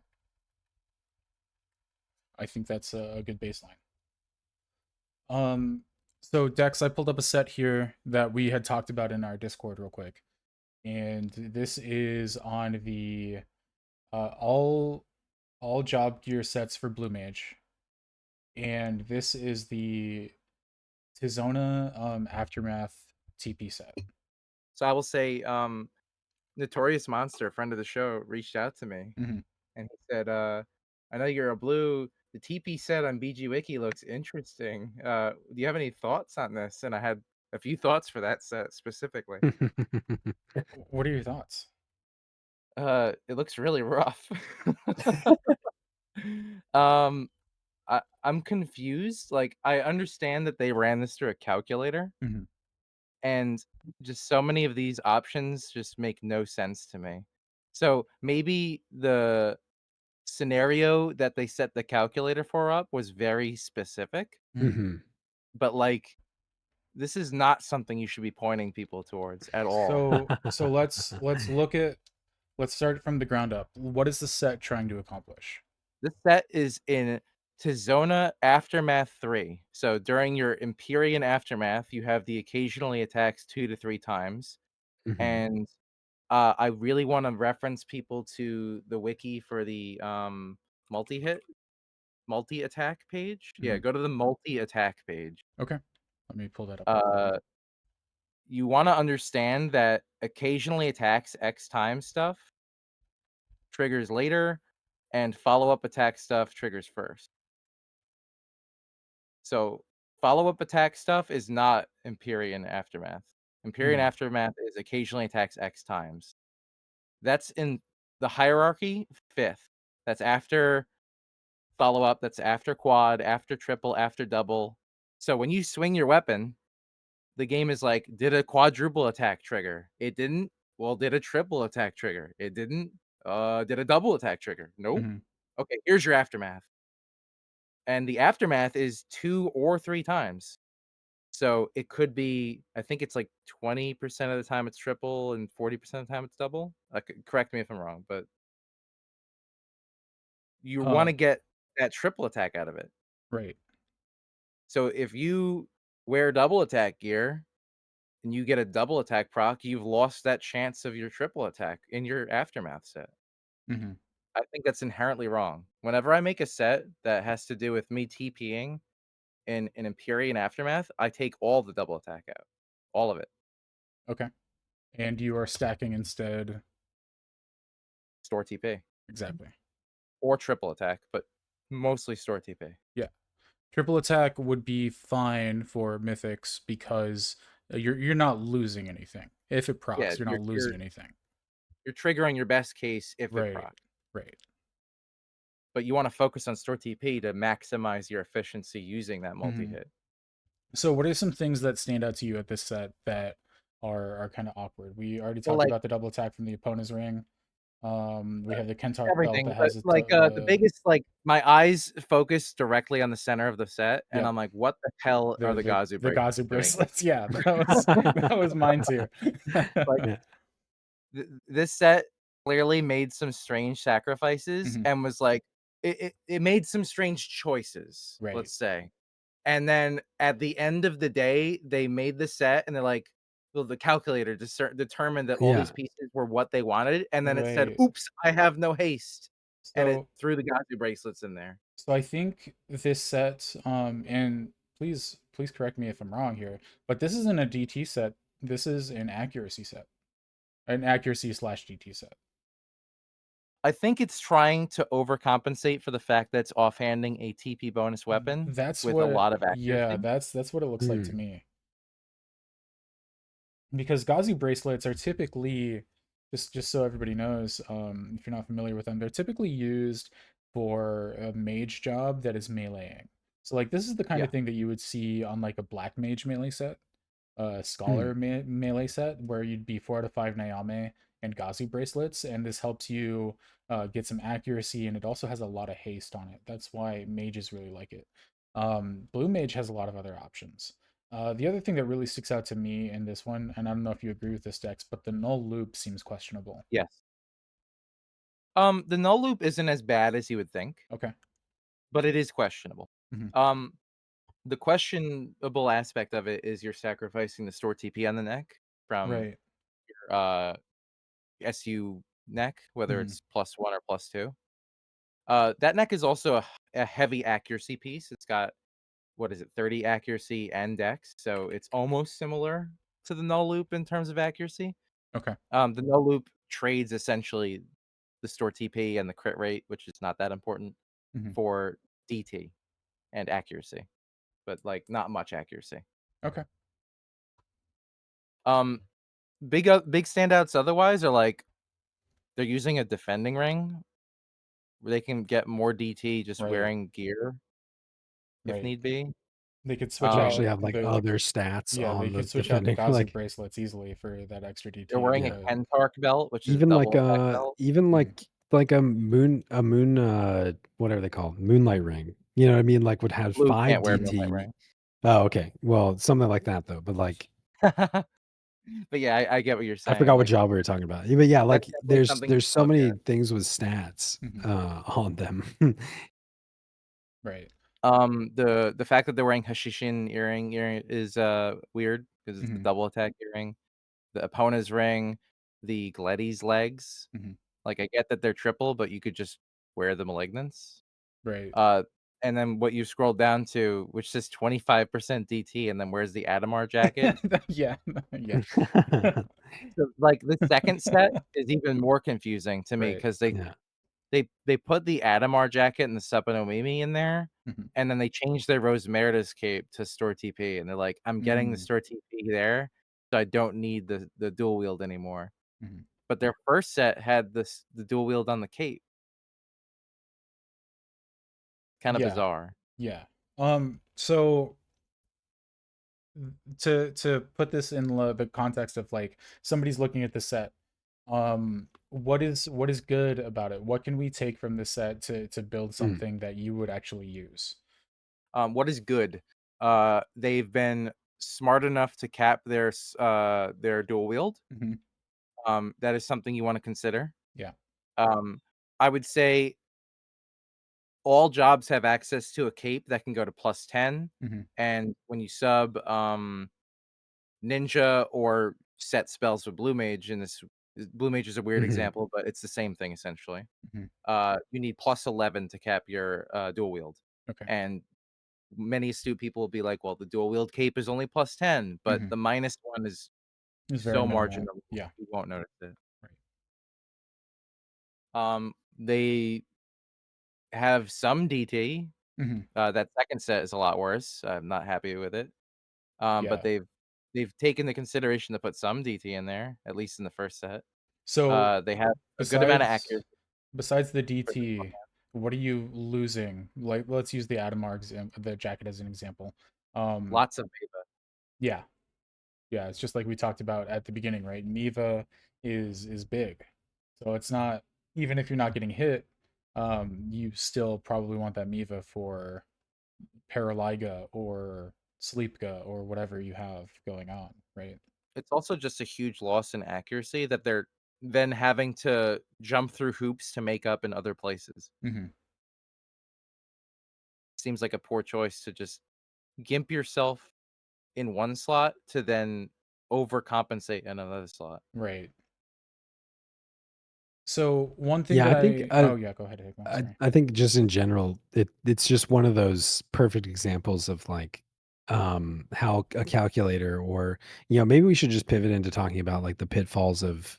S1: I think that's a good baseline. Um, so Dex, I pulled up a set here that we had talked about in our Discord real quick, and this is on the all job gear sets for Blue Mage, and this is the Tizona Aftermath TP set.
S2: So I will say, Notorious Monster, a friend of the show, reached out to me
S1: Mm-hmm.
S2: and he said, "I know you're a blue. The TP set on BG Wiki looks interesting. Do you have any thoughts on this?" And I had a few thoughts for that set specifically.
S1: What are your thoughts?
S2: It looks really rough. um, I'm confused. Like, I understand that they ran this through a calculator,
S1: Mm-hmm.
S2: and just so many of these options just make no sense to me. So maybe the scenario that they set the calculator for up was very specific,
S1: Mm-hmm.
S3: Mhm.
S2: but like this is not something you should be pointing people towards at all.
S1: So let's start from the ground up. What is the set trying to accomplish?
S2: This set is in Tizona Aftermath 3. So during your Empyrean Aftermath, you have the occasionally attacks 2 to 3 times.
S3: Mhm.
S2: And I really want to reference people to the wiki for the multi-hit, multi-attack page. Yeah,
S1: Mm-hmm.
S2: go to the multi-attack page.
S1: Okay, let me pull that up real quick.
S2: Uh, you want to understand that occasionally attacks X times stuff triggers later, and follow-up attack stuff triggers first. So follow-up attack stuff is not Empyrean Aftermath. Empyrean
S1: Mm-hmm.
S2: Aftermath is occasionally attacks X times. That's in the hierarchy, 5th. That's after follow-up, that's after quad, after triple, after double. So when you swing your weapon, the game is like, did a quadruple attack trigger? It didn't. Well, did a triple attack trigger? It didn't. Did a double attack trigger? Nope.
S1: Mm-hmm.
S2: Okay, here's your aftermath. And the aftermath is 2 or 3 times. So it could be, I think it's like 20% of the time it's triple and 40% of the time it's double. Correct me if I'm wrong, but you want
S1: Uh,
S2: to get that triple attack out of it.
S1: right.
S2: So if you wear double attack gear, and you get a double attack proc, you've lost that chance of your triple attack in your aftermath set.
S1: Mhm.
S2: I think that's inherently wrong. Whenever I make a set that has to do with me TPing in an Empyrean aftermath, I take all the double attack out, all of it.
S1: Okay. And you are stacking instead.
S2: Store TP
S1: Exactly.
S2: or triple attack, but mostly store TP.
S1: Yeah. Triple attack would be fine for mythics because you're not losing anything. If it procs,
S2: Yeah,
S1: you're not losing anything.
S2: you're triggering your best case if it
S1: Right.
S2: proc.
S1: Right.
S2: But you want to focus on store TP to maximize your efficiency using that multi-hit.
S1: So what are some things that stand out to you at this set that are kind of awkward? We already
S2: Well,
S1: talked
S2: like
S1: about the double attack from the opponent's ring. We have the Kentar belt
S2: everything,
S1: that
S2: but
S1: has
S2: like the biggest, like my eyes focus directly on the center of the set, and
S1: Yep.
S2: I'm like, what the hell are the Gazu
S1: the
S2: bracelets
S1: Gazu
S2: doing?
S1: bracelets? Yeah, that was mine too.
S2: Like
S3: Yeah.
S2: this set clearly made some strange sacrifices and was like it made some strange choices,
S1: Right.
S2: let's say. And then at the end of the day, they made the set and they're like, well, the calculator determined that all these
S3: Yeah.
S2: pieces were what they wanted, and then it said,
S1: Right.
S2: oops, I have no haste. And it
S1: So
S2: threw the Gazu bracelets in there.
S1: so I think this set, and please correct me if I'm wrong here, but this isn't a DT set. This is an accuracy set, an accuracy / DT set.
S2: I think it's trying to overcompensate for the fact that it's offhanding a TP bonus weapon
S1: That's
S2: with
S1: what.
S2: a lot of accuracy.
S1: Yeah, that's what it looks like to me. Because Gazi bracelets are typically, just so everybody knows, if you're not familiar with them, they're typically used for a mage job that is meleeing. So like this is the kind of thing that you would see on like a black mage melee set, scholar melee set, where you'd be 4 out of 5 Nayame and Gazi bracelets, and this helps you get some accuracy, and it also has a lot of haste on it. That's why mages really like it. Blue mage has a lot of other options. The other thing that really sticks out to me in this one, and I don't know if you agree with this, Dex, but the null loop seems questionable.
S2: Yes. The null loop isn't as bad as you would think.
S1: Okay.
S2: But it is questionable. The questionable aspect of it is you're sacrificing the store TP on the neck from your SU neck, whether it's +1 or +2. That neck is also a heavy accuracy piece. It's got, what is it, 30 accuracy and dex, so it's almost similar to the null loop in terms of accuracy.
S1: Okay.
S2: The null loop trades essentially the store TP and the crit rate, which is not that important, for DT and accuracy, but like not much accuracy.
S1: Okay.
S2: Big standouts otherwise are like they're using a defending ring where they can get more DT just wearing gear if need be.
S1: They could switch
S3: They
S1: out.
S3: actually have like
S1: the,
S3: other stats
S1: Yeah, they
S3: on the
S1: could switch out the
S3: defending.
S1: Gazi
S3: Like
S1: bracelets easily for that extra DT.
S2: They're wearing a Kentark belt, which is
S3: even
S2: a
S3: like
S2: double attack belt.
S3: even like a moon whatever they call it, moonlight ring. You know what I mean? Like would have
S2: Blue
S3: 5
S2: can't wear
S3: DT.
S2: moonlight ring.
S3: Oh, okay. Well, something like that though. But like
S2: But yeah, I get what you're saying.
S3: I forgot what
S2: Like,
S3: job we were talking about. But yeah, like
S2: that's definitely something
S3: there's
S2: to
S3: so
S2: look
S3: many
S2: at.
S3: things with stats on them.
S1: Right.
S2: The fact that they're wearing Hashishin earring is weird because it's the double attack earring. The opponent's ring, the Gleddy's legs. Like I get that they're triple, but you could just wear the malignants.
S1: Right.
S2: And then what you scroll down to, which says 25% DT, and then where's the Adamar jacket?
S1: Yeah.
S2: So, like the second set is even more confusing to me because they put the Adamar jacket and the Supanomimi in there, and then they changed their Rosemerida's cape to store TP, and they're like, I'm getting the store TP there, so I don't need the dual wield anymore. But their first set had the dual wield on the cape. Kind of bizarre.
S1: Yeah. So to put this in the context of like somebody's looking at the set, what is good about it? What can we take from the set to build something that you would actually use?
S2: What is good? They've been smart enough to cap their dual wield. That is something you want to consider.
S1: Yeah.
S2: I would say all jobs have access to a cape that can go to +10, and when you sub ninja or set spells with blue mage. And this blue mage is a weird
S3: Mhm.
S2: example, but it's the same thing essentially.
S1: Mhm.
S2: You need plus 11 to cap your dual wield,
S1: Okay.
S2: and many astute people will be like, well, the dual wield cape is only plus 10, but
S1: Mhm.
S2: the minus one is
S1: It's very
S2: so
S1: minimal.
S2: marginal.
S1: Yeah.
S2: You won't notice it.
S1: Right.
S2: They have some DT.
S1: Mhm.
S2: That second set is a lot worse. I'm not happy with it. But
S1: Yeah.
S2: they've taken the consideration to put some DT in there, at least in the first set.
S1: So
S2: They have a good amount of accuracy.
S1: besides the
S2: for the
S1: DT, what are you losing? Like, let's use the Adamar the jacket as an example.
S2: Lots of Beta.
S1: Yeah, yeah. It's just like we talked about at the beginning, right? Miva is big, so it's not, even if you're not getting hit, you still probably want that Miva for Paraliga or Sleepga or whatever you have going on, right?
S2: It's also just a huge loss in accuracy that they're then having to jump through hoops to make up in other places.
S1: Mm-hmm.
S2: Seems like a poor choice to just gimp yourself in one slot to then overcompensate in another slot.
S1: Right. So one thing
S3: Yeah,
S1: that
S3: I think
S1: oh yeah, go ahead, Hegmoh, sorry.
S3: I think just in general, it's just one of those perfect examples of like how a calculator, or maybe we should just pivot into talking about like the pitfalls of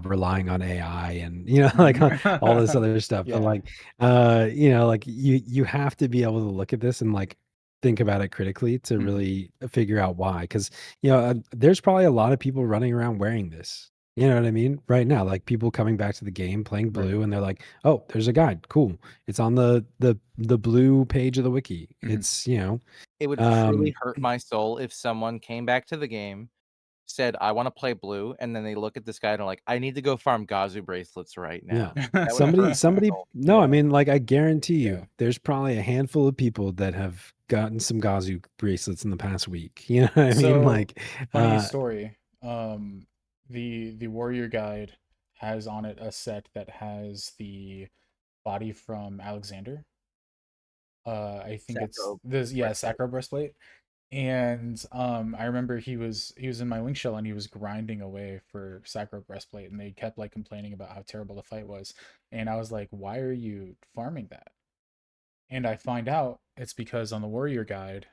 S3: relying on AI and like all this other stuff. But
S1: Yeah.
S3: like like you have to be able to look at this and like think about it critically to
S1: Mhm.
S3: really figure out why. Because there's probably a lot of people running around wearing this. You know what I mean? Right now, like people coming back to the game playing
S1: Right.
S3: blue, and they're like, "Oh, there's a guide. Cool. It's on the blue page of the wiki.
S1: Mhm.
S3: It's
S2: It would truly hurt my soul if someone came back to the game, said, "I want to play blue," and then they look at this guy and are like, "I need to go farm Gazu bracelets right
S3: yeah."
S2: now." That would
S3: Somebody,
S2: hurt my
S3: somebody.
S2: soul.
S3: No, I
S1: Yeah.
S3: mean, like I guarantee
S1: Yeah.
S3: you, there's probably a handful of people that have gotten some Gazu bracelets in the past week. You know what I mean?
S1: So
S3: Like,
S1: funny story. The warrior guide has on it a set that has the body from Alexander. I think it's
S2: Sacro
S1: this, yeah,
S2: breastplate.
S1: Sacro breastplate. And I remember he was in my wing shell and he was grinding away for Sacro breastplate, and they kept like complaining about how terrible the fight was. And I was like, why are you farming that? And I find out it's because on the warrior guide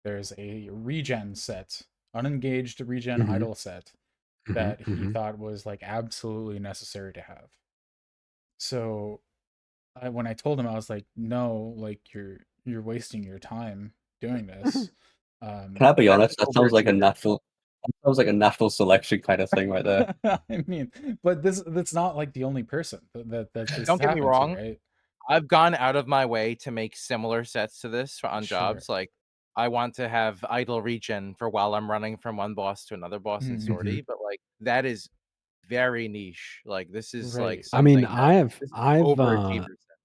S1: there's a regen set, unengaged regen
S3: mhm,
S1: idol set
S3: mhm,
S1: that he
S3: mhm.
S1: thought was like absolutely necessary to have. So when I told him, I was like, no, like you're wasting your time doing this.
S4: Can I be
S2: That's
S4: honest? That sounds like a
S2: overachiever.
S4: natural. That sounds like a natural selection kind of thing right there.
S1: I mean, but that's not like the only person that this
S2: Don't get me
S1: happened to,
S2: wrong.
S1: right?
S2: I've gone out of my way to make similar sets to this on
S1: Sure.
S2: jobs. Like, I want to have idle regen for while I'm running from one boss to another boss in
S1: Mhm.
S3: Mhm.
S2: sortie, but like that is very niche. Like this is like
S1: Right.
S3: I mean,
S2: something that this is
S3: I've
S2: overachiever set.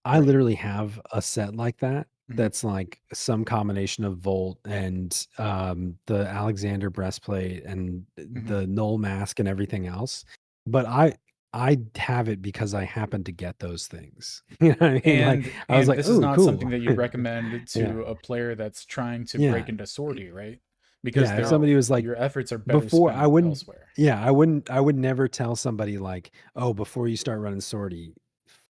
S3: I
S1: Right.
S3: literally have a set like that
S1: Mhm.
S3: that's like some combination of Volt and the Alexander breastplate and
S1: Mhm.
S3: the Null mask and everything else. But I have it because I happen to get those things. You know what I mean? Like I was
S1: And
S3: like,
S1: this is
S3: "Oh,
S1: not something
S3: cool."
S1: that you'd recommend
S3: Yeah.
S1: to a player that's trying to break
S3: Yeah.
S1: into sortie, right? Because
S3: Yeah, if
S1: their
S2: No.
S3: somebody was like
S1: your efforts are better
S3: before I
S1: spent
S3: wouldn't
S1: elsewhere.
S3: yeah, I would never tell somebody like, "Oh, before you start running sortie,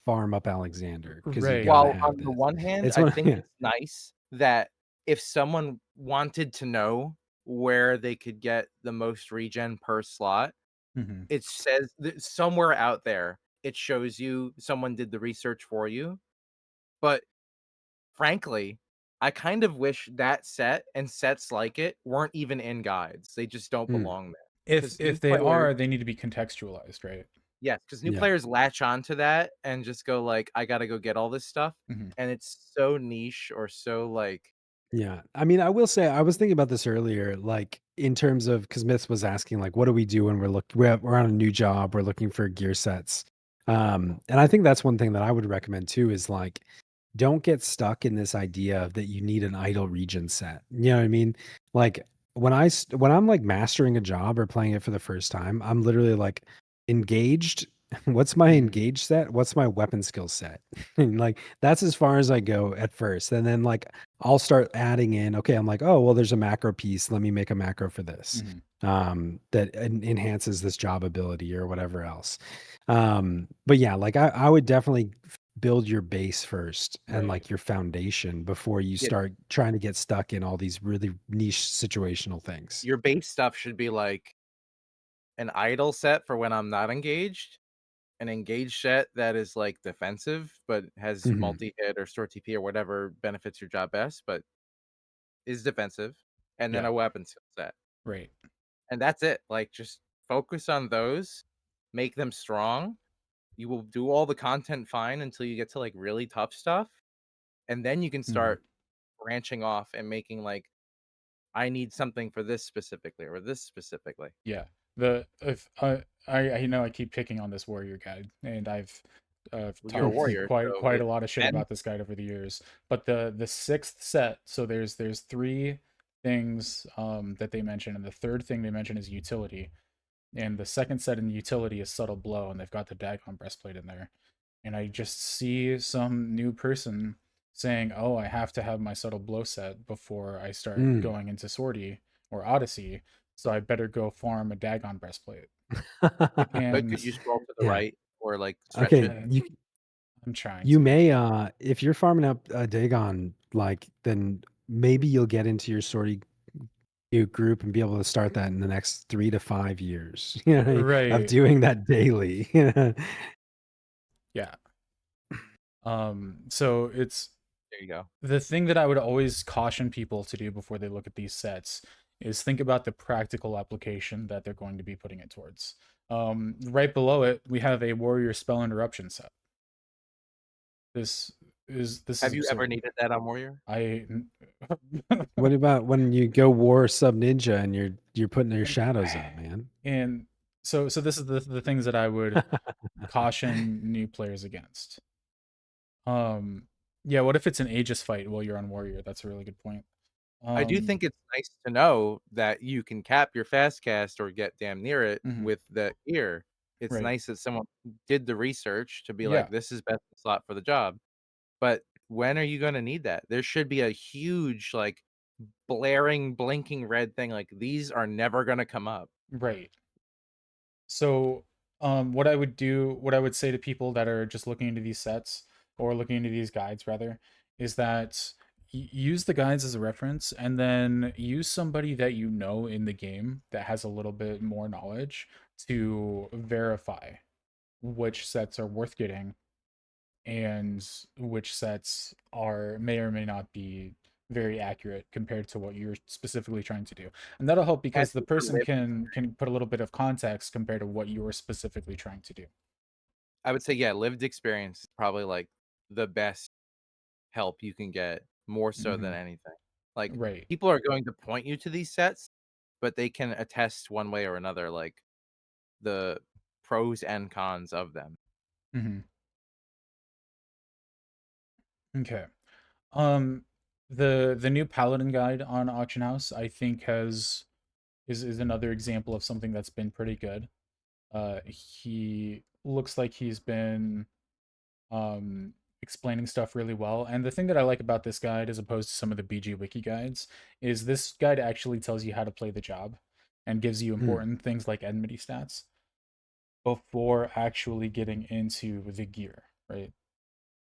S3: farm up Alexander because you
S1: Right.
S3: gotta
S2: While
S3: have
S2: on the
S3: this."
S2: one hand,
S3: It's
S2: I
S3: one
S2: think
S3: yeah.
S2: it's nice that if someone wanted to know where they could get the most regen per slot,
S1: Mhm.
S2: it says that somewhere out there, it shows you someone did the research for you. But frankly, I kind of wish that set and sets like it weren't even in guides. They just don't
S3: Mm,
S2: belong there.
S1: If
S2: Because new
S1: if they
S2: players,
S1: are, they need to be contextualized, right?
S2: yes, because new
S3: yeah.
S2: players latch onto that and just go like, I gotta go get all this stuff.
S1: Mhm.
S2: And it's so niche or so like,
S3: Yeah. I mean, I will say I was thinking about this earlier, like in terms of because Myth was asking, like, what do we do when we're on a new job, we're looking for gear sets. And I think that's one thing that I would recommend too is like don't get stuck in this idea that you need an idle region set. You know what I mean? Like when I'm like mastering a job or playing it for the first time, I'm literally like engaged. What's my
S1: Mhm.
S3: engaged set? What's my weapon skill set? And like that's as far as I go at first. And then like I'll start adding in, okay, I'm like, oh, well, there's a macro piece. Let me make a macro for this that enhances this job ability or whatever else. But yeah, like I would definitely build your base first and
S1: Right.
S3: like your foundation before you
S2: Yeah.
S3: start trying to get stuck in all these really niche situational things.
S2: Your base stuff should be like an idle set for when I'm not engaged, an engaged set that is like defensive but has
S3: Mhm.
S2: multi-hit or store TP or whatever benefits your job best, but is defensive, and then
S1: Yeah.
S2: a weapon skill set.
S1: Right.
S2: And that's it. Like just focus on those, make them strong. You will do all the content fine until you get to like really tough stuff. And then you can
S3: Mhm.
S2: start branching off and making like I need something for this specifically or this specifically.
S1: Yeah. The if I know I keep picking on this warrior guide, and I've
S2: Well, you're a
S1: talked
S2: warrior, so
S1: quite a
S2: it
S1: lot of shit
S2: and
S1: about this guide over the years. But the sixth set, so there's three things that they mention, and the third thing they mention is utility. And the second set in utility is subtle blow, and they've got the Dagon breastplate in there. And I just see some new person saying, "Oh, I have to have my subtle blow set before I start
S3: Mm.
S1: going into Sortie or Odyssey, so I better go farm a Dagon breastplate."
S2: but
S1: And
S2: could you scroll to the
S3: Yeah.
S2: right or like stretch
S3: Okay.
S2: it?
S1: I'm trying
S3: You
S1: to.
S3: may, if you're farming up Dagon, like then maybe you'll get into your sortie group and be able to start that in the next 3 to 5 years, you know, of
S1: Right.
S3: doing that daily.
S1: Yeah. So it's
S2: There you go.
S1: the thing that I would always caution people to do before they look at these sets is think about the practical application that they're going to be putting it towards. Right below it, we have a warrior spell interruption set. This this is
S2: Have you ever
S1: absurd.
S2: needed that on warrior?
S1: I
S3: What about when you go war sub ninja and you're putting your shadows up, man?
S1: and so this is the things that I would caution new players against. Yeah, what if it's an Aegis fight while you're on warrior? That's a really good point.
S2: I do think it's nice to know that you can cap your fast cast or get damn near it
S1: Mhm.
S2: with the ear. It's
S1: Right.
S2: nice that someone did the research to be
S1: Yeah.
S2: like, this is best slot for the job. But when are you going to need that? There should be a huge, like, blaring, blinking red thing. Like, these are never going to come up.
S1: Right. So, what I would do, what I would say to people that are just looking into these sets or looking into these guides rather, is that use the guides as a reference and then use somebody that you know in the game that has a little bit more knowledge to verify which sets are worth getting and which sets are may or may not be very accurate compared to what you're specifically trying to do. And that'll help because the
S2: Asking for
S1: person
S2: live
S1: can put a little bit of context compared to what you're specifically trying to do.
S2: I would say, yeah, lived experience is probably like the best help you can get, more so than
S1: Hmm.
S2: anything. Like,
S1: Right.
S2: people are going to point you to these sets, but they can attest one way or another, like the pros and cons of them.
S1: Hmm. Okay. Um, the new Paladin guide on Auction House, I think is another example of something that's been pretty good. He looks like he's been explaining stuff really well. And the thing that I like about this guide, as opposed to some of the BG Wiki guides, is this guide actually tells you how to play the job and gives you
S3: Hmm.
S1: important things like enmity stats before actually getting into the gear, right?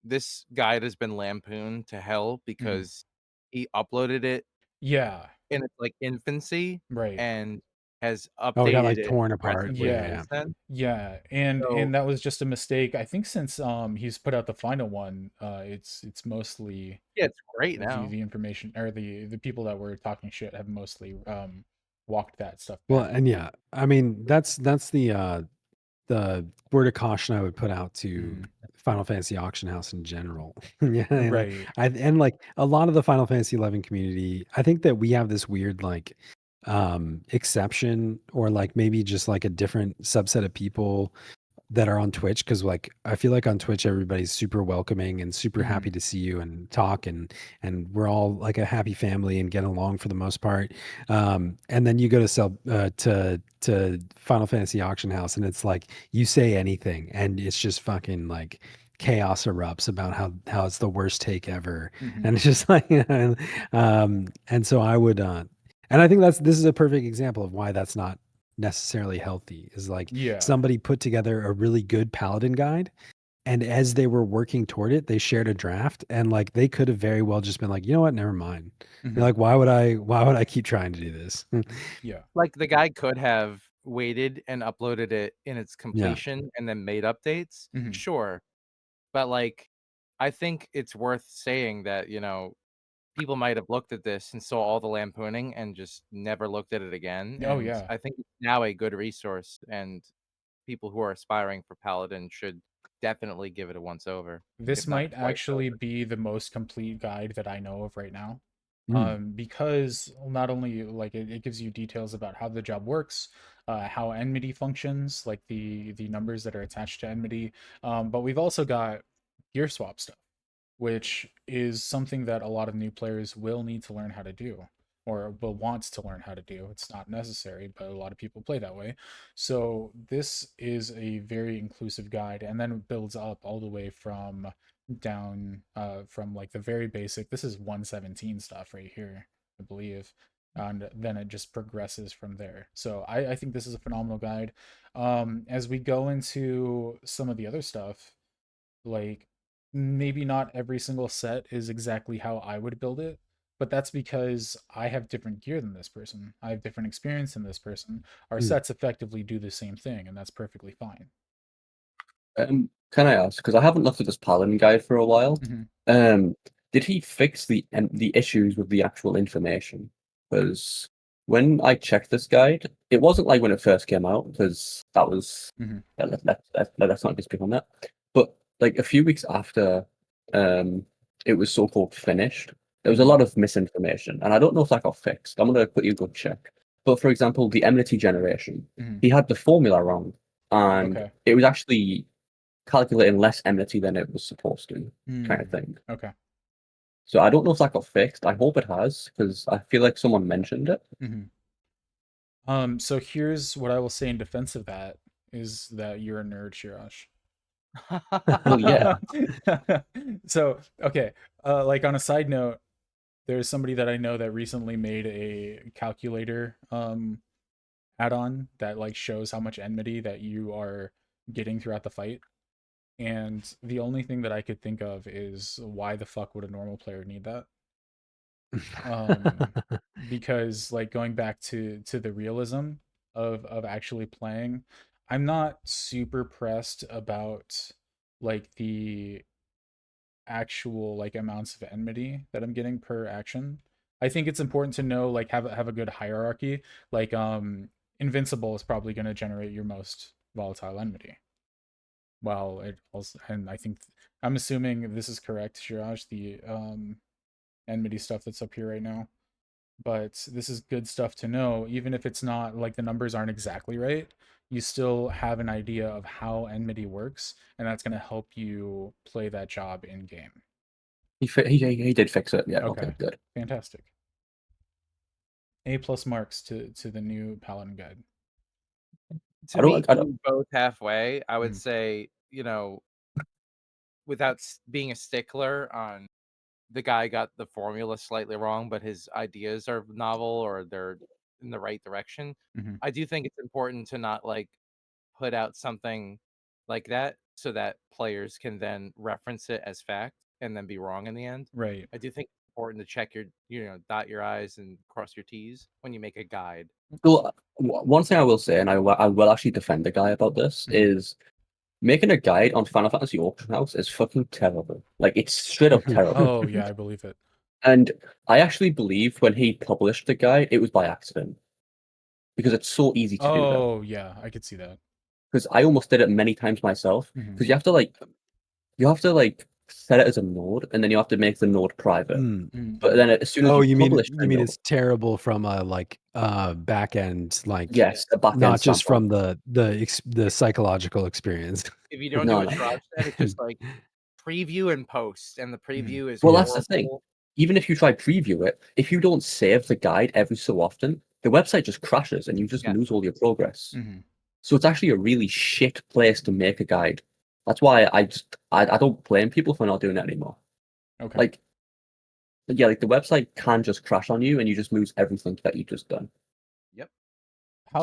S2: This guide has been lampooned to hell
S1: Mhm.
S2: because he uploaded it
S1: Yeah,
S2: in its, like, infancy
S1: right.
S2: and has
S3: Oh, it got
S2: updated
S3: like
S2: it
S3: torn apart.
S2: aggressively
S3: Yeah,
S1: Yeah.
S3: yeah.
S2: since then.
S1: Yeah,
S2: So,
S1: and that was just a mistake. I think since he's put out the final one, it's mostly
S2: yeah, it's great
S1: the
S2: now.
S1: information or the people that were talking shit have mostly walked that stuff
S3: Well,
S1: back.
S3: and yeah, I mean that's the word of caution I would put out to
S1: Mhm.
S3: Final Fantasy Auction House in general. Yeah,
S1: Right.
S3: and like a lot of the Final Fantasy 11 community, I think that we have this weird like exception or like maybe just like a different subset of people that are on Twitch because like I feel like on Twitch everybody's super welcoming and super happy
S1: Mhm.
S3: to see you and talk and we're all like a happy family and get along for the most part. And then you go to sell to Final Fantasy Auction House and it's like you say anything and it's just fucking like chaos erupts about how it's the worst take ever,
S1: Mhm.
S3: and it's just like, and so I would, and I think this is a perfect example of why that's not necessarily healthy. Is like
S1: Yeah.
S3: somebody put together a really good paladin guide, and as they were working toward it, they shared a draft, and like they could have very well just been like, you know what, never mind.
S1: Mhm.
S3: You're like, why would I keep trying to do this?
S1: Yeah.
S2: Like the guy could have waited and uploaded it in its completion and then made updates.
S1: Mhm.
S2: Sure. But like I think it's worth saying that, people might have looked at this and saw all the lampooning and just never looked at it again.
S1: Oh,
S2: And
S1: yeah.
S2: I think it's now a good resource, and people who are aspiring for Paladin should definitely give it a once over.
S1: This
S2: if not
S1: might
S2: twice
S1: actually
S2: over.
S1: be the most complete guide that I know of right now.
S3: Mm.
S1: Because not only like it gives you details about how the job works, how enmity functions, like the numbers that are attached to enmity, but we've also got gear swap stuff, which is something that a lot of new players will need to learn how to do or will want to learn how to do. It's not necessary, but a lot of people play that way. So this is a very inclusive guide, and then it builds up all the way from down from like the very basic. This is 117 stuff right here, I believe. And then it just progresses from there. So I think this is a phenomenal guide. As we go into some of the other stuff, like maybe not every single set is exactly how I would build it, but that's because I have different gear than this person. I have different experience than this person. Our sets effectively do the same thing, and that's perfectly fine.
S4: Can I ask? Because I haven't looked at this Paladin guide for a while.
S1: Mhm.
S4: Did he fix the issues with the actual information? Because when I checked this guide, it wasn't like when it first came out, because that was
S1: Mhm.
S4: let's not speak on that. But like a few weeks after, it was so-called finished, there was a
S1: Mhm.
S4: lot of misinformation, and I don't know if that got fixed. I'm gonna quickly go check. But for example, the enmity generation,
S1: Mhm.
S4: he had the formula wrong, and
S1: Okay.
S4: it was actually calculating less enmity than it was supposed to, kind of
S1: Mm.
S4: thing.
S1: Okay.
S4: So I don't know if that got fixed. I hope it has, because I feel like someone mentioned it.
S1: Mhm. So here's what I will say in defense of that is that you're a nerd, Shirash.
S4: Well, yeah.
S1: So, okay, like on a side note, there's somebody that I know that recently made a calculator add-on that like shows how much enmity that you are getting throughout the fight. And the only thing that I could think of is why the fuck would a normal player need that? Um because like going back to the realism of actually playing, I'm not super pressed about like the actual like amounts of enmity that I'm getting per action. I think it's important to know like have a good hierarchy. Like invincible is probably going to generate your most volatile enmity. Well, it also, and I think I'm assuming this is correct, Shiraj, the enmity stuff that's up here right now. But this is good stuff to know, even if it's not like the numbers aren't exactly right. You still have an idea of how enmity works, and that's going to help you play that job in game.
S4: He did fix it. Yeah. Okay.
S1: Okay,
S4: Good.
S1: fantastic. A+ marks to the new Paladin guide.
S2: To meet you both halfway, I would
S1: Mhm.
S2: say, without being a stickler on the guy got the formula slightly wrong, but his ideas are novel or they're in the right direction.
S1: Mhm.
S2: I do think it's important to not like put out something like that so that players can then reference it as fact and then be wrong in the end.
S1: Right.
S2: I do think it's important to check dot your I's and cross your T's when you make a guide.
S4: Well, one thing I will say, and I will actually defend the guy about this,
S1: Mhm.
S4: is making a guide on Final Fantasy Auction House is fucking terrible. Like, it's straight up terrible.
S1: Oh yeah, I believe it.
S4: And I actually believe when he published the guide, it was by accident. Because it's so easy to do that.
S1: Oh yeah, I could see that.
S4: Because I almost did it many times myself.
S1: Mhm.
S4: Because you have to set it as a node, and then you have to make the node private.
S1: Mm.
S4: But then as soon as
S3: Oh,
S4: you publish
S3: you
S4: the
S3: mean
S4: node,
S3: it's terrible from a back end, like
S4: yes, a backend
S3: not just from
S4: standpoint.
S3: the psychological experience.
S2: If you don't do
S4: No,
S2: what
S4: no.
S2: Shraj said, it's just like preview and post, and the preview is
S4: Well,
S3: Yeah.
S4: that's the thing.
S2: horrible.
S4: Even if you try preview it, if you don't save the guide every so often, the website just crashes and you just
S2: Yeah.
S4: lose all your progress.
S1: Mhm.
S4: So it's actually a really shit place to make a guide. That's why I don't blame people for not doing it anymore.
S1: Okay.
S4: Like, yeah, like the website can just crash on you and you just lose everything that you just done.
S2: Yep.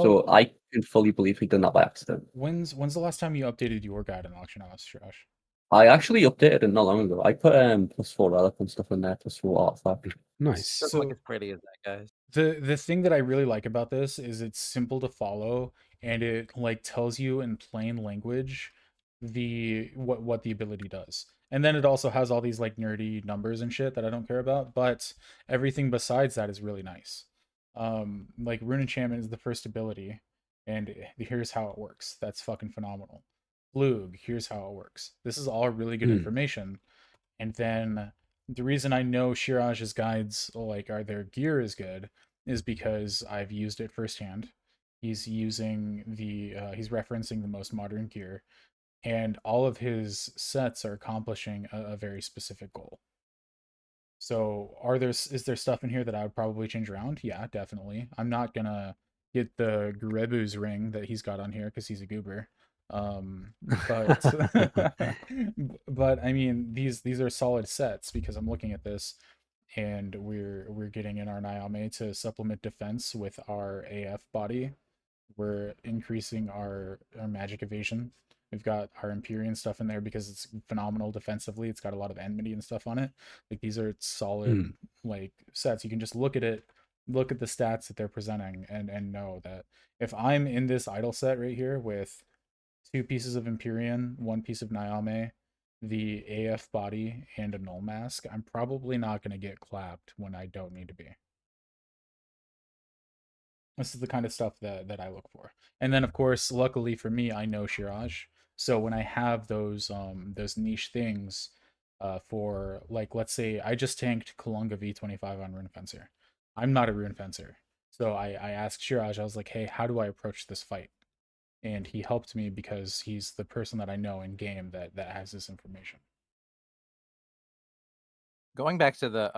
S4: So
S1: How
S4: I can fully believe he done that by accident.
S1: when's the last time you updated your guide in auction house, Josh?
S4: I actually updated it not long ago. I put +4 relic and stuff in there, +4 artifact.
S3: Nice.
S2: Doesn't
S1: So
S2: look as pretty as that, guys.
S1: the thing that I really like about this is it's simple to follow and it like tells you in plain language the what the ability does. And then it also has all these like nerdy numbers and shit that I don't care about, but everything besides that is really nice. Like Rune Enchantment is the first ability, and here's how it works. That's fucking phenomenal. Flug, here's how it works. This is all really good
S3: Hmm.
S1: information. And then the reason I know Shiraj's guides like are their gear is good is because I've used it firsthand. He's using he's referencing the most modern gear, and all of his sets are accomplishing a very specific goal. So is there stuff in here that I would probably change around? Yeah, definitely. I'm not gonna get the Gurebu's ring that he's got on here because he's a goober. But but I mean these are solid sets because I'm looking at this and we're getting in our Nyame to supplement defense with our AF body. We're increasing our magic evasion. We've got our Empyrean stuff in there because it's phenomenal defensively. It's got a lot of enmity and stuff on it. Like these are solid like sets. You can just look at it, look at the stats that they're presenting, and know that if I'm in this idle set right here with 2 pieces of Empyrean, 1 piece of Nyame, the AF body, and a null mask, I'm probably not gonna get clapped when I don't need to be. This is the kind of stuff that I look for. And then of course, luckily for me, I know Shiraj. So when I have those niche things, for like let's say I just tanked Kalunga V25 on Rune Fencer. I'm not a Rune Fencer. So I asked Shiraj, I was like, hey, how do I approach this fight? And he helped me because he's the person that I know in game that has this information.
S2: Going back to the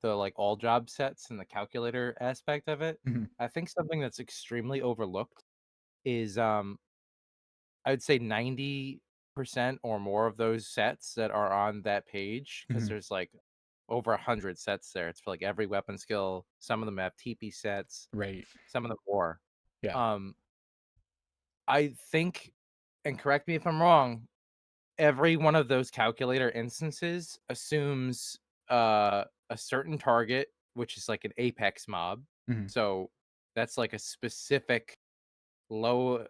S2: like all job sets and the calculator aspect of it,
S1: Mhm.
S2: I think something that's extremely overlooked is I'd say 90% or more of those sets that are on that page, because
S1: Mhm.
S2: there's like over 100 sets there. It's for like every weapon skill. Some of them have TP sets,
S1: Right.
S2: some of them more.
S1: Yeah.
S2: I think, and correct me if I'm wrong, every one of those calculator instances assumes a certain target, which is like an apex mob.
S1: Mhm.
S2: So that's like a specific low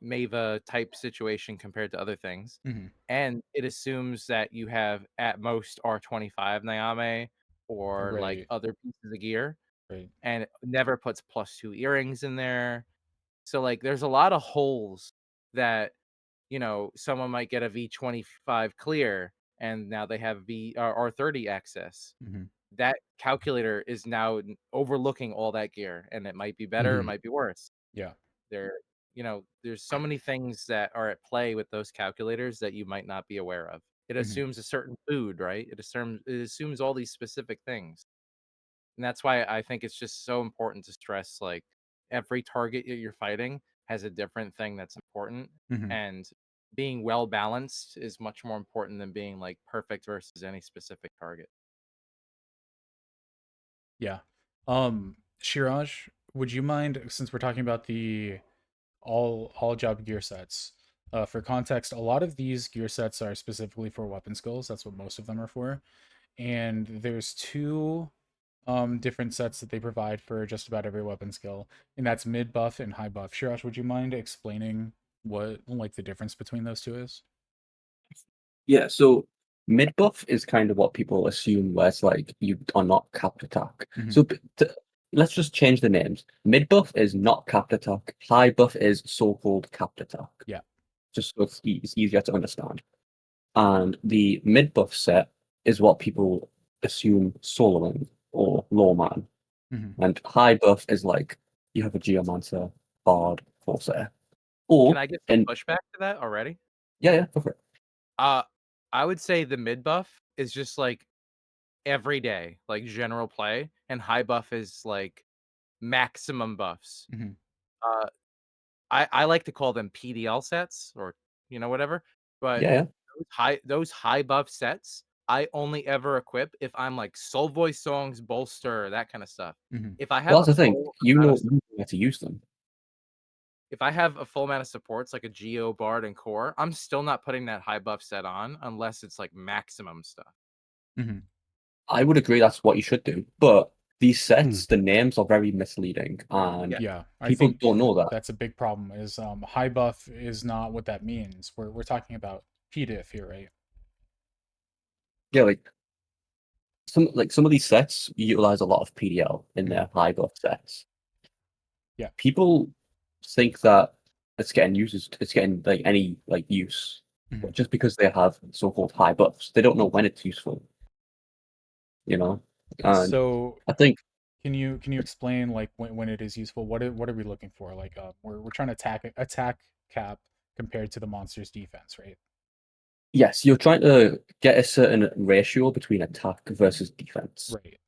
S2: Mava type situation compared to other things.
S1: Mhm.
S2: And it assumes that you have at most R25 Nyame or like
S1: Right.
S2: other pieces of gear,
S1: Right.
S2: and it never puts +2 earrings in there. So like there's a lot of holes that, you know, someone might get a V25 clear and now they have V or 30 access.
S1: Mhm.
S2: That calculator is now overlooking all that gear, and it might be better, it
S3: Mhm.
S2: might be worse.
S1: Yeah.
S2: There, you know, there's so many things that are at play with those calculators that you might not be aware of. It
S1: Mhm.
S2: assumes a certain food, right? It assumes all these specific things. And that's why I think it's just so important to stress like every target that you're fighting has a different thing that's important.
S1: Mhm.
S2: And being well balanced is much more important than being like perfect versus any specific target.
S1: Yeah. Shiraj, would you mind, since we're talking about the all job gear sets, for context, a lot of these gear sets are specifically for weapon skills. That's what most of them are for. And there's two different sets that they provide for just about every weapon skill, and that's mid buff and high buff. Shiraj, would you mind explaining what like the difference between those two is?
S4: Yeah, so mid buff is kind of what people assume, where it's like you are not capped attack.
S1: Mhm.
S4: So let's just change the names. Mid buff is not capped attack. High buff is so-called capped attack.
S1: Yeah.
S4: Just so it's easier to understand. And the mid buff set is what people assume soloing or lawman.
S1: Mhm.
S4: And high buff is like you have a geomancer, bard, corsair.
S2: Can
S4: Or
S2: I get some
S4: and
S2: pushback to that already?
S4: yeah, go for it.
S2: Uh I would say the mid buff is just like every day, like general play, and high buff is like maximum buffs.
S1: Mhm.
S2: Uh I like to call them PDL sets or, you know, whatever. But
S4: Yeah, yeah.
S2: those high buff sets, I only ever equip if I'm like Soul Voice Songs, Bolster, that kind of stuff.
S1: Mhm.
S2: If I
S4: Well,
S2: have
S4: that's
S2: a
S4: the thing.
S2: full
S4: You
S2: amount
S4: know
S2: of
S4: you know where to use them.
S2: if I have a full amount of supports like a Geo, Bard, and Core, I'm still not putting that high buff set on unless it's like maximum stuff.
S1: Mhm.
S4: I would agree that's what you should do. But these
S3: Hmm.
S4: sets, the names are very misleading, and
S2: Yeah.
S1: Yeah, I
S4: people
S1: think
S4: don't know that.
S1: that's a big problem. Is high buff is not what that means. We're talking about PDIF here, right?
S4: Yeah, some of these sets utilize a lot of PDL in their high buff sets.
S1: Yeah.
S4: People think that it's getting like any like use
S1: Mhm.
S4: just because they have so-called high buffs. They don't know when it's useful, you know. And
S1: So
S4: I think
S1: can you explain like when it is useful? What are we looking for? Like we're trying to attack cap compared to the monster's defense, right?
S4: yes, you're trying to get a certain ratio between attack versus defense.
S1: Right.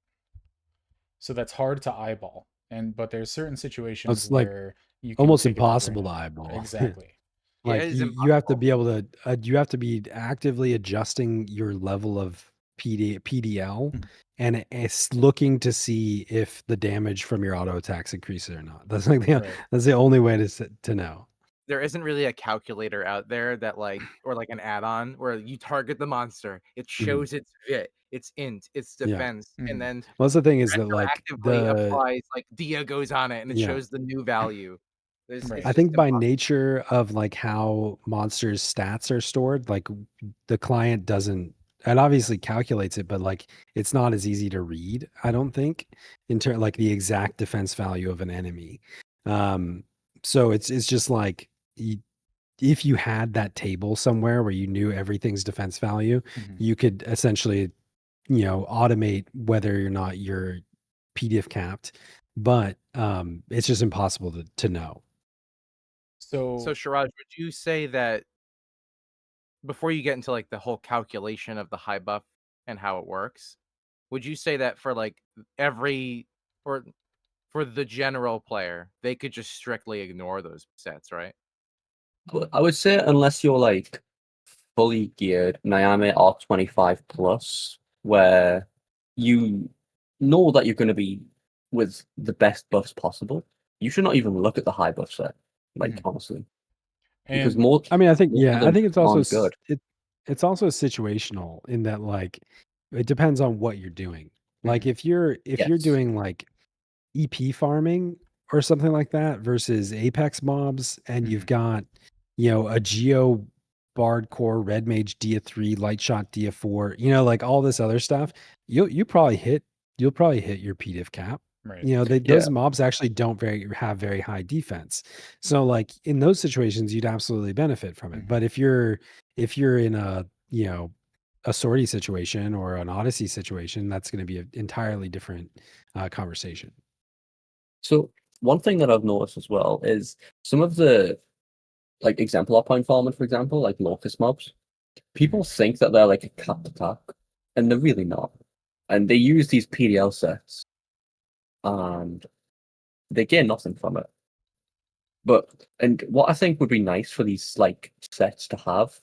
S1: So that's hard to eyeball. But there's certain situations
S3: It's like
S1: where you can
S3: almost
S1: take it for
S3: impossible to
S1: granted.
S3: eyeball.
S1: Exactly.
S2: Yeah,
S3: Like
S2: it is
S3: you have to
S2: impossible.
S3: be able to you have to be actively adjusting your level of PDL,
S1: Mhm.
S3: and it's looking to see if the damage from your auto attacks increases or not. That's like
S1: Right.
S3: that's the only way to know.
S2: There isn't really a calculator out there that like or like an add-on where you target the monster, it
S3: Mhm.
S2: shows its VIT, its int, its
S3: Yeah.
S2: defense, and
S1: Mhm.
S2: then
S3: Well, that's the thing is that like
S2: retroactively
S3: the
S2: applies like Dia goes on it and it
S3: yeah.
S2: shows the new value. It's
S1: Right.
S3: I
S2: just
S3: think by
S2: impossible.
S3: nature of like how monsters' stats are stored, like the client doesn't, it obviously calculates it, but like it's not as easy to read, I don't think, in turn like the exact defense value of an enemy. Um, so it's just like if you had that table somewhere where you knew everything's defense value,
S1: Mhm.
S3: you could essentially, automate whether or not you're PDF capped, but it's just impossible to know.
S2: So
S1: So
S2: Shiraj, would you say that before you get into like the whole calculation of the high buff and how it works, would you say that for like every or for the general player, they could just strictly ignore those sets, right?
S4: I would say unless you're like fully geared Nyame R25 plus, where you know that you're going to be with the best buffs possible, you should not even look at the high buff set. Like
S1: mhm.
S4: honestly, because
S1: And
S3: I mean, I think
S4: most of
S3: yeah, I
S4: them
S3: think
S4: just aren't good.
S3: it's also situational in that like it depends on what you're doing. Like
S1: Mhm.
S3: if you're
S4: Yes.
S3: doing like EP farming or something like that versus Apex mobs, and you've
S1: Mhm.
S3: got, a Geo Bard Core, Red Mage Dia 3, Light Shot Dia 4, like all this other stuff, you'll probably hit your PDIF cap.
S1: Right.
S4: Yeah.
S3: Those mobs actually don't have very high defense. So like in those situations, you'd absolutely benefit from it.
S1: Mhm.
S3: But if you're in a sortie situation or an Odyssey situation, that's going to be an entirely different conversation.
S4: So one thing that I've noticed as well is some of the like exemplar point farming, for example, like locust mobs.
S1: Mhm.
S4: People think that they're like a capped attack, and they're really not. And they use these PDL sets, and they gain nothing from it. And what I think would be nice for these like sets to have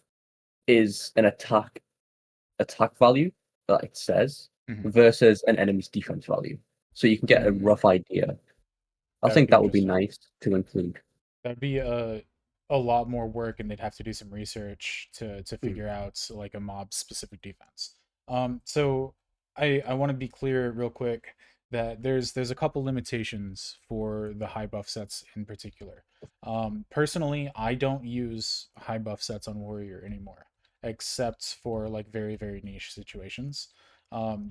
S4: is an attack value that it says
S1: Mhm.
S4: versus an enemy's defense value, so you can get a
S1: Mm.
S4: rough idea. I
S1: That would
S4: think
S1: be
S4: that would be
S1: interesting.
S4: nice to include.
S1: That'd be a lot more work, and they'd have to do some research to
S4: Mm.
S1: figure out like a mob specific defense. So I want to be clear real quick that there's a couple limitations for the high buff sets in particular. Personally, I don't use high buff sets on warrior anymore, except for like very niche situations.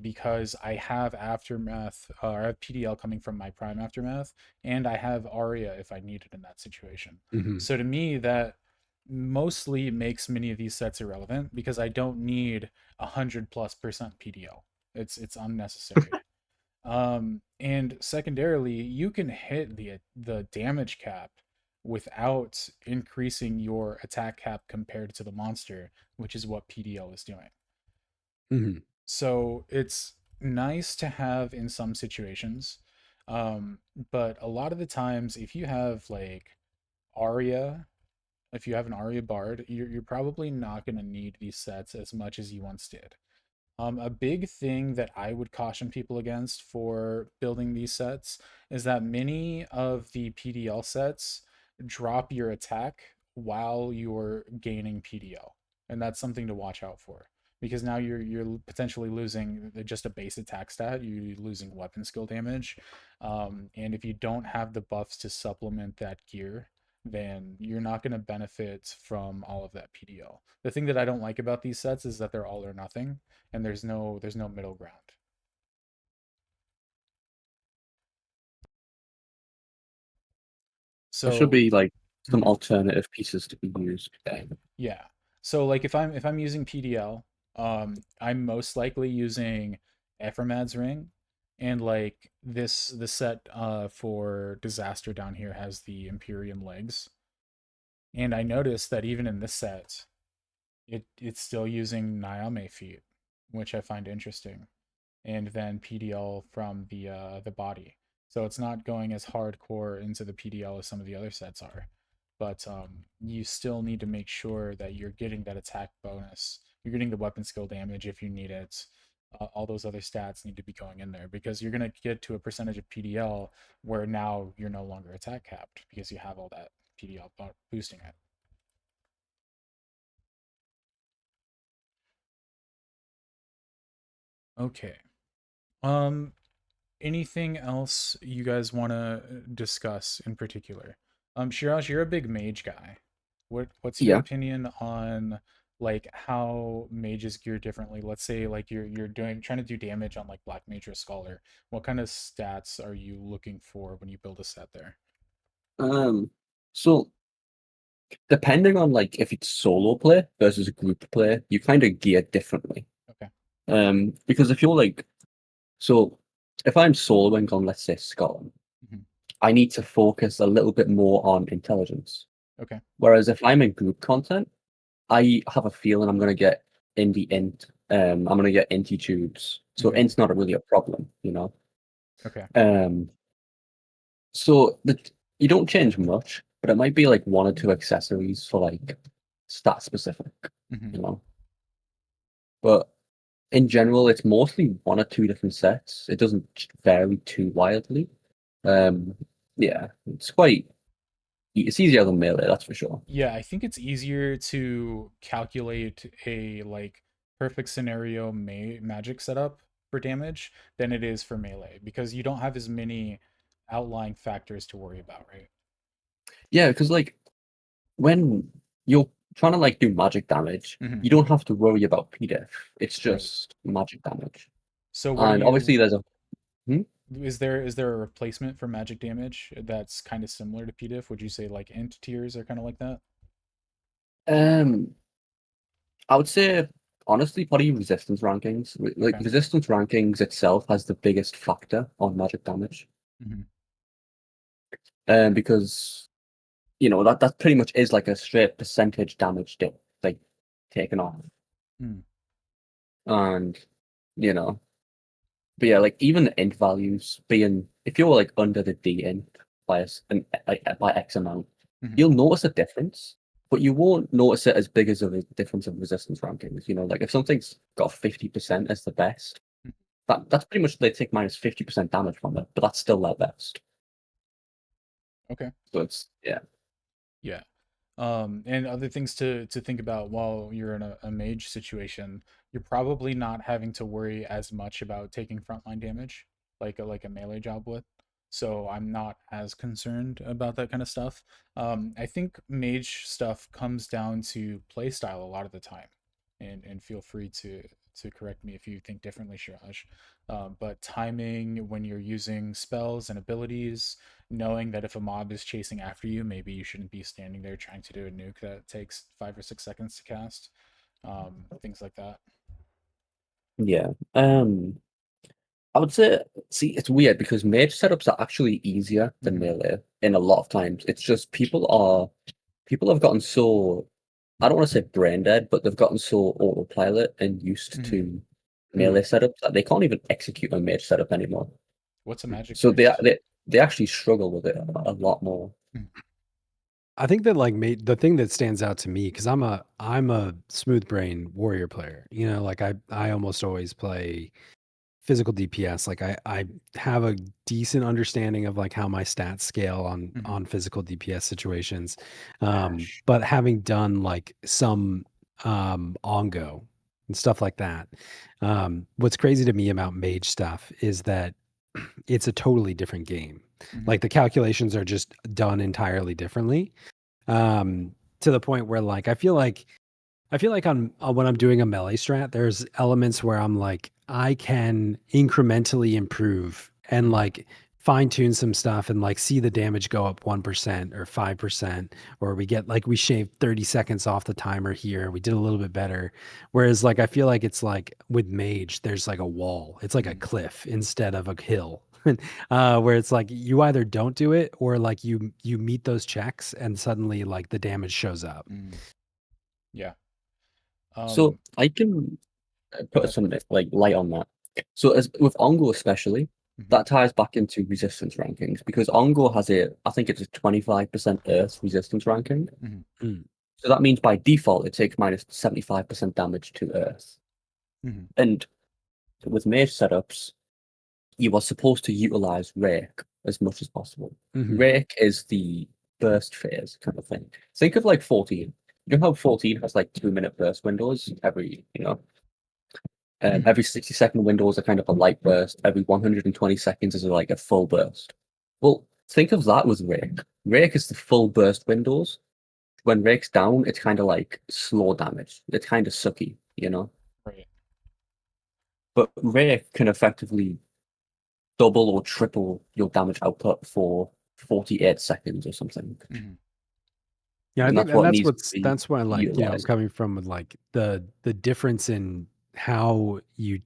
S1: Because I have aftermath, or I have PDL coming from my prime aftermath, and I have Aria if I need it in that situation.
S3: Mhm.
S1: So to me, that mostly makes many of these sets irrelevant because I don't need 100+% PDL. It's unnecessary. And secondarily, you can hit the damage cap without increasing your attack cap compared to the monster, which is what PDL is doing.
S3: Mhm.
S1: So it's nice to have in some situations. But a lot of the times, if you have like Aria if you have an Arya Bard, you're probably not going to need these sets as much as you once did. A big thing that I would caution people against for building these sets is that many of the PDL sets drop your attack while you're gaining PDL, and that's something to watch out for because now you're potentially losing just a base attack stat. You're losing weapon skill damage, and if you don't have the buffs to supplement that gear, then you're not going to benefit from all of that PDL. The thing that I don't like about these sets is that they're all or nothing and there's no middle ground.
S4: There should
S1: So
S4: be like some
S1: mhm,
S4: alternative pieces to be used.
S1: yeah. So like if I'm using PDL, I'm most likely using Ephramad's ring, and like this the set for disaster down here has the Imperium legs, and I noticed that even in this set, it's still using Nyame feet, which I find interesting. And then PDL from the body. So it's not going as hardcore into the PDL as some of the other sets are. But you still need to make sure that you're getting that attack bonus. You're getting the weapon skill damage if you need it. All those other stats need to be going in there because you're going to get to a percentage of PDL where now you're no longer attack capped because you have all that PDL boosting it. Okay. Um, Anything else you guys want to discuss in particular? Shiraj, you're a big mage guy. What's your
S4: Yeah.
S1: opinion on like how mages gear differently? Let's say like you're doing trying to do damage on like black mage or scholar. What kind of stats are you looking for when you build a set there?
S4: So depending on like if it's solo play versus group play, you kind of gear differently.
S1: Okay.
S4: Because if you're like, so if I'm soloing on, let's say, Scotland,
S1: Hmm.
S4: I need to focus a little bit more on intelligence.
S1: Okay.
S4: Whereas if I'm in group content, I have a feeling I'm going to get indie int. I'm going to get inty tubes. So
S1: Okay.
S4: int's not really a problem, you know.
S1: Okay.
S4: Um, so you don't change much, but it might be like one or two accessories for like stat specific,
S1: Hmm.
S4: you know. But in general, it's mostly one or two different sets. It doesn't vary too wildly. Um, yeah, it's easier than melee, that's for sure.
S1: Yeah, I think it's easier to calculate a like perfect scenario magic setup for damage than it is for melee because you don't have as many outlying factors to worry about, right?
S4: Yeah, because like when you're trying to like do magic damage,
S1: Hmm.
S4: you don't have to worry about PDEF. It's
S1: Right.
S4: just magic damage.
S1: So what are
S4: And obviously
S1: you
S4: there's a hmm?
S1: is there a replacement for magic damage that's kind of similar to PDIF? Would you say like int tiers are kind of like that?
S4: um I would say honestly probably resistance rankings. Like
S1: Okay.
S4: resistance rankings itself has the biggest factor on magic damage.
S1: Hmm.
S4: Because you know that pretty much is like a straight percentage damage like taken off.
S1: Mm.
S4: And you know, but yeah, like even the int values being if you're like under the D int like by X amount,
S1: Hmm.
S4: you'll notice a difference, but you won't notice it as big as a difference of resistance rankings. You know, like if something's got 50% as the best, that's pretty much they take minus 50% damage from it, but that's still their best.
S1: Okay.
S4: So it's yeah.
S1: Yeah. And other things to think about while you're in a mage situation, you're probably not having to worry as much about taking frontline damage like a melee job would. So I'm not as concerned about that kind of stuff. I think mage stuff comes down to playstyle a lot of the time, and feel free to correct me if you think differently, Shiraj. But timing when you're using spells and abilities, knowing that if a mob is chasing after you, maybe you shouldn't be standing there trying to do a nuke that takes 5 or 6 seconds to cast. Things like that.
S4: Yeah. I would say, see, it's weird because mage setups are actually easier than
S1: Hmm.
S4: melee in a lot of times. It's just people have gotten so, I don't want to say brain dead, but they've gotten so autopilot and used
S1: Hmm.
S4: to melee setups that they can't even execute a mage setup anymore.
S1: What's a magic
S4: So
S1: priest?
S4: they actually struggle with it a lot more.
S1: Hmm.
S3: I think that like the thing that stands out to me, because I'm a smooth brain warrior player. You know, like I almost always play physical DPS. Like I have a decent understanding of like how my stats scale on physical DPS situations.
S2: Ash.
S3: But having done like some ongo and stuff like that, what's crazy to me about mage stuff is that it's a totally different game. Like the calculations are just done entirely differently. To the point where like I feel like on when I'm doing a melee strat, there's elements where I'm like, I can incrementally improve and like fine tune some stuff and like see the damage go up 1% or 5%, or we get like we shaved 30 seconds off the timer here. We did a little bit better. Whereas like I feel like it's like with mage, there's like a wall. It's like a cliff instead of a hill. Where it's like you either don't do it or like you meet those checks and suddenly like the damage shows up.
S1: Yeah.
S4: So I can
S1: Go
S4: put
S1: ahead.
S4: some like light on that. So as with Ongo especially, that ties back into resistance rankings because Ongo has I think it's a 25% Earth resistance ranking. So that means by default it takes minus 75% damage to Earth. And with mage setups, you are supposed to utilize Rake as much as possible. Rake is the burst phase kind of thing. Think of like 14. You know how 14 has like 2-minute burst windows every, every 60-second windows are kind of a light burst. Every 120 seconds is like a full burst. Well, think of that with Rake. Rake is the full burst windows. When Rake's down, it's kind of like slow damage. It's kind of sucky,
S1: Right.
S4: But Rake can effectively double or triple your damage output for 48 seconds or something.
S3: Yeah, I
S4: And
S3: think,
S4: that's
S3: and
S4: what needs to be
S3: that's why like,
S4: utilized.
S3: coming from with like the difference in how you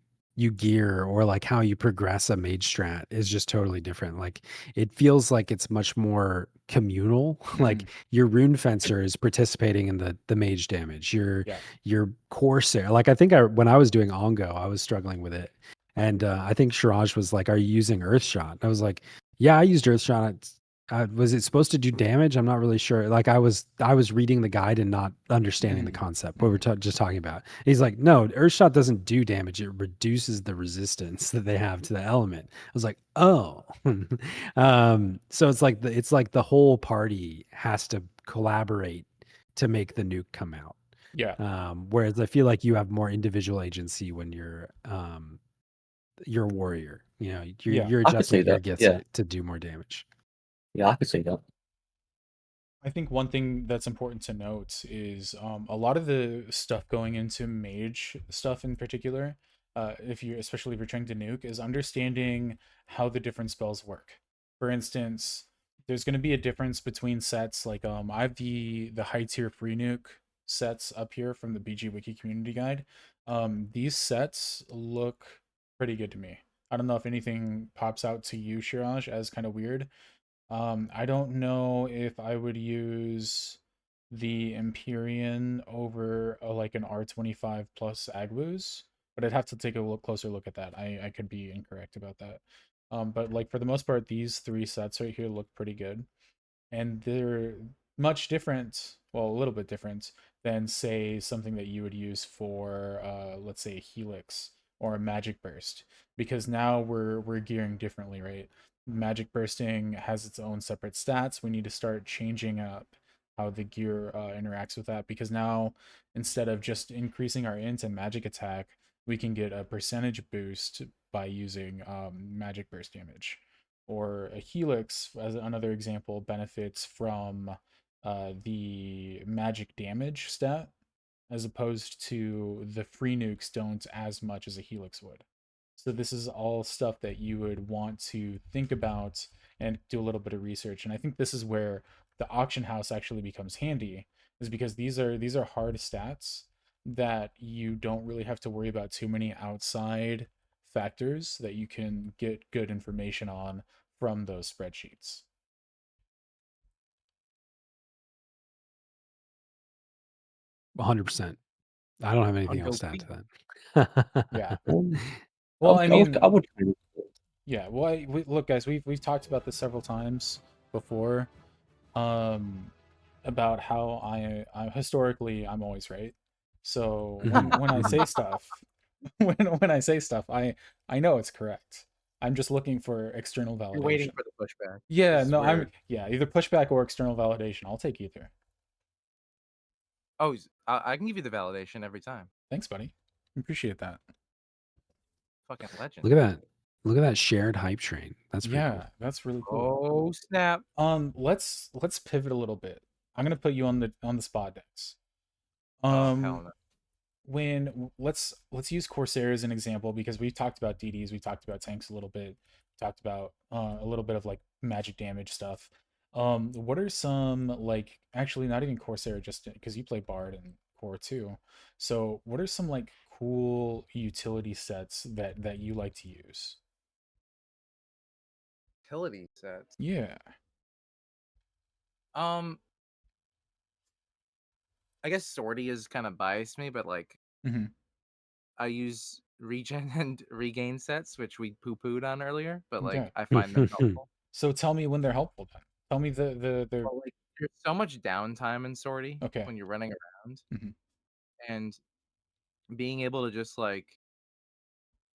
S3: gear or like how you progress a mage strat is just totally different. Like it feels like it's much more communal. Like your rune fencer is participating in the mage damage. Your corsair. Like I think when I was doing ongo, I was struggling with it. And I think Shiraj was like, "Are you using Earthshot?" I was like, "Yeah, I used Earthshot. Was it supposed to do damage? I'm not really sure. Like I was reading the guide and not understanding the concept. What we're just talking about. And he's like, no, Earthshot doesn't do damage. It reduces the resistance that they have to the element. I was like, oh, so it's like the whole party has to collaborate to make the nuke come out.
S1: Yeah.
S3: Whereas I feel like you have more individual agency when you're a warrior. Your
S4: I could say
S3: adjustment gear
S4: that.
S3: gets
S4: Yeah.
S3: it to do more damage.
S4: Yeah, I could say that.
S1: I think one thing that's important to note is a lot of the stuff going into mage stuff in particular, especially if you're trying to nuke, is understanding how the different spells work. For instance, there's going to be a difference between sets. Like I have the high tier free nuke sets up here from the BG Wiki community guide. These sets look pretty good to me. I don't know if anything pops out to you, Shiraj, as kind of weird. I don't know if I would use the Empyrean over like an R25 plus Agwoo's, but I'd have to take a closer look at that. I could be incorrect about that. But like for the most part, these three sets right here look pretty good, and they're much different. Well, a little bit different than say something that you would use for let's say a Helix or a Magic Burst, because now we're gearing differently, right? Magic Bursting has its own separate stats. We need to start changing up how the gear interacts with that, because now instead of just increasing our int and magic attack, we can get a percentage boost by using magic burst damage. Or a Helix, as another example, benefits from the magic damage stat, as opposed to the free nukes don't as much as a Helix would. So this is all stuff that you would want to think about and do a little bit of research. And I think this is where the auction house actually becomes handy, is because these are hard stats that you don't really have to worry about too many outside factors that you can get good information on from those spreadsheets.
S3: 100%. I don't have anything else to add to that.
S1: Yeah.
S4: Um,
S1: Well, I mean,
S4: I would kind of.
S1: yeah. Well, look, guys, we've talked about this several times before. Um, about how I historically I'm always right. So when I say stuff, when I say stuff, I know it's correct. I'm just looking for external
S2: You're waiting
S1: validation.
S2: for the pushback.
S1: Yeah,
S2: This is
S1: no, I'm
S2: weird.
S1: yeah, either pushback or external validation. I'll take either.
S2: Oh, I can give you the validation every time.
S1: Thanks, buddy. Appreciate that.
S2: Fucking legend.
S3: Look at that. Look at that shared hype train. That's pretty cool.
S1: Yeah, that's really cool.
S2: Oh snap!
S1: Let's pivot a little bit. I'm gonna put you on the spot decks.
S2: Oh hell
S1: Um,
S2: no.
S1: let's use Corsair as an example because we've talked about DDs, we've talked about tanks a little bit, talked about a little bit of like magic damage stuff. What are some like actually not even Corsair just because you play Bard and Core too. So what are some like cool utility sets that you like to use?
S2: Utility sets.
S1: Yeah.
S2: Um, I guess Sortie is kind of biased me, but like
S1: Hmm.
S2: I use regen and regain sets, which we poo-pooed on earlier, but like
S1: Okay.
S2: I find them helpful.
S1: So tell me when they're helpful then. Tell me the
S2: Well, like there's so much downtime in Sortie
S1: okay.
S2: when you're running around,
S1: Hmm.
S2: and being able to just like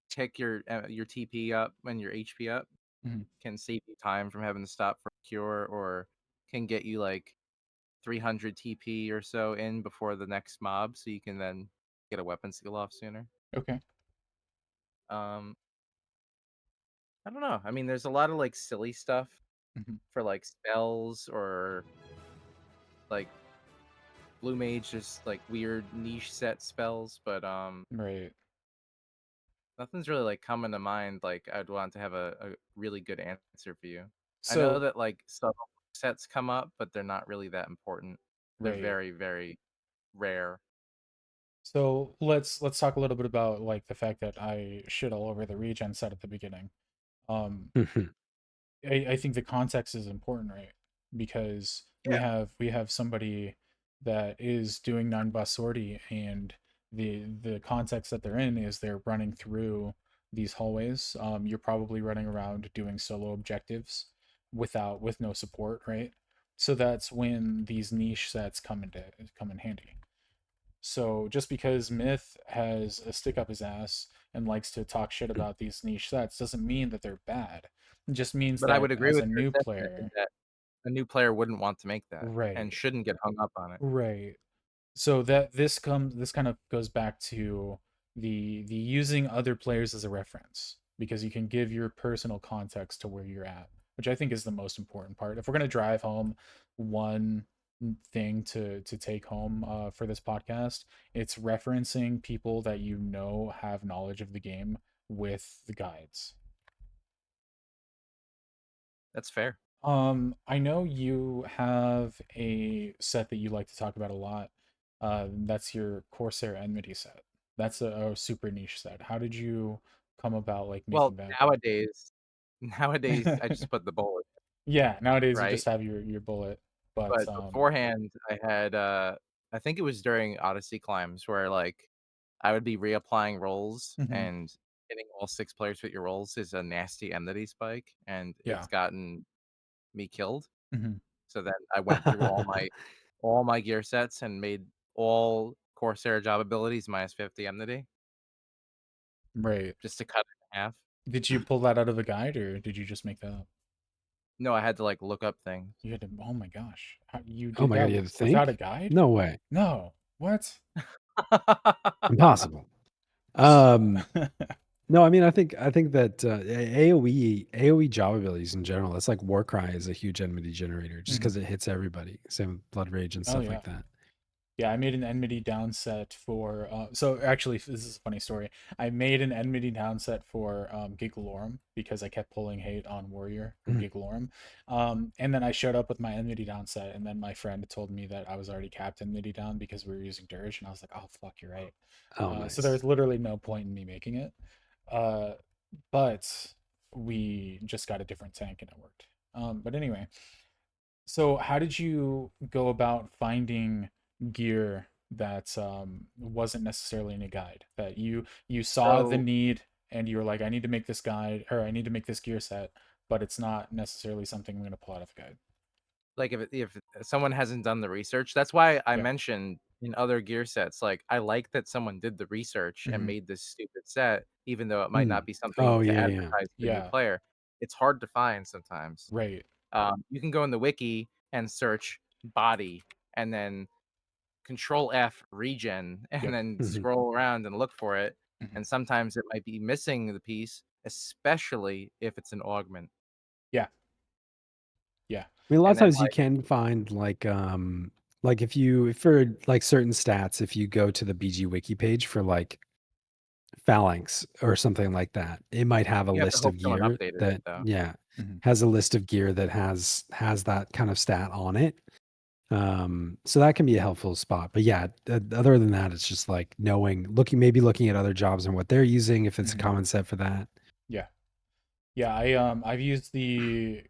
S2: tick your TP up and your HP up
S1: Hmm.
S2: can save you time from having to stop for a cure, or can get you like 300 TP or so in before the next mob, so you can then get a weapon skill off sooner.
S1: Okay.
S2: Um, I don't know. I mean, there's a lot of like silly stuff
S1: Hmm.
S2: for like spells or like blue mage, just like weird niche set spells, but
S1: Right.
S2: nothing's really like coming to mind. Like I'd want to have a really good answer for you. I know
S1: So
S2: that like subtle sets come up, but they're not really that important. They're
S1: right.
S2: very, very rare.
S1: So let's talk a little bit about like the fact that I shit all over the regen set at the beginning. Um, I think the context is important, right? Because
S2: Yeah.
S1: we have somebody that is doing non-bus sortie, and the context that they're in is they're running through these hallways. You're probably running around doing solo objectives with no support, right? So that's when these niche sets come in handy. So just because Myth has a stick up his ass and likes to talk shit about these niche sets doesn't mean that they're bad. It just means
S2: But I
S1: that
S2: would agree
S1: as
S2: with
S1: a
S2: your
S1: new
S2: assessment
S1: player,
S2: that a new player wouldn't want to make that and
S1: right,
S2: shouldn't get hung up on it.
S1: right. So that this kind of goes back to the using other players as a reference because you can give your personal context to where you're at, which I think is the most important part. If we're gonna drive home one thing to take home for this podcast, it's referencing people that you know have knowledge of the game with the guides.
S2: That's fair.
S1: I know you have a set that you like to talk about a lot. That's your Corsair Enmity set. That's a super niche set. How did you come about like
S2: Well,
S1: making that?
S2: nowadays I just put the bullet,
S1: Yeah, nowadays you
S2: right?
S1: just have your bullet, but
S2: But beforehand I had I think it was during Odyssey climbs where like I would be reapplying rolls,
S1: mhm,
S2: and hitting all 6 players with your rolls is a nasty enmity spike, and
S1: yeah.
S2: it's gotten me killed.
S1: Mhm,
S2: So then I went through all my gear sets and made all Corsair job abilities minus 50 enmity
S1: right.
S2: just to cut it in half.
S1: Did you pull that out of a guide or did you just make that up?
S2: No, I had to like look up things.
S1: You had to, oh my gosh. You
S3: Oh
S1: did
S3: my god,
S1: that
S3: you had to
S1: without a
S3: think?
S1: guide?
S3: No way.
S1: No. What?
S3: Impossible. No, I mean, I think that AOE job abilities in general. That's like Warcry is a huge enmity generator just
S1: Mhm.
S3: because it hits everybody. Same with Blood Rage and
S1: Oh
S3: stuff
S1: yeah.
S3: like that.
S1: Yeah, I made an enmity down set for so actually this is a funny story. I made an enmity down set for Gigalorum because I kept pulling hate on Warrior for
S3: Mhm.
S1: Gigalorum. And then I showed up with my enmity down set and then my friend told me that I was already capped enmity down because we were using Dirge and I was like, "Oh fuck, you're right."
S3: Oh,
S1: So there
S3: nice.
S1: was literally no point in me making it. Uh but we just got a different tank and it worked. But anyway, so how did you go about finding gear that wasn't necessarily in a guide? That you saw the
S2: So
S1: need and you were like, I need to make this guide or I need to make this gear set, but it's not necessarily something I'm going to pull out of a guide.
S2: Like if someone hasn't done the research, that's why I
S1: Yeah.
S2: mentioned in other gear sets, like I like that someone did the research and
S1: Mhm.
S2: made this stupid set, even though it might not be something
S3: Oh
S2: to
S3: yeah, yeah.
S2: advertise to a new
S1: Yeah.
S2: player. It's hard to find sometimes.
S1: Right.
S2: You can go in the wiki and search body and then control F regen and
S1: Yep.
S2: then
S3: Mhm.
S2: scroll around and look for it.
S1: Mhm.
S2: And sometimes it might be missing the piece, especially if it's an augment.
S1: Yeah. Yeah.
S3: I mean, a lot of
S2: And then
S3: times you can find like if you for like certain stats, if you go to the BG wiki page for like phalanx or something like that, it might have a
S2: you have to
S3: list
S2: hope
S3: of
S2: someone
S3: gear
S2: updated it
S3: that
S2: though.
S1: Mhm.
S3: has a list of gear that has that kind of stat on it. So that can be a helpful spot. But yeah, other than that, it's just like knowing, looking at other jobs and what they're using if it's a
S1: Mhm.
S3: common set for that.
S1: Yeah. Yeah, I've used the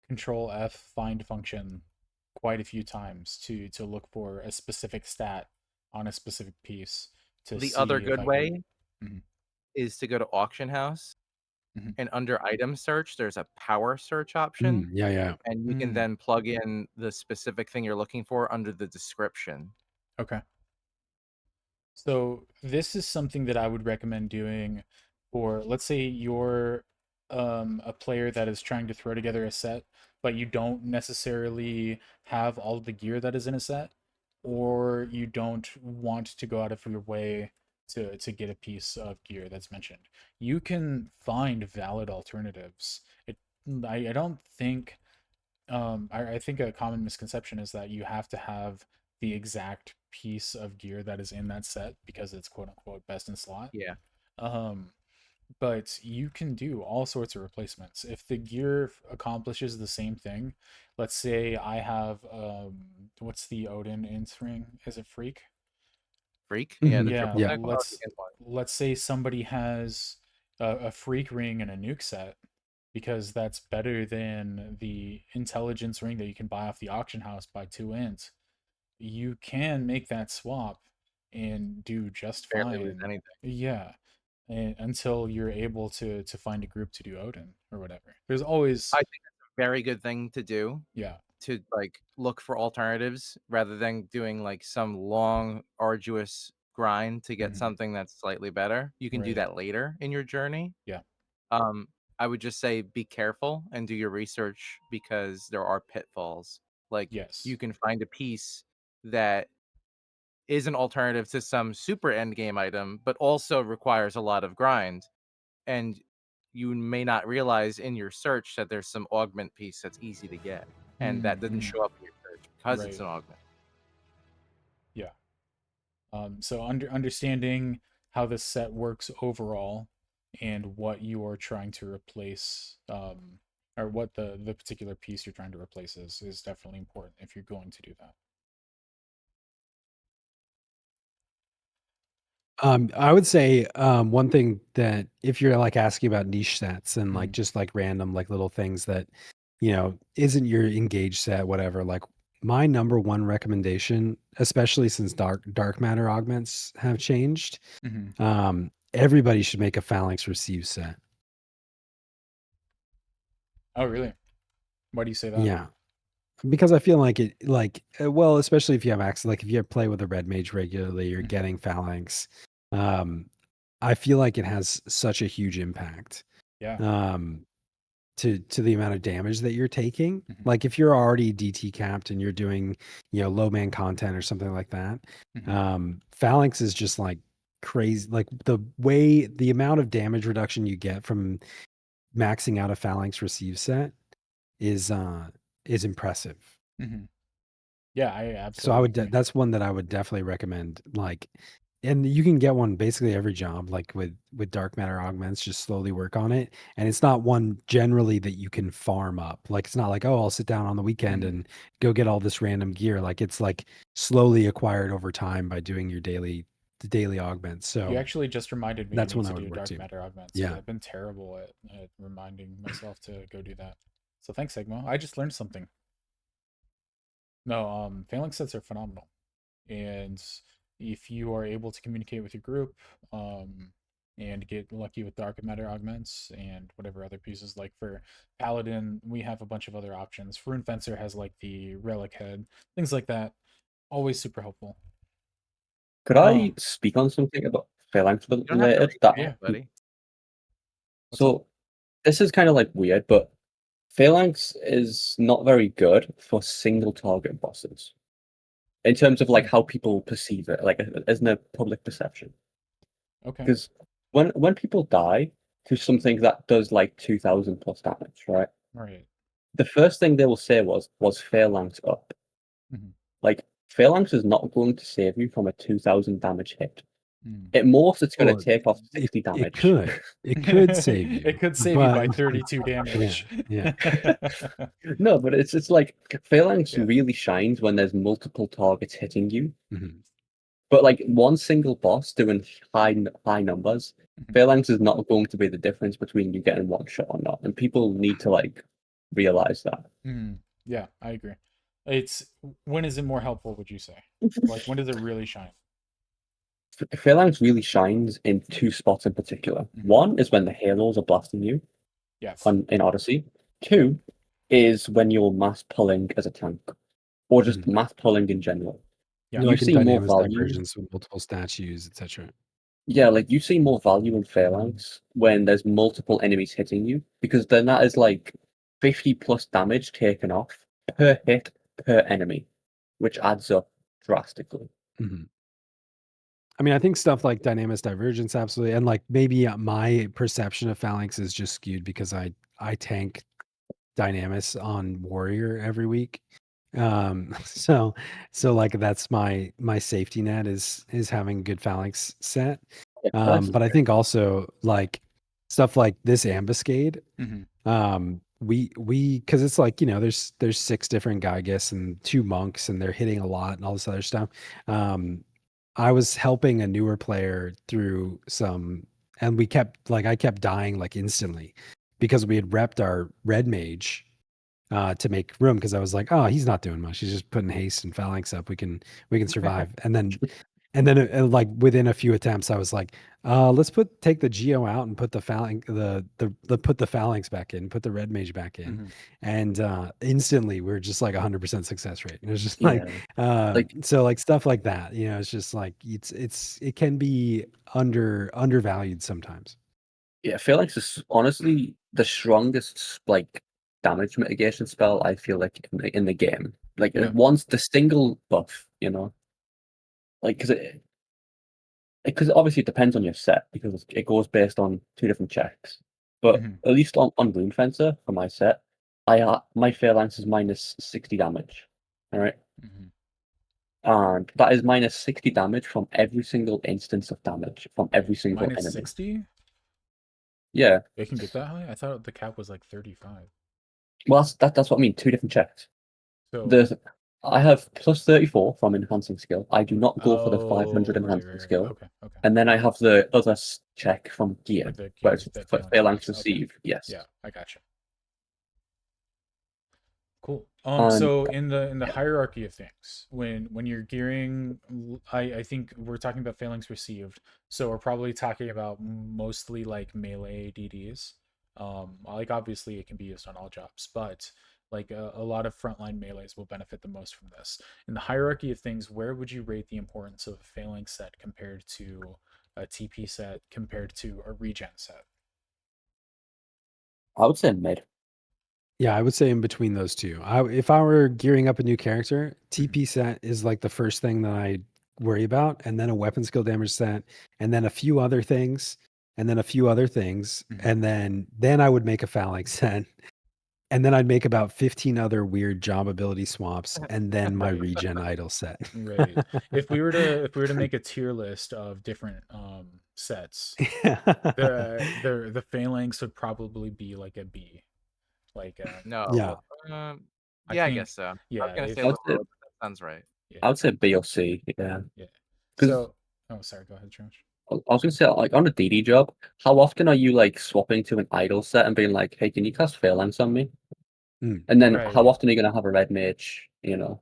S1: control F find function quite a few times to look for a specific stat on a specific piece to
S2: The other
S1: see if
S2: good
S1: I can.
S2: way
S1: Mhm.
S2: is to go to auction house
S1: Mhm.
S2: and under item search, there's a power search option.
S3: Yeah, yeah.
S2: And you can
S1: Mm.
S2: then plug in the specific thing you're looking for under the description.
S1: Okay. So this is something that I would recommend doing for, let's say you're a player that is trying to throw together a set, but you don't necessarily have all of the gear that is in a set, or you don't want to go out of your way to get a piece of gear that's mentioned. You can find valid alternatives. I don't think I think a common misconception is that you have to have the exact piece of gear that is in that set because it's quote unquote best in slot.
S2: Yeah.
S1: Um, but you can do all sorts of replacements. If the gear accomplishes the same thing, let's say I have what's the Odin In's ring? Is it Freak?
S2: Freak? Yeah, the
S3: Mhm.
S1: Yeah,
S2: triple
S3: Yeah.
S2: tech. Oh, that's a good one.
S1: let's say somebody has a Freak ring and a nuke set because that's better than the intelligence ring that you can buy off the auction house by 2 int. You can make that swap and do just
S2: Barely lose
S1: fine.
S2: anything.
S1: Yeah, and until you're able to find a group to do Odin or whatever. There's always
S2: I think that's a very good thing to do,
S1: yeah.
S2: to like look for alternatives rather than doing like some long, arduous grind to get
S1: Mhm.
S2: something that's slightly better. You can do
S1: Right.
S2: that later in your journey.
S1: Yeah.
S2: Um, I would just say be careful and do your research because there are pitfalls. Like you
S1: Yes.
S2: can find a piece that is an alternative to some super end game item, but also requires a lot of grind. And you may not realize in your search that there's some augment piece that's easy to get. And that didn't
S1: Mm-hmm.
S2: show up in your search because it's
S1: Right.
S2: an augment.
S1: Yeah. So understanding how this set works overall and what you are trying to replace, or what the particular piece you're trying to replace is definitely important if you're going to do that.
S3: I would say one thing that if you're like asking about niche sets and like
S1: Mhm.
S3: just like random like little things that isn't your engage set, whatever. Like my number one recommendation, especially since dark matter augments have changed,
S1: Mhm.
S3: everybody should make a phalanx receive set.
S1: Oh, really? Why do you say that?
S3: Yeah, because I feel like well, especially if you have access, like if you play with a red mage regularly, you're
S1: Mhm.
S3: getting phalanx. Um, I feel like it has such a huge impact.
S1: Yeah.
S3: Um, to the amount of damage that you're taking.
S1: Mhm.
S3: Like if you're already DT capped and you're doing, low man content or something like that,
S1: Mhm.
S3: phalanx is just like crazy. Like the amount of damage reduction you get from maxing out a phalanx receive set is is impressive.
S1: Mhm. Yeah, I
S3: So I
S1: absolutely
S3: would
S1: agree.
S3: that's one that I would definitely recommend. Like, and you can get one basically every job, like with dark matter augments. Just slowly work on it, and it's not one generally that you can farm up. Like it's not like, oh, I'll sit down on the weekend
S1: Mhm.
S3: and go get all this random gear. Like it's like slowly acquired over time by doing your daily augments.
S1: You
S3: So
S1: actually just reminded me I
S3: that's
S1: need
S3: one I
S1: to
S3: would
S1: do
S3: work
S1: dark
S3: to.
S1: matter augments because
S3: Yeah.
S1: I've been terrible at reminding myself to go do that. So thanks, Hegmoh. I just learned something. No, phalanx sets are phenomenal. And if you are able to communicate with your group, um, and get lucky with dark matter augments and whatever other pieces. Like for Paladin, we have a bunch of other options. Rune Fencer has like the relic head, things like that. Always super helpful.
S4: Could I speak on something about phalanx
S2: You don't have to
S4: related?
S2: read
S4: That
S1: Yeah.
S2: buddy.
S4: so this is kind of like weird, but phalanx is not very good for single target bosses in terms of like how people perceive it, like as in a public perception.
S1: Okay.
S4: Because when people die to something that does like 2,000 plus damage, right?
S1: Right.
S4: The first thing they will say was phalanx up.
S1: Mhm.
S4: Like phalanx is not going to save you from a 2,000 damage hit.
S1: Mm.
S4: At most, it's going
S3: Well,
S4: to take off
S3: it
S4: 60 damage.
S3: It could save you.
S1: It could save you by
S3: but-
S1: 32 damage.
S3: Yeah.
S4: No, but it's like phalanx
S1: Yeah.
S4: really shines when there's multiple targets hitting you.
S3: Mhm.
S4: But like one single boss doing high numbers,
S1: Mhm.
S4: phalanx is not going to be the difference between you getting one shot or not, and people need to like realize that.
S1: Mhm. Yeah, I agree. It's when is it more helpful, would you say? Like when does it really shine?
S4: Phalanx really shines in two spots in particular.
S1: Mhm.
S4: One is when the halos are blasting you
S1: Yes.
S4: in Odyssey. Two is when you're mass pulling as a tank, or just mass pulling in general.
S1: Yeah.
S3: You
S4: You
S3: like in
S4: see more
S3: Dynamis
S4: value.
S3: Divergence with multiple statues, etc.
S4: Yeah, like you see more value in phalanx when there's multiple enemies hitting you, because then that is like 50 plus damage taken off per hit per enemy, which adds up drastically.
S3: Mhm. I mean, I think stuff like Dynamis Divergence, absolutely, and like maybe my perception of Phalanx is just skewed because I tank Dynamis on Warrior every week. So like that's my safety net is having a good Phalanx set.
S4: Yeah, phalanx is
S3: But I
S4: great.
S3: think also like stuff like this ambuscade,
S1: Mhm.
S3: we because it's like, you know, there's 6 different Gygus and 2 monks and they're hitting a lot and all this other stuff. I was helping a newer player through some, and I kept dying like instantly because we had repped our red mage to make room, because I was like, oh, he's not doing much. He's just putting haste and phalanx up. We can survive. And then like within a few attempts, I was like, let's take the Geo out and put the phalanx put the phalanx back in, put the red mage back in,
S1: Mhm.
S3: and instantly we're just like 100% success rate. And it was just
S4: Yeah, like
S3: so like stuff like that, you know, it's just like it can be undervalued sometimes.
S4: yeah, phalanx is honestly the strongest like damage mitigation spell I feel like in the game. Like
S1: Yeah.
S4: once the single buff, you know, like because obviously it depends on your set because it goes based on 2 different checks. But
S1: Mhm.
S4: at least on Rune Fencer for my set, my phalanx is minus 60 damage. All right,
S1: Mhm.
S4: and that is minus 60 damage from every single instance of damage from every single
S1: Minus
S4: enemy.
S1: 60?
S4: Yeah,
S1: They can get that high? I thought the cap was like 35.
S4: well that's what I mean. 2 different checks.
S1: So
S4: I have plus 34 from enhancing skill. I do not go for the 500
S1: right,
S4: enhancing skill.
S1: Okay.
S4: And then I have the other check from gear,
S1: Like the
S4: where
S1: gear
S4: it's
S1: that
S4: phalanx
S1: checks. Okay.
S4: receive. Yes.
S1: Yeah, I gotcha. Cool.
S4: And
S1: So in the
S4: yeah.
S1: hierarchy of things, when you're gearing, I think we're talking about phalanx received. So we're probably talking about mostly like melee DDs. Like obviously it can be used on all jobs, but like a lot of frontline melees will benefit the most from this. In the hierarchy of things, where would you rate the importance of a phalanx set compared to a TP set compared to a regen set?
S4: I would say mid.
S3: Yeah, I would say in between those two. If I were gearing up a new character, TP set is like the first thing that I worry about, and then a weapon skill damage set, and then a few other things, and then a few other things, and then I would make a phalanx set, and then I'd make about 15 other weird job ability swaps, and then my
S1: Right.
S3: regen idol set.
S1: Right. If we were to make a tier list of different sets, the phalanx would probably be like a B. Like
S2: No.
S3: Yeah.
S2: Yeah, I
S1: think,
S2: guess so. I was
S1: yeah,
S2: gonna
S1: if
S2: say
S4: I would
S2: lower,
S4: say,
S2: but that sounds right.
S1: yeah,
S4: I would say B or C. Yeah.
S1: yeah.
S4: Because
S1: So oh sorry, go ahead, Josh.
S4: I was gonna say, like on a DD job, how often are you like swapping to an idol set and being like, "Hey, can you cast phalanx on me?"
S3: Mm.
S4: And then how
S1: Right.
S4: often are you gonna have a red mage? You know,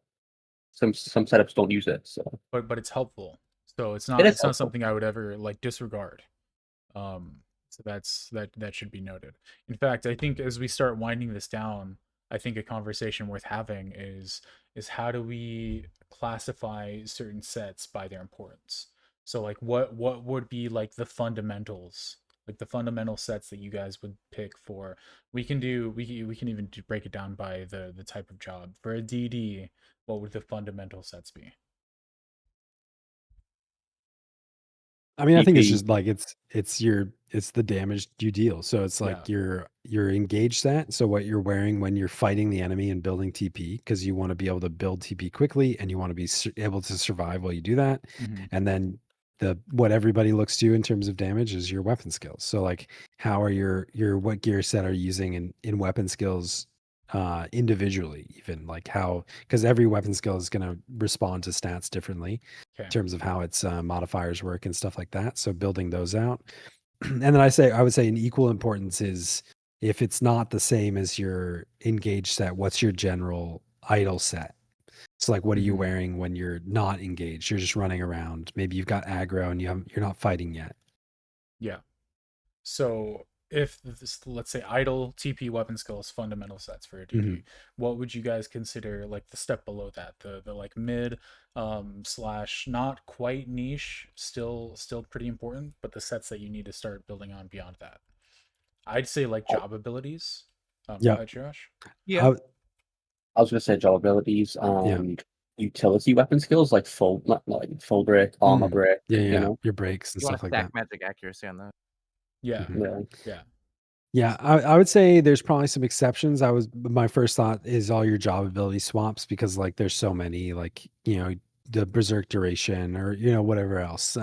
S4: some setups don't use it, so
S1: But it's helpful. So
S4: it is
S1: it's not
S4: helpful.
S1: something I would ever like disregard. So that should be noted. In fact, I think as we start winding this down, I think a conversation worth having is how do we classify certain sets by their importance? So like what would be like the fundamentals, like the fundamental sets that you guys would pick for. We can even break it down by the type of job. For a DD, what would the fundamental sets be?
S3: I mean, I think it's
S4: TP.
S3: just like it's the damage you deal. So it's
S1: Yeah.
S3: like your engage set. So what you're wearing when you're fighting the enemy and building TP, because you want to be able to build TP quickly and you want to be able to survive while you do that.
S1: Mm-hmm.
S3: And then the what everybody looks to in terms of damage is your weapon skills. So like how are your what gear set are you using in weapon skills individually, even like how, because every weapon skill is going to respond to stats differently
S1: Okay.
S3: in terms of how its modifiers work and stuff like that. So building those out. And then I would say an equal importance is if it's not the same as your engage set, what's your general idle set? So like what are you
S1: Mm-hmm.
S3: wearing when you're not engaged? You're just running around. Maybe you've got aggro and you're not fighting yet.
S1: Yeah. So if this, let's say idle TP weapon skills fundamental sets for a
S3: Hmm.
S1: DD, what would you guys consider like the step below that? The like mid slash not quite niche, still pretty important, but the sets that you need to start building on beyond that. I'd say like
S4: I,
S1: job abilities. Go
S3: Yeah.
S1: ahead, Josh.
S2: Yeah.
S3: I,
S4: I was going to say job abilities
S3: yeah.
S4: and utility weapon skills like full break, armor
S3: Mm.
S4: break.
S3: Yeah.
S4: You
S3: Yeah.
S4: know.
S3: Your breaks and
S2: You want
S3: stuff
S2: to
S3: like
S2: stack
S3: that.
S2: magic accuracy on that.
S1: Yeah,
S3: Mhm.
S4: Yeah.
S1: yeah.
S3: Yeah, I would say there's probably some exceptions. My first thought is all your job ability swaps because like there's so many like, the berserk duration or whatever else.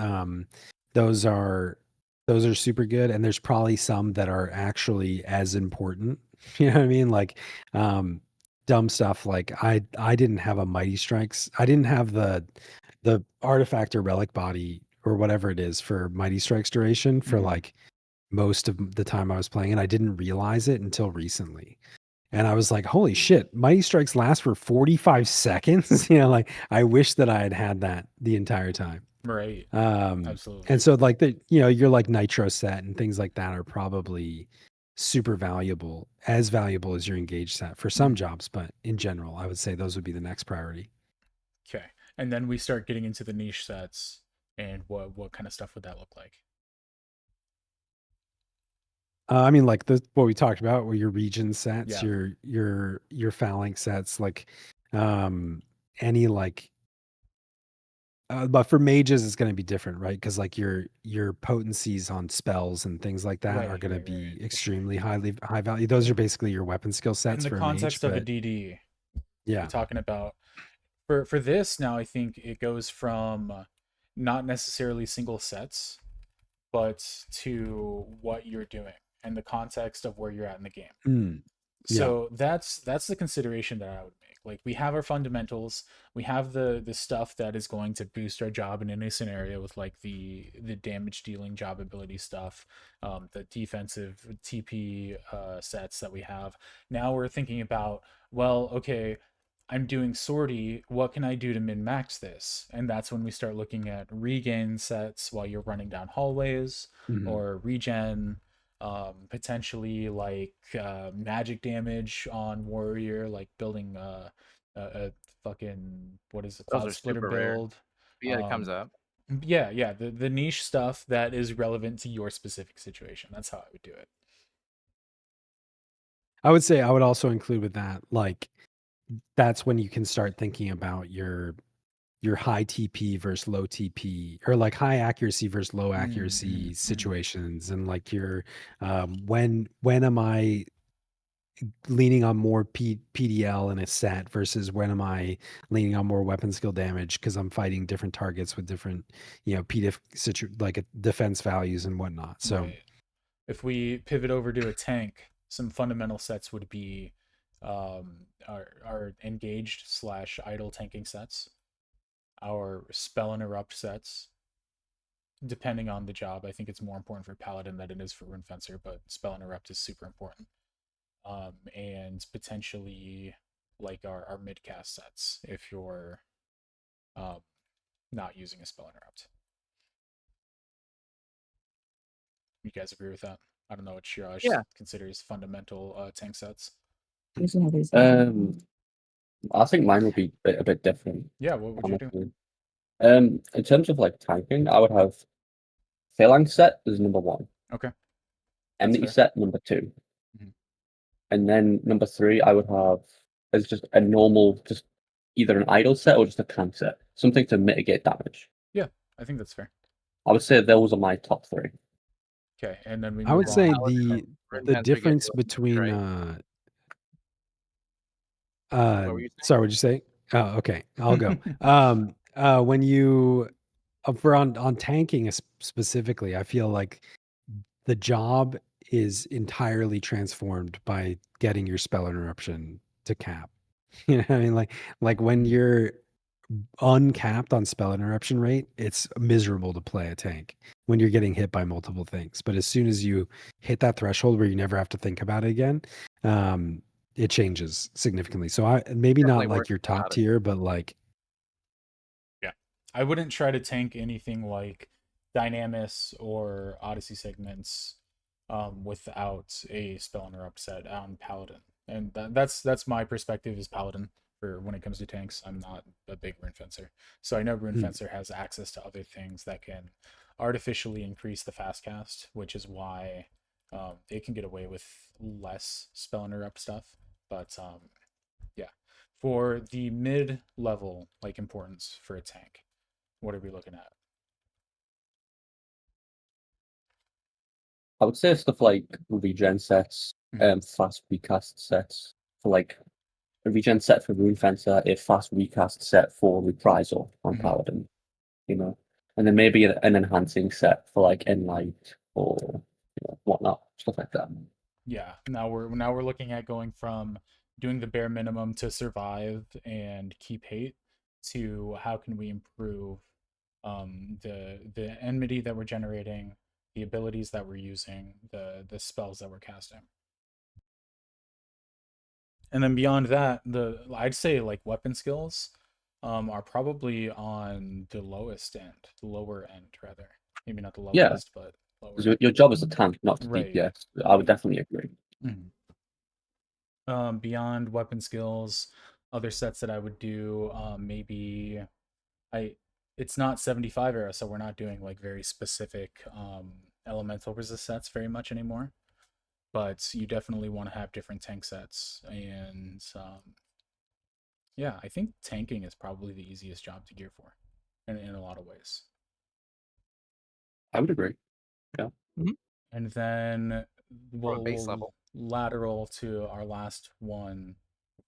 S3: Those are those are super good and there's probably some that are actually as important. You know what I mean? Like dumb stuff like I didn't have a mighty strikes. I didn't have the artifact or relic body or whatever it is for mighty strikes duration for
S1: Mm-hmm.
S3: like most of the time I was playing, and I didn't realize it until recently. And I was like, "Holy shit! Mighty Strikes last for 45 seconds." Like I wish that I had had that the entire time.
S1: Right.
S3: Um,
S1: Absolutely.
S3: and so like your like nitro set and things like that are probably super valuable, as valuable as your engage set for some
S1: Mm-hmm.
S3: jobs, but in general, I would say those would be the next priority.
S1: Okay. And then we start getting into the niche sets and what kind of stuff would that look like?
S3: I mean, like what we talked about, were your region sets,
S1: Yeah.
S3: your phalanx sets, like um, any like but for mages, it's going to be different, right? Because like your potencies on spells and things like that are
S1: Right,
S3: going to
S1: right, right.
S3: be extremely high value. Those are basically your weapon skill
S1: In
S3: sets
S1: the
S3: for a mage.
S1: context of a
S3: But
S1: DD, we're
S3: yeah,
S1: talking about for this now. I think it goes from not necessarily single sets, but to what you're doing and the context of where you're at in the game.
S3: mm, yeah,
S1: So that's the consideration that I would make. Like we have our fundamentals, we have the stuff that is going to boost our job in any scenario with like the damage dealing job ability stuff, the defensive TP sets that we have. Now we're thinking about, well, okay, I'm doing sortie. What can I do to min max this? And that's when we start looking at regain sets while you're running down hallways
S3: hmm
S1: or regen, potentially like magic damage on warrior, like building a fucking what is it,
S2: Those
S1: cloud
S2: are
S1: splitter
S2: super rare.
S1: build.
S2: But yeah, it comes
S1: um
S2: up.
S1: yeah, the niche stuff that is relevant to your specific situation. That's how I would do it.
S3: I would say I would also include with that like that's when you can start thinking about your high TP versus low TP or like high accuracy versus low
S1: Mm-hmm,
S3: accuracy
S1: mm-hmm.
S3: situations and like your when am I leaning on more PDL in a set versus when am I leaning on more weapon skill damage because I'm fighting different targets with different, PDF like defense values and whatnot. So,
S1: Right. If we pivot over to a tank, some fundamental sets would be our engaged slash idle tanking sets, our spell interrupt sets. Depending on the job, I think it's more important for paladin than it is for rune fencer, but spell interrupt is super important. And potentially like our mid cast sets if you're um, not using a spell interrupt. You guys agree with that? I don't know what Shiraj
S2: Yeah.
S1: considers fundamental tank sets.
S4: I think mine would be a bit different.
S1: Yeah, what would you do?
S4: Honestly. In terms of like tanking, I would have phalanx set as number one,
S1: Okay.
S4: enmity
S1: fair.
S4: set number two,
S1: Mhm.
S4: and then number three I would have as just a normal, just either an idle set or just a tank set, something to mitigate damage.
S1: Yeah, I think that's fair.
S4: I would say those are my top three.
S1: Okay, and then we
S3: I would
S1: move
S3: say
S1: on.
S2: Rune
S3: the
S2: Fencer gives
S3: difference
S2: you a bunch,
S3: between
S2: right? What were you saying?
S3: sorry, what'd you say? Oh, okay, I'll go. When you for on tanking specifically, I feel like the job is entirely transformed by getting your spell interruption to cap. You know what I mean? Like when
S1: Mhm.
S3: you're uncapped on spell interruption rate, it's miserable to play a tank when you're getting hit by multiple things. But as soon as you hit that threshold where you never have to think about it again, it changes significantly. So I maybe not
S2: Definitely
S3: like
S2: worth
S3: your
S2: it
S3: top
S2: about it.
S3: tier, but like
S1: Yeah, I wouldn't try to tank anything like Dynamis or Odyssey segments without a spell interrupt set on Paladin, and that's my perspective as Paladin. For when it comes to tanks, I'm not a big Rune Fencer, so I know Rune Fencer has access to other things that can artificially increase the fast cast, which is why it can get away with less spell interrupt stuff. But yeah, for the mid level like importance for a tank, what are we looking at?
S4: I would say stuff like regen sets, fast recast sets for like a regen set for Rune Fencer, a fast recast set for Reprisal on
S1: Mhm.
S4: Paladin, you know, and then maybe an enhancing set for like Enlight or whatnot, stuff like that.
S1: Yeah, now we're looking at going from doing the bare minimum to survive and keep hate to how can we improve the enmity that we're generating, the abilities that we're using, the spells that we're casting. And then beyond that, the I'd say like weapon skills are probably on the lowest end, the lower end rather. Maybe not the
S4: Yeah,
S1: lowest, but lower.
S4: because your job is a tank, not to
S1: Right.
S4: DPS. I would definitely agree.
S1: Mhm. Beyond weapon skills, other sets that I would do, maybe I it's not 75 era, so we're not doing like very specific elemental resist sets very much anymore. But you definitely want to have different tank sets, and yeah, I think tanking is probably the easiest job to gear for, in a lot of ways.
S4: I would agree. Yeah.
S1: And then
S2: From a base
S1: we'll
S2: level.
S1: lateral to our last one.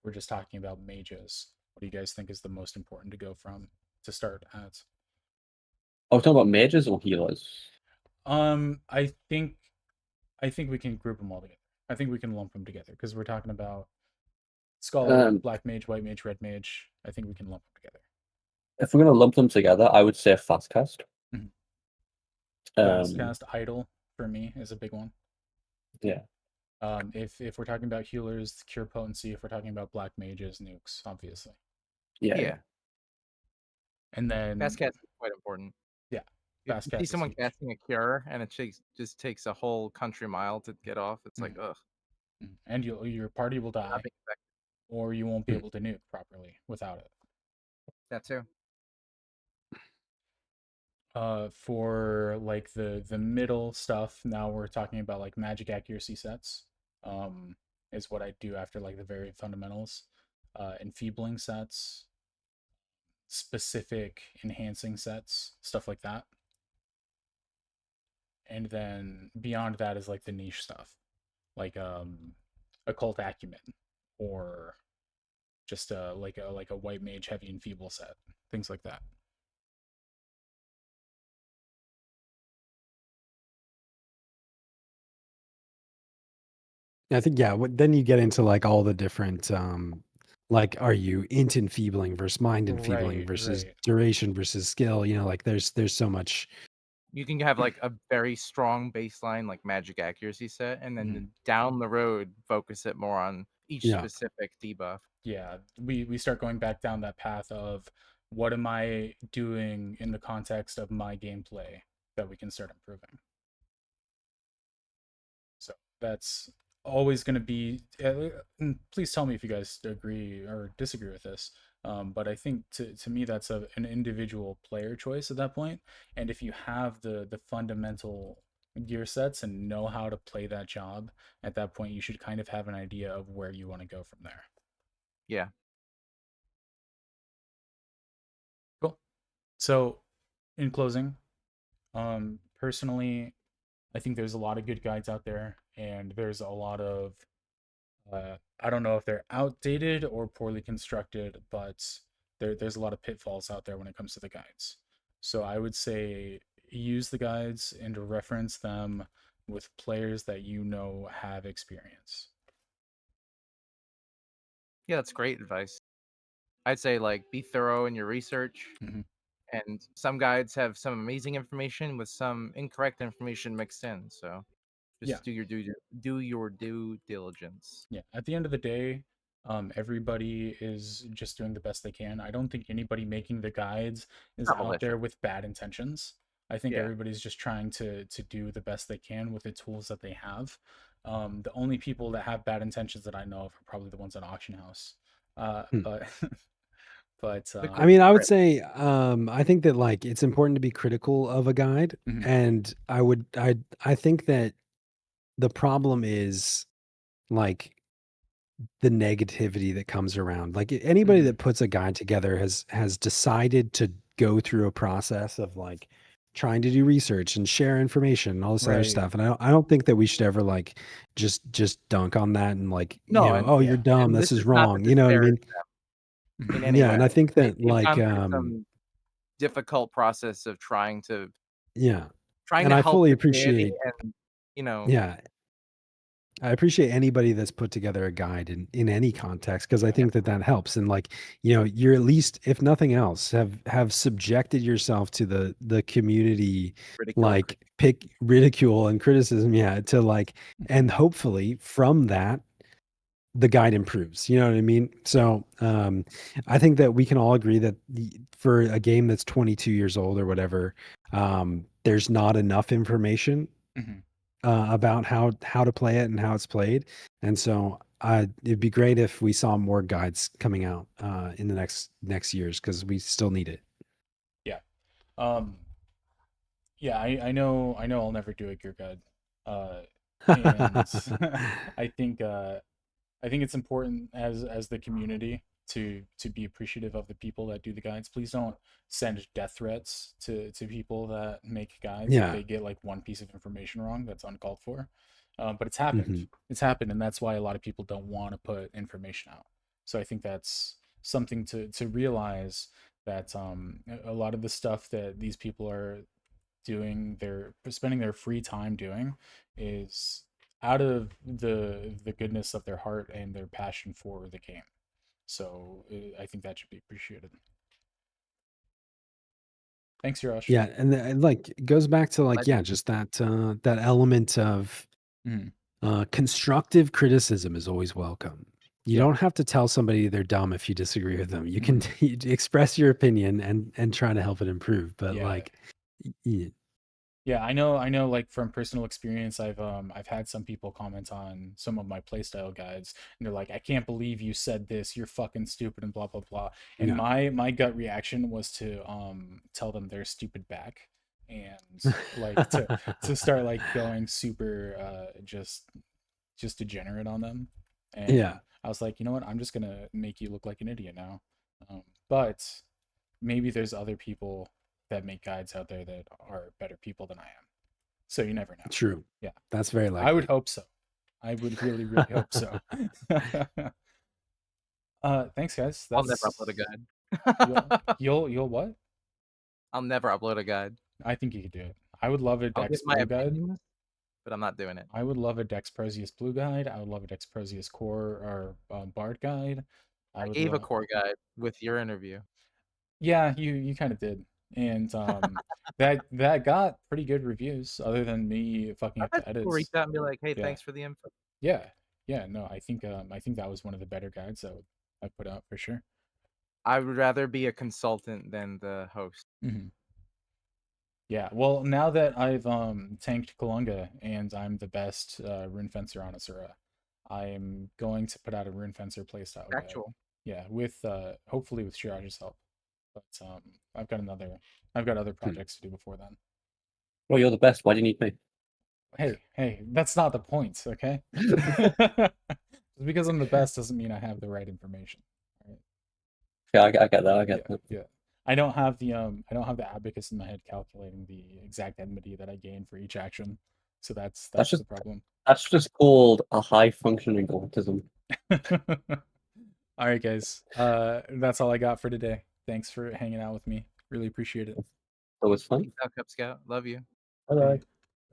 S1: We're just talking about mages. What do you guys think is the most important to go from to start at?
S4: Are we talking about mages or healers?
S1: I think we can group them all together. I think we can lump them together because we're talking about Scholar,
S4: Um,
S1: Black Mage, White Mage, Red Mage. I think we can lump them together.
S4: if we're gonna lump them together, I would say fast cast.
S1: Mhm.
S4: Um,
S1: Fastcast Idol for me is a big one.
S4: yeah.
S1: If we're talking about healers, Cure Potency. If we're talking about Black Mages, Nukes, obviously.
S4: Yeah.
S2: Yeah.
S1: And then
S2: Fast cast is quite important.
S1: yeah,
S2: If you see
S1: Fastcast is
S2: someone
S1: huge.
S2: casting a cure and it just takes a whole country mile to get off, it's like, ugh.
S1: And your party will
S2: Not
S1: die,
S2: being effective.
S1: or you won't be able to nuke properly without it.
S2: That too.
S1: For like the middle stuff, now we're talking about like magic accuracy sets. Is what I do after like the very fundamentals. Enfeebling sets, specific enhancing sets, stuff like that. And then beyond that is like the niche stuff, like occult acumen, or just like a white mage heavy and feeble set, things like that.
S3: I think then you get into like all the different like are you int enfeebling versus mind enfeebling versus
S1: Right.
S3: duration versus skill, like there's so much.
S2: You can have like a very strong baseline, like magic accuracy set, and then down the road focus it more on each
S3: Yeah.
S2: specific debuff.
S1: Yeah, we start going back down that path of what am I doing in the context of my gameplay that we can start improving. that's always going to be. And please tell me if you guys agree or disagree with this. But I think to me that's an individual player choice at that point. And if you have the fundamental gear sets and know how to play that job, at that point you should kind of have an idea of where you want to go from there.
S2: Yeah.
S1: Cool. So, in closing, personally, I think there's a lot of good guides out there, and there's a lot of I don't know if they're outdated or poorly constructed, but there's a lot of pitfalls out there when it comes to the guides. So I would say use the guides and reference them with players that you know have experience.
S2: Yeah, that's great advice. I'd say like be thorough in your research.
S1: Mhm.
S2: And some guides have some amazing information with some incorrect information mixed in. So
S1: Yeah.
S2: just do your due diligence.
S1: Yeah. At the end of the day, everybody is just doing the best they can. I don't think anybody making the guides is
S2: Not
S1: out there
S2: malicious.
S1: with bad intentions. I think
S2: Yeah.
S1: everybody's just trying to do the best they can with the tools that they have. The only people that have bad intentions that I know of are probably the ones at auction house.
S3: Hmm.
S1: But but
S3: I mean, I would say, I think that like it's important to be critical of a guide,
S1: Mhm.
S3: and I think that the problem is like the negativity that comes around. Like anybody
S1: Mhm.
S3: that puts a guide together has decided to go through a process of like trying to do research and share information and all this other
S1: Right.
S3: stuff. And I don't think that we should ever like just dunk on that and like,
S2: No, and
S3: oh, you're
S1: Yeah.
S3: dumb.
S2: and
S3: This
S2: this
S3: is
S2: is not to
S3: wrong. You know what I
S2: disparage
S3: mean?
S2: in
S1: Mhm.
S2: any
S3: Yeah.
S2: way.
S3: And I think that
S2: They've
S3: like,
S2: gone through some difficult process of trying to
S3: yeah. And I
S2: help
S3: fully
S2: the community,
S3: appreciate,
S2: and you know,
S3: yeah, I appreciate anybody that's put together a guide in any context because I
S1: Yeah.
S3: think that that helps. And like, you're at least, if nothing else, have subjected yourself to the community,
S2: ridicule and
S3: like pick ridicule and criticism. Yeah. To like, and hopefully from that, the guide improves. You know what I mean? So I think that we can all agree that for a game that's 22 years old or whatever, there's not enough information
S1: Mhm.
S3: about how to play it and how it's played. And so it'd be great if we saw more guides coming out in the next years because we still need it.
S1: Yeah. Um, yeah, I know I'll never do a gear guide. Uh, and I think it's important as the community to be appreciative of the people that do the guides. Please don't send death threats to people that make guides if
S3: Yeah.
S1: they get like one piece of information wrong that's uncalled for. But it's happened.
S3: Mhm.
S1: It's happened, and that's why a lot of people don't want to put information out. So I think that's something to realize that a lot of the stuff that these people are doing their spending their free time doing is out of the goodness of their heart and their passion for the game. So I think that should be appreciated. Thanks, Yosh.
S3: Yeah, and like it goes back to like
S2: legend.
S3: yeah, just that element of
S1: Mhm.
S3: constructive criticism is always welcome. You
S1: Yeah.
S3: don't have to tell somebody they're dumb if you disagree with them. You can
S1: Mhm.
S3: you express your opinion and try to help it improve. But
S1: Yeah.
S3: like, y-
S1: Yeah, I know like from personal experience I've had some people comment on some of my playstyle guides and they're like, "I can't believe you said this. You're fucking stupid," and blah blah blah. And
S3: yeah,
S1: my gut reaction was to tell them they're stupid back and like to start like going super just degenerate on them.
S3: yeah,
S1: And I was like, "You know what? I'm just going to make you look like an idiot now." But maybe there's other people that make guides out there that are better people than I am. So you never know.
S3: true.
S1: Yeah.
S3: That's very
S1: I would
S3: likely.
S1: hope so. I would really, really hope so. Thanks guys.
S2: I'll never upload a
S1: That's
S2: guide.
S1: you'll what?
S2: I'll never upload a guide.
S1: I think you could do it. I would love a
S2: I'll give
S1: Dex
S2: my
S1: Blue guide.
S2: opinions, but I'm not doing it.
S1: I would love a Dex Perseus Blue guide. I would love a Dex Perseus Core or Bard guide. I
S2: I
S1: would
S2: gave a
S1: love.
S2: core guide with your interview.
S1: Yeah, you kind of did, and that got pretty good reviews. Other than me fucking
S2: I've
S1: up
S2: had
S1: the
S2: people reach
S1: edits.
S2: out and be like, "Hey,
S1: Yeah,
S2: thanks for the info."
S1: yeah, yeah. No, I think that was one of the better guides that I put out for sure.
S2: I would rather be a consultant than the host.
S1: Hmm. Yeah, well, now that I've tanked Kalunga and I'm the best rune fencer on Asura, I'm going to put out a rune fencer playstyle guide.
S2: Actual.
S1: Yeah, with hopefully with Shiraj's help. But I've got other projects to do before then.
S4: Well, you're the best. Why do you need me?
S1: Hey, that's not the point, okay? Just because I'm the best doesn't mean I have the right information. Right?
S4: Yeah, I get that. I get that.
S1: Yeah. I don't have the abacus in my head calculating the exact enmity that I gain for each action. So that's
S4: That's
S1: the
S4: just
S1: problem.
S4: that's just called a high functioning autism.
S1: All right, guys. That's all I got for today. Thanks for hanging out with me. Really appreciate it.
S4: That was fun.
S2: Peace out, Cub Scout. Love you.
S4: Bye.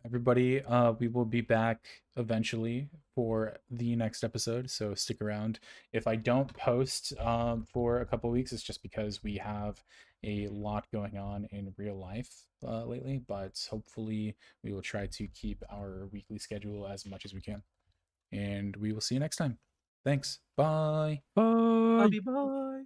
S1: Everybody, we will be back eventually for the next episode, so stick around. If I don't post for a couple weeks, it's just because we have a lot going on in real life lately, but hopefully we will try to keep our weekly schedule as much as we can. And we will see you next time. Thanks. Bye.
S3: Bye.
S2: Love you. Bye.